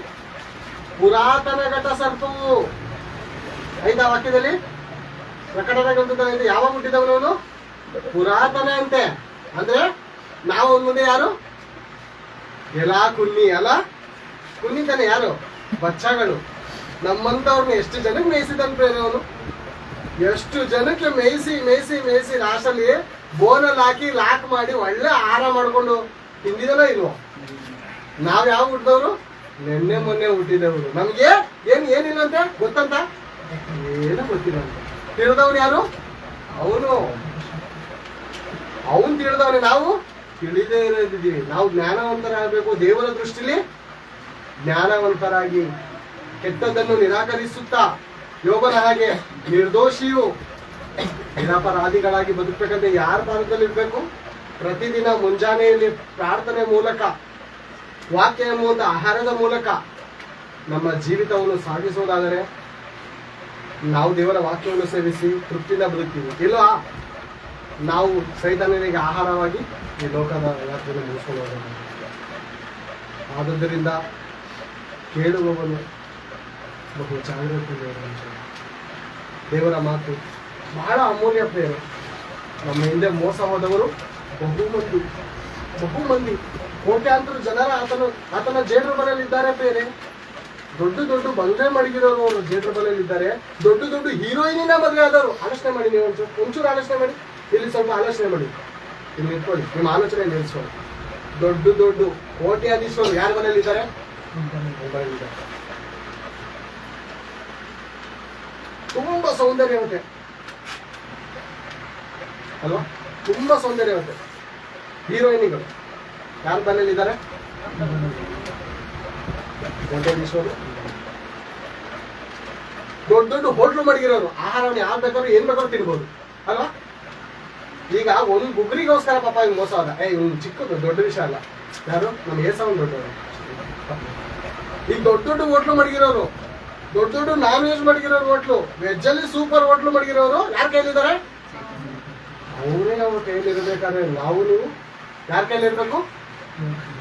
ಪುರಾತನ ಘಟ ಸರ್ಪವು. ಆಯ್ತಾ ವಾಕ್ಯದಲ್ಲಿ? ಪ್ರಕಟಣೆ ಗ್ರಂಥದಲ್ಲಿ ಯಾವಾಗ ಹುಟ್ಟಿದವನು? ಪುರಾತನ ಅಂತೆ. ಅಂದ್ರೆ ನಾವು ಅವನ ಮುಂದೆ ಯಾರು? ಕುನ್ನಿತಾನೆ ಯಾರು? ಬಚ್ಚಗಳು. ನಮ್ಮಂತವ್ರನ್ನ ಎಷ್ಟು ಜನಕ್ಕೆ ಮೇಯಿಸಿದನ್ ಪ್ರೇರೆ ಅವನು. ಎಷ್ಟು ಜನಕ್ಕೆ ಮೇಯಿಸಿ ಲಾಸ್ಟಲ್ಲಿ ಬೋನಲ್ಲಿ ಹಾಕಿ ಲಾಕ್ ಮಾಡಿ ಒಳ್ಳೆ ಆಹಾರ ಮಾಡ್ಕೊಂಡು ತಿಂದಿದನೋ ಇಲ್ವೋ? ನಾವ್ ಯಾವ ಹುಟ್ಟಿದವ್ರು? ನಿನ್ನೆ ಮೊನ್ನೆ ಹುಟ್ಟಿದವರು. ನಮ್ಗೆ ಏನಿಲ್ಲ ಅಂತೆ ಗೊತ್ತಂತ? ಏನು ಗೊತ್ತಿಲ್ಲ ಅಂತ. ತಿಳಿದವ್ರು ಯಾರು? ಅವನು ತಿಳಿದವನೇ. ನಾವು ತಿಳಿದೇ ಇರೋದಿದ್ದೀವಿ. ನಾವು ಜ್ಞಾನವಂತರಾಗಬೇಕು. ದೇವರ ದೃಷ್ಟಿಲಿ ಜ್ಞಾನವಂತರಾಗಿ ಕೆಟ್ಟದ್ದನ್ನು ನಿರಾಕರಿಸುತ್ತಾ ಯೋಬನ ಹಾಗೆ ನಿರ್ದೋಷಿಯು ನಿರಪರಾಧಿಗಳಾಗಿ ಬದುಕಬೇಕಂತ ಯಾರ ಪಾದದಲ್ಲಿ ಇರ್ಬೇಕು? ಪ್ರತಿದಿನ ಮುಂಜಾನೆಯಲ್ಲಿ ಪ್ರಾರ್ಥನೆ ಮೂಲಕ, ವಾಕ್ಯ ಮೂಲಕ, ಆಹಾರದ ಮೂಲಕ ನಮ್ಮ ಜೀವಿತವನ್ನು ಸಾಗಿಸೋದಾದರೆ ನಾವು ದೇವರ ವಾಕ್ಯವನ್ನು ಸೇವಿಸಿ ತೃಪ್ತಿಯಿಂದ ಬದುಕ್ತೀವಿ. ಇಲ್ಲ ನಾವು ಸೈತಾನನಿಗೆ ಆಹಾರವಾಗಿ ಈ ಲೋಕದ ಯಾತ್ರೆಯನ್ನು ಮುಗಿಸ್ಕೊಂಡು ಹೋಗೋಣ. ಆದುದರಿಂದ ಕೇಳುವವನು ಬಹು ಜಾಗೃತಿಯಿಂದ ದೇವರ ಮಾತು ಬಹಳ ಅಮೂಲ್ಯ ಪ್ರೇರೆ. ನಮ್ಮ ಹಿಂದೆ ಮೋಸ ಹೋದವರು ಬಹು ಮಂದಿ ಕೋಟ್ಯಾಂತರ ಜನರ ಆತನ ಜೇಡ್ರ ಬಲೆಯಲ್ಲಿದ್ದಾರೆ ಪ್ರೇರೆ. ದೊಡ್ಡ ಬಂಗ್ಲೆ ಮಡಗಿರೋರು ಅವರು ಜೇಡ್ರ ಬಲೆಯಲ್ಲಿದ್ದಾರೆ. ದೊಡ್ಡ ಹೀರೋಯಿನಿನ ಮದುವೆ ಆದವರು. ಆಲೋಚನೆ ಮಾಡಿ, ನೀವು ಒಂಚೂರು ಆಲೋಚನೆ ಮಾಡಿ. ಇಲ್ಲಿ ಸ್ವಲ್ಪ ಆಲೋಚನೆ ಮಾಡಿ, ಇಲ್ಲಿ ನಿಂತ್ಕೊಳ್ಳಿ, ನಿಮ್ಮ ಆಲೋಚನೆ ನಿಲ್ಲಿಸ್ಕೊಳ್ಳಿ. ದೊಡ್ಡ ಕೋಟ್ಯಾಧೀಶರು ಯಾರ ಮನೆಯಲ್ಲಿದ್ದಾರೆ? ತುಂಬಾ ಸೌಂದರ್ಯವತೆ ಅಲ್ವಾ? ತುಂಬಾ ಸೌಂದರ್ಯವತೆ ಹೀರೋಯಿನಿಗಳು ಯಾರ ಮನೆಯಲ್ಲಿದ್ದಾರೆ? ಕೋಟ್ಯಾಧೀಶರು. ದೊಡ್ಡ ಹೋಟ್ಲು ಮಡಗಿರೋರು. ಆಹಾರವನ್ನು ಯಾರು ಬೇಕಾದ್ರೂ ಏನ್ ಬೇಕಾದ್ರೂ ತಿನ್ಬೋದು ಅಲ್ವಾ? ಈಗ ಒಂದು ಗುಗ್ರಿಗೋಸ್ಕರ ಪಾಪ ಇವ್ ಮೋಸ ಆದ. ಇವ್ನು ಚಿಕ್ಕದು, ದೊಡ್ಡ ವಿಷಯ ಅಲ್ಲ. ಯಾರು? ನಮ್ಮ ಏಸವನ್ ದೊಡ್ಡವರು. ಈಗ ದೊಡ್ಡ ಹೋಟ್ಲು ಮಡಗಿರೋರು, ದೊಡ್ಡ ನಾನ್ ವೆಜ್ ಮಡಗಿರೋರು, ಹೋಟ್ಲು ವೆಜ್ ಅಲ್ಲಿ ಸೂಪರ್ ಹೋಟ್ಲು ಮಡಗಿರೋರು ಯಾರ ಕೈಲಿದ್ದಾರೆ? ಅವರೇ ಅವ್ರ ಕೈಯಲ್ಲಿ ಇರಬೇಕಾದ್ರೆ ನಾವು ನೀವು ಯಾರ ಕೈಲಿ ಇರ್ಬೇಕು?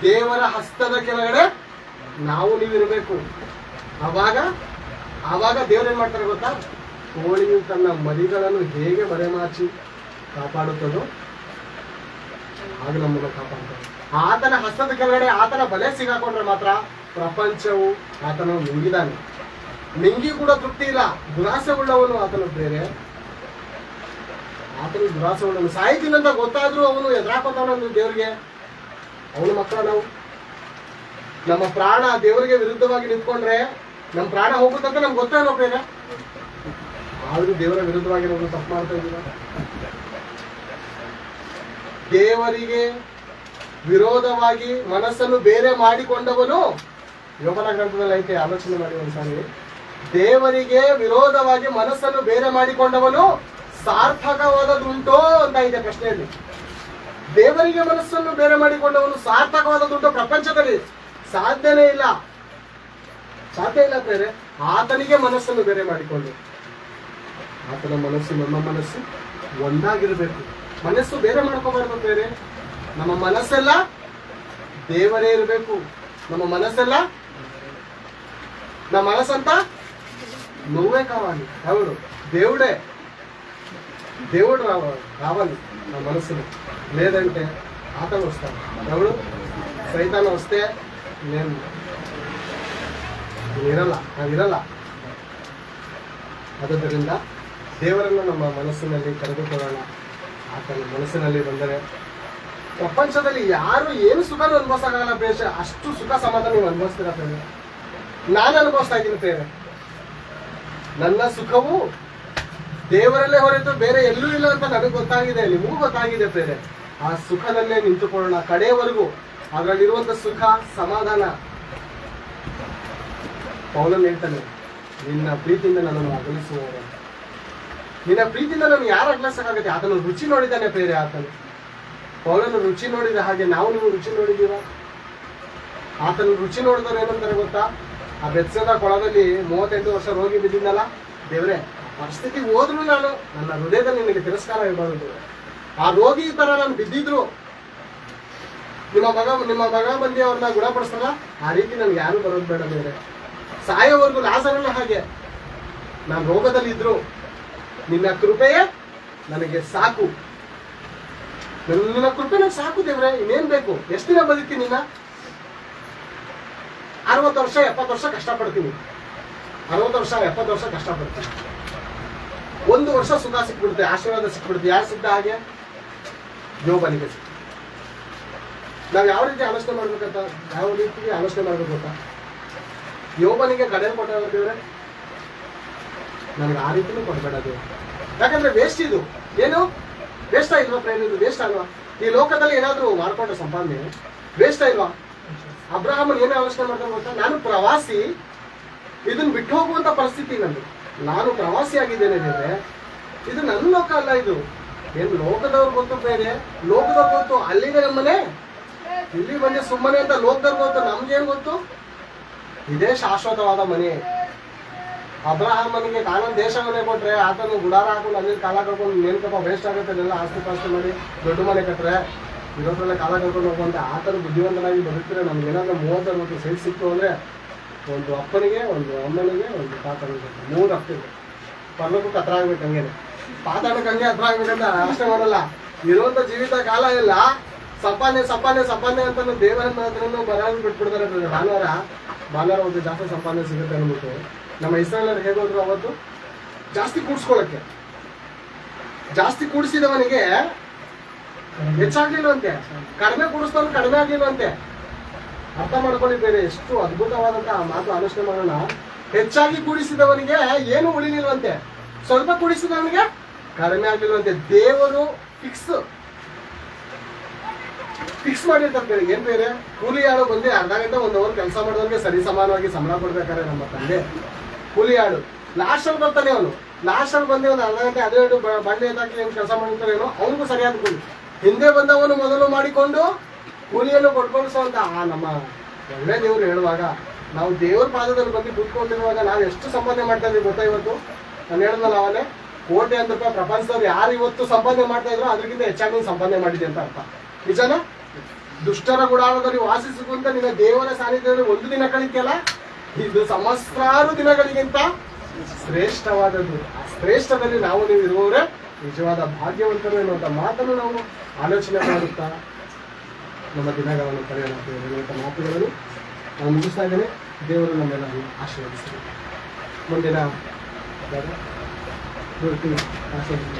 ದೇವರ ಹಸ್ತದ ಕೆಳಗಡೆ ನಾವು ನೀವಿರ್ಬೇಕು. ಆವಾಗ ದೇವ್ರೇನ್ ಮಾಡ್ತಾರೆ ಗೊತ್ತಾ? ಕೋಳಿಯು ತನ್ನ ಮರಿಗಳನ್ನು ಹೇಗೆ ಮರೆಮಾಚಿ ಕಾಪಾಡುತ್ತದೋ ಆಗ ನಮ್ಮನ್ನು ಕಾಪಾಡ್ತಾರೆ. ಆತನ ಹಸ್ತದ ಕೆಳಗಡೆ ಆತನ ಬಲೆ ಸಿಗಾಕೊಂಡ್ರೆ ಮಾತ್ರ ಪ್ರಪಂಚವು ಆತನ ನುಂಗಿದಾನೆ. ನುಂಗಿ ಕೂಡ ತೃಪ್ತಿ ಇಲ್ಲ. ದುರಾಸೆ ಉಳ್ಳವನು ಆತನ ಬೇರೆ. ಆತನು ದುರಾಸೆ ಉಳ್ಳವನು. ಸಾಯ್ತೀನಂತ ಗೊತ್ತಾದ್ರೂ ಅವನು ಎದುರಾಕೊಂಡವನು ದೇವ್ರಿಗೆ. ಅವನ ಮಕ್ಕಳ ನಾವು ನಮ್ಮ ಪ್ರಾಣ ದೇವರಿಗೆ ವಿರುದ್ಧವಾಗಿ ನಿಂತ್ಕೊಂಡ್ರೆ ನಮ್ಮ ಪ್ರಾಣ ಹೋಗುತ್ತಂತ ನಮ್ಗೆ ಗೊತ್ತೇನೋ ಬೇರೆ, ಆದ್ರೂ ದೇವರ ವಿರುದ್ಧವಾಗಿ ನಾವು ತಪ್ಪು ಮಾಡ್ತಾ ಇದೀವ. ದೇವರಿಗೆ ವಿರೋಧವಾಗಿ ಮನಸ್ಸನ್ನು ಬೇರೆ ಮಾಡಿಕೊಂಡವನು, ಯೋಬನ ಗ್ರಂಥದಲ್ಲಿ ಐತೆ, ಆಲೋಚನೆ ಮಾಡಿ ಒಂದ್ಸಾರಿ. ದೇವರಿಗೆ ವಿರೋಧವಾಗಿ ಮನಸ್ಸನ್ನು ಬೇರೆ ಮಾಡಿಕೊಂಡವನು ಸಾರ್ಥಕವಾದದುಂಟೋ ಅಂತ ಇದೆ ಪ್ರಶ್ನೆಯಲ್ಲಿ. ದೇವರಿಗೆ ಮನಸ್ಸನ್ನು ಬೇರೆ ಮಾಡಿಕೊಂಡವನು ಸಾರ್ಥಕವಾದದುಂಟೋ? ಪ್ರಪಂಚದಲ್ಲಿ ಸಾಧ್ಯನೇ ಇಲ್ಲ, ಸಾಧ್ಯ ಇಲ್ಲ ಬೇರೆ. ಆತನಿಗೆ ಮನಸ್ಸನ್ನು ಬೇರೆ ಮಾಡಿಕೊಂಡು, ಆತನ ಮನಸ್ಸು ನಮ್ಮ ಮನಸ್ಸು ಒಂದಾಗಿರ್ಬೇಕು. ಮನಸ್ಸು ಬೇರೆ ಮಾಡ್ಕೋಬಾರ್ದು ಬೇರೆ. ನಮ್ಮ ಮನಸ್ಸೆಲ್ಲ ದೇವರೇ ಇರಬೇಕು. ನಮ್ಮ ಮನಸ್ಸೆಲ್ಲ, ನಮ್ಮ ಮನಸ್ಸಂತ నువ్వే కావాలి. ఎవడు? దేవుడే. దేవుడు రావాలి నా మనసులో. లేదంటే ఆతను వస్తాడు. ఎవడు? సైతాను వస్తే నేను ನಾವಿರಲ್ಲ. ಆದ್ದರಿಂದ ದೇವರನ್ನು ನಮ್ಮ ಮನಸ್ಸಿನಲ್ಲಿ ಕರೆದುಕೊಳ್ಳೋಣ. ಆತನ ಮನಸ್ಸಿನಲ್ಲಿ ಬಂದರೆ ಪ್ರಪಂಚದಲ್ಲಿ ಯಾರು ಏನು ಸುಖ ಅನುಭವಿಸೋಕ್ಕಾಗಲ್ಲ ಬೇಷ, ಅಷ್ಟು ಸುಖ ಸಮಾಧಾನ ನೀವು ಅನುಭವಿಸ್ತೀರ ಬೇರೆ. ನಾನು ಅನುಭವಿಸ್ತಾ ಇದ್ದೀನಿ ಬೇರೆ. ನನ್ನ ಸುಖವು ದೇವರಲ್ಲೇ ಹೊರತು ಬೇರೆ ಎಲ್ಲೂ ಇಲ್ಲ ಅಂತ ನನಗೆ ಗೊತ್ತಾಗಿದೆ, ನಿಮಗೂ ಗೊತ್ತಾಗಿದೆ ಬೇರೆ. ಆ ಸುಖದಲ್ಲೇ ನಿಂತುಕೊಳ್ಳೋಣ ಕಡೆಯವರೆಗೂ. ಅದರಲ್ಲಿರುವಂತ ಸುಖ ಸಮಾಧಾನ. ಪೌಲನು ಹೇಳ್ತಾನೆ, ನಿನ್ನ ಪ್ರೀತಿಯಿಂದ ನನ್ನನ್ನು ಅಗಲಿಸುವವರು. ನಿನ್ನ ಪ್ರೀತಿಯಿಂದ ನಾನು ಯಾರು ಅಗಲಿಸಕ್ಕಾಗತ್ತೆ? ಆತನು ರುಚಿ ನೋಡಿದ್ದಾನೆ ಬೇರೆ. ಆತನು ಪೌಲನು ರುಚಿ ನೋಡಿದ ಹಾಗೆ ನಾವು ನೀವು ರುಚಿ ನೋಡಿದೀವ. ಆತನು ರುಚಿ ನೋಡಿದವ್ರು ಏನಂತಾರೆ ಗೊತ್ತಾ? ಆ ಬೆತ್ಸದ ಕೊಳದಲ್ಲಿ 38 ವರ್ಷ ರೋಗಿ ಬಿದ್ದಿದ್ದಲ್ಲ, ದೇವ್ರೆ ಪರಿಸ್ಥಿತಿ ಹೋದ್ರು ನಾನು ನನ್ನ ಹೃದಯದಲ್ಲಿ ನಿನಗೆ ತಿರಸ್ಕಾರ ಇರಬಾರದು. ಆ ರೋಗಿ ತರ ನಾನು ಬಿದ್ದಿದ್ರು, ನಿಮ್ಮ ಮಗ ಬಂದು ಅವ್ರನ್ನ ಗುಣಪಡಿಸಲ್ಲ, ಆ ರೀತಿ ನನ್ಗೆ ಯಾರು ಬರೋದು ಬೇಡ ಬೇರೆ. ಸಾಯೋವರೆಗೂ ಲಾಜರನ ಹಾಗೆ ನಾನು ರೋಗದಲ್ಲಿ ಇದ್ರು ನಿನ್ನ ಕೃಪೆಯೇ ನನಗೆ ಸಾಕು. ನಿನ್ನ ಕೃಪೆ ನನಗೆ ಸಾಕು ದೇವ್ರೆ, ಇನ್ನೇನ್ ಬೇಕು? ಎಷ್ಟು ದಿನ ಬದುಕ್ತೀನಿ? ನಿನ್ನ 60 ವರ್ಷ 70 ವರ್ಷ ಕಷ್ಟಪಡ್ತೀನಿ. 60 ವರ್ಷ 70 ವರ್ಷ ಕಷ್ಟಪಡ್ತೀನಿ. 1 ವರ್ಷ ಸುಖ ಸಿಕ್ಬಿಡುತ್ತೆ, ಆಶೀರ್ವಾದ ಸಿಕ್ಬಿಡುತ್ತೆ. ಯಾರು ಸಿದ್ಧ ಹಾಗೆ? ಯೋಬನಿಗೆ ಸಿಕ್ತು. ನಾವ್ ಯಾವ ರೀತಿ ಆಲೋಚನೆ ಮಾಡ್ಬೇಕಂತ, ಯಾವ ರೀತಿ ಆಲೋಚನೆ ಮಾಡ್ಬೇಕು ಗೊತ್ತಾ? ಯೋಬನಿಗೆ ಕಡೆ ಕೊಟ್ಟವ್ರ ದೇವ್ರೆ, ನನಗೆ ಆ ರೀತಿನೂ ಕೊಡ್ಬೇಡ ದೇವ್ರೆ. ಯಾಕಂದ್ರೆ ವೇಸ್ಟ್ ಇದು. ಏನು ವೇಸ್ಟ್ ಇಲ್ವಾ ಫ್ರೆಂಡ್? ಇದು ವೇಸ್ಟ್ ಅಲ್ವಾ? ಈ ಲೋಕದಲ್ಲಿ ಏನಾದ್ರು ಮಾಡ್ಕೊಂಡ ಸಂಪಾದನೆ ವೇಸ್ಟ್ ಇಲ್ವಾ? ಅಬ್ರಹಾಮನ್ ಏನೇ ಆಲೋಚನೆ ಮಾಡ್ತಾರೆ ಗೊತ್ತಾ? ನಾನು ಪ್ರವಾಸಿ, ಇದನ್ನ ಬಿಟ್ಟು ಹೋಗುವಂತ ಪರಿಸ್ಥಿತಿ ನಂದು. ನಾನು ಪ್ರವಾಸಿ ಆಗಿದ್ದೇನೆ ದೇವ್ರೆ, ಇದು ನನ್ನ ಲೋಕ ಅಲ್ಲ. ಇದು ಏನು ಲೋಕದವ್ರು ಗೊತ್ತು ಬೇರೆ, ಲೋಕದವ್ರು ಗೊತ್ತು ಅಲ್ಲಿಗೆ ನಮ್ಮನೆ, ಇಲ್ಲಿ ಬಂದೆ ಸುಮ್ಮನೆ ಅಂತ ಲೋಕದವ್ರು ಗೊತ್ತು. ನಮ್ಗೇನ್ ಗೊತ್ತು? ಇದೇ ಶಾಶ್ವತವಾದ ಮನೆ. ಅಬ್ರಹಾಮನಿಗೆ ಕಾನೂನು ದೇಶವನ್ನೇ ಕೊಟ್ರೆ ಆತನು ಗುಡಾರ ಹಾಕೊಂಡು ಅಲ್ಲಿ ಕಾಲ ಕಳ್ಕೊಂಡು ನೇನ್ಕಪ್ಪ ವೇಸ್ಟ್ ಆಗುತ್ತೆ, ಅದೆಲ್ಲ ಆಸ್ತಿ ಪಾಸ್ತಿ ಮಾಡಿ ದೊಡ್ಡ ಮನೆ ಕಟ್ರೆ ಇರೋದ್ರಲ್ಲೇ ಕಾಲ ಕಳ್ಕೊಂಡು ಹೋಗುವಂತೆ ಆತನು ಬುದ್ಧಿವಂತನಾಗಿ ಬದುಕ್ತಾರೆ. ನಮ್ಗೆ ಏನಾದ್ರೆ 30-60 ಸೈಟ್ ಸಿಕ್ತು ಅಂದ್ರೆ ಒಂದು ಅಪ್ಪನಿಗೆ, ಒಂದು ಅಮ್ಮನಿಗೆ, ಒಂದು ತಾತನಿಗೆ 3 ಅಪ್ಪಿದೆ. ಪರ್ಲಕ್ಕೂ ಹತ್ರ ಆಗ್ಬೇಕು, ಹಂಗೇನೆ ಪಾತಾಳಕ್ಕೆ ಹಂಗೆ ಹತ್ರ ಆಗ್ಬೇಕಂತ ಅಷ್ಟೇ ಮಾಡಲ್ಲ. ಇರುವಂತ ಜೀವಿತ ಕಾಲ ಎಲ್ಲ ಸಂಪಾದನೆ ಅಂತ ದೇವರನ್ನ ಬರೋದು ಬಿಟ್ಬಿಡ್ತಾರೆ. ಭಾನುವಾರ ಒಂದು ಜಾಸ್ತಿ ಸಂಪಾದನೆ ಸಿಗುತ್ತೆ ಅಂದ್ಬಿಟ್ಟು ನಮ್ಮ ಇಸ್ರಾಯೇಲರು ಹೇಗೋದ್ರು ಅವತ್ತು ಜಾಸ್ತಿ ಕೂಡ್ಸ್ಕೊಳಕ್ಕೆ. ಜಾಸ್ತಿ ಕೂಡಿಸಿದವನಿಗೆ ಹೆಚ್ಚಾಗ್ಲಿಲ್ವಂತೆ, ಕಡಿಮೆ ಕೂಡಿಸ್ದವನು ಕಡಿಮೆ ಆಗ್ಲಿಲ್ವಂತೆ. ಅರ್ಥ ಮಾಡ್ಕೊಳ್ಳಿ ಬೇರೆ, ಎಷ್ಟು ಅದ್ಭುತವಾದಂತ ಮಾತು ಆಲೋಚನೆ ಮಾಡೋಣ. ಹೆಚ್ಚಾಗಿ ಕೂಡಿಸಿದವನಿಗೆ ಏನು ಉಳಿಲಿಲ್ವಂತೆ, ಸ್ವಲ್ಪ ಕೂಡಿಸಿದವನಿಗೆ ಕಡಿಮೆ ಆಗ್ಲಿಲ್ವಂತೆ. ದೇವರು ಫಿಕ್ಸ್ ಮಾಡಿರ್ತಾರೆ ಬೇರೆ. ಏನ್ ಬೇರೆ? ಕೂಲಿ ಆಳು ಬಂದು ಅರ್ಧ ಗಂಟೆ 1 ಅವರ್ ಕೆಲಸ ಮಾಡಿದವನಿಗೆ ಸರಿ ಸಮಾನವಾಗಿ ಸಂಬಳ ಕೊಡ್ಬೇಕಾರೆ ನಮ್ಮ ತಂದೆ ಕೂಲಿ ಆಳು ಲಾಸ್ಟ್ ಅಲ್ಲಿ ಬರ್ತಾನೆ. ಅವನು ಲಾಸ್ಟ್ ಅಲ್ಲಿ ಬಂದು ಒಂದು ಅರ್ಧ ಗಂಟೆ ಅದೇ ಬಂಡೆ ಎತ್ತಾಕಿ ಏನು ಕೆಲಸ ಮಾಡಿರ್ತಾರೇನೋ ಅವನಿಗೂ ಸರಿಯಾದ ಕೂಲಿ. ಹಿಂದೆ ಬಂದವನು ಮೊದಲು ಮಾಡಿಕೊಂಡು ಕೂಲಿಯನ್ನು ಕೊಟ್ಕೊಳಿಸುವಂತ ನಮ್ಮ ಒಳ್ಳೆ ದೇವ್ರು ಹೇಳುವಾಗ, ನಾವು ದೇವ್ರ ಪಾದದಲ್ಲಿ ಬಂದು ಕೂತ್ಕೊಂಡಿರುವಾಗ ನಾವು ಎಷ್ಟು ಸಂಪಾದನೆ ಮಾಡ್ತಾ ಇದ್ವಿ ಗೊತ್ತಾ? ಇವತ್ತು ನಾನು ಹೇಳಿದ್ನಲ್ಲ ಅವನೇ, ಕೋಟ್ಯಾಂತರ ರೂಪಾಯಿ ಪ್ರಪಂಚದವ್ರು ಯಾರು ಇವತ್ತು ಸಂಪಾದನೆ ಮಾಡ್ತಾ ಇದ್ರು ಅದಕ್ಕಿಂತ ಹೆಚ್ಚಾಗಿ ಸಂಪಾದನೆ ಮಾಡಿದೆ ಅಂತ ಅರ್ಥ. ನಿಜಾನ? ದುಷ್ಟರ ಗುಡಾರದಲ್ಲಿ ವಾಸಿಸುವಂತ ನಿನ್ನ ದೇವರ ಸಾನ್ನಿಧ್ಯದಲ್ಲಿ 1 ದಿನ ಕಳಿತಿಯಲ್ಲ, ಇದು ಸಹಸ್ರಾರು ದಿನಗಳಿಗಿಂತ ಶ್ರೇಷ್ಠವಾದದ್ದು. ಆ ಶ್ರೇಷ್ಠದಲ್ಲಿ ನಾವು ನೀವು ಇರುವವರೇ ನಿಜವಾದ ಭಾಗ್ಯವಂತರು ಎನ್ನುವಂತ ಮಾತನ್ನು ನಾವು ಆಲೋಚನೆ ಮಾಡುತ್ತಾ ನಮ್ಮ ದಿನಗಳನ್ನು ಕಳೆಯಲಾಗ್ತದೆ ಎನ್ನುವಂಥ ಮಾತುಗಳನ್ನು ನಾನು ಮುಗಿಸ್ತಾ ಇದ್ದೇನೆ. ದೇವರು ನಮ್ಮೆಲ್ಲರನ್ನು ಆಶೀರ್ವದಿಸಲಿ. ಮುಂದಿನ ಆಶೀರ್ವದಿಸಿದ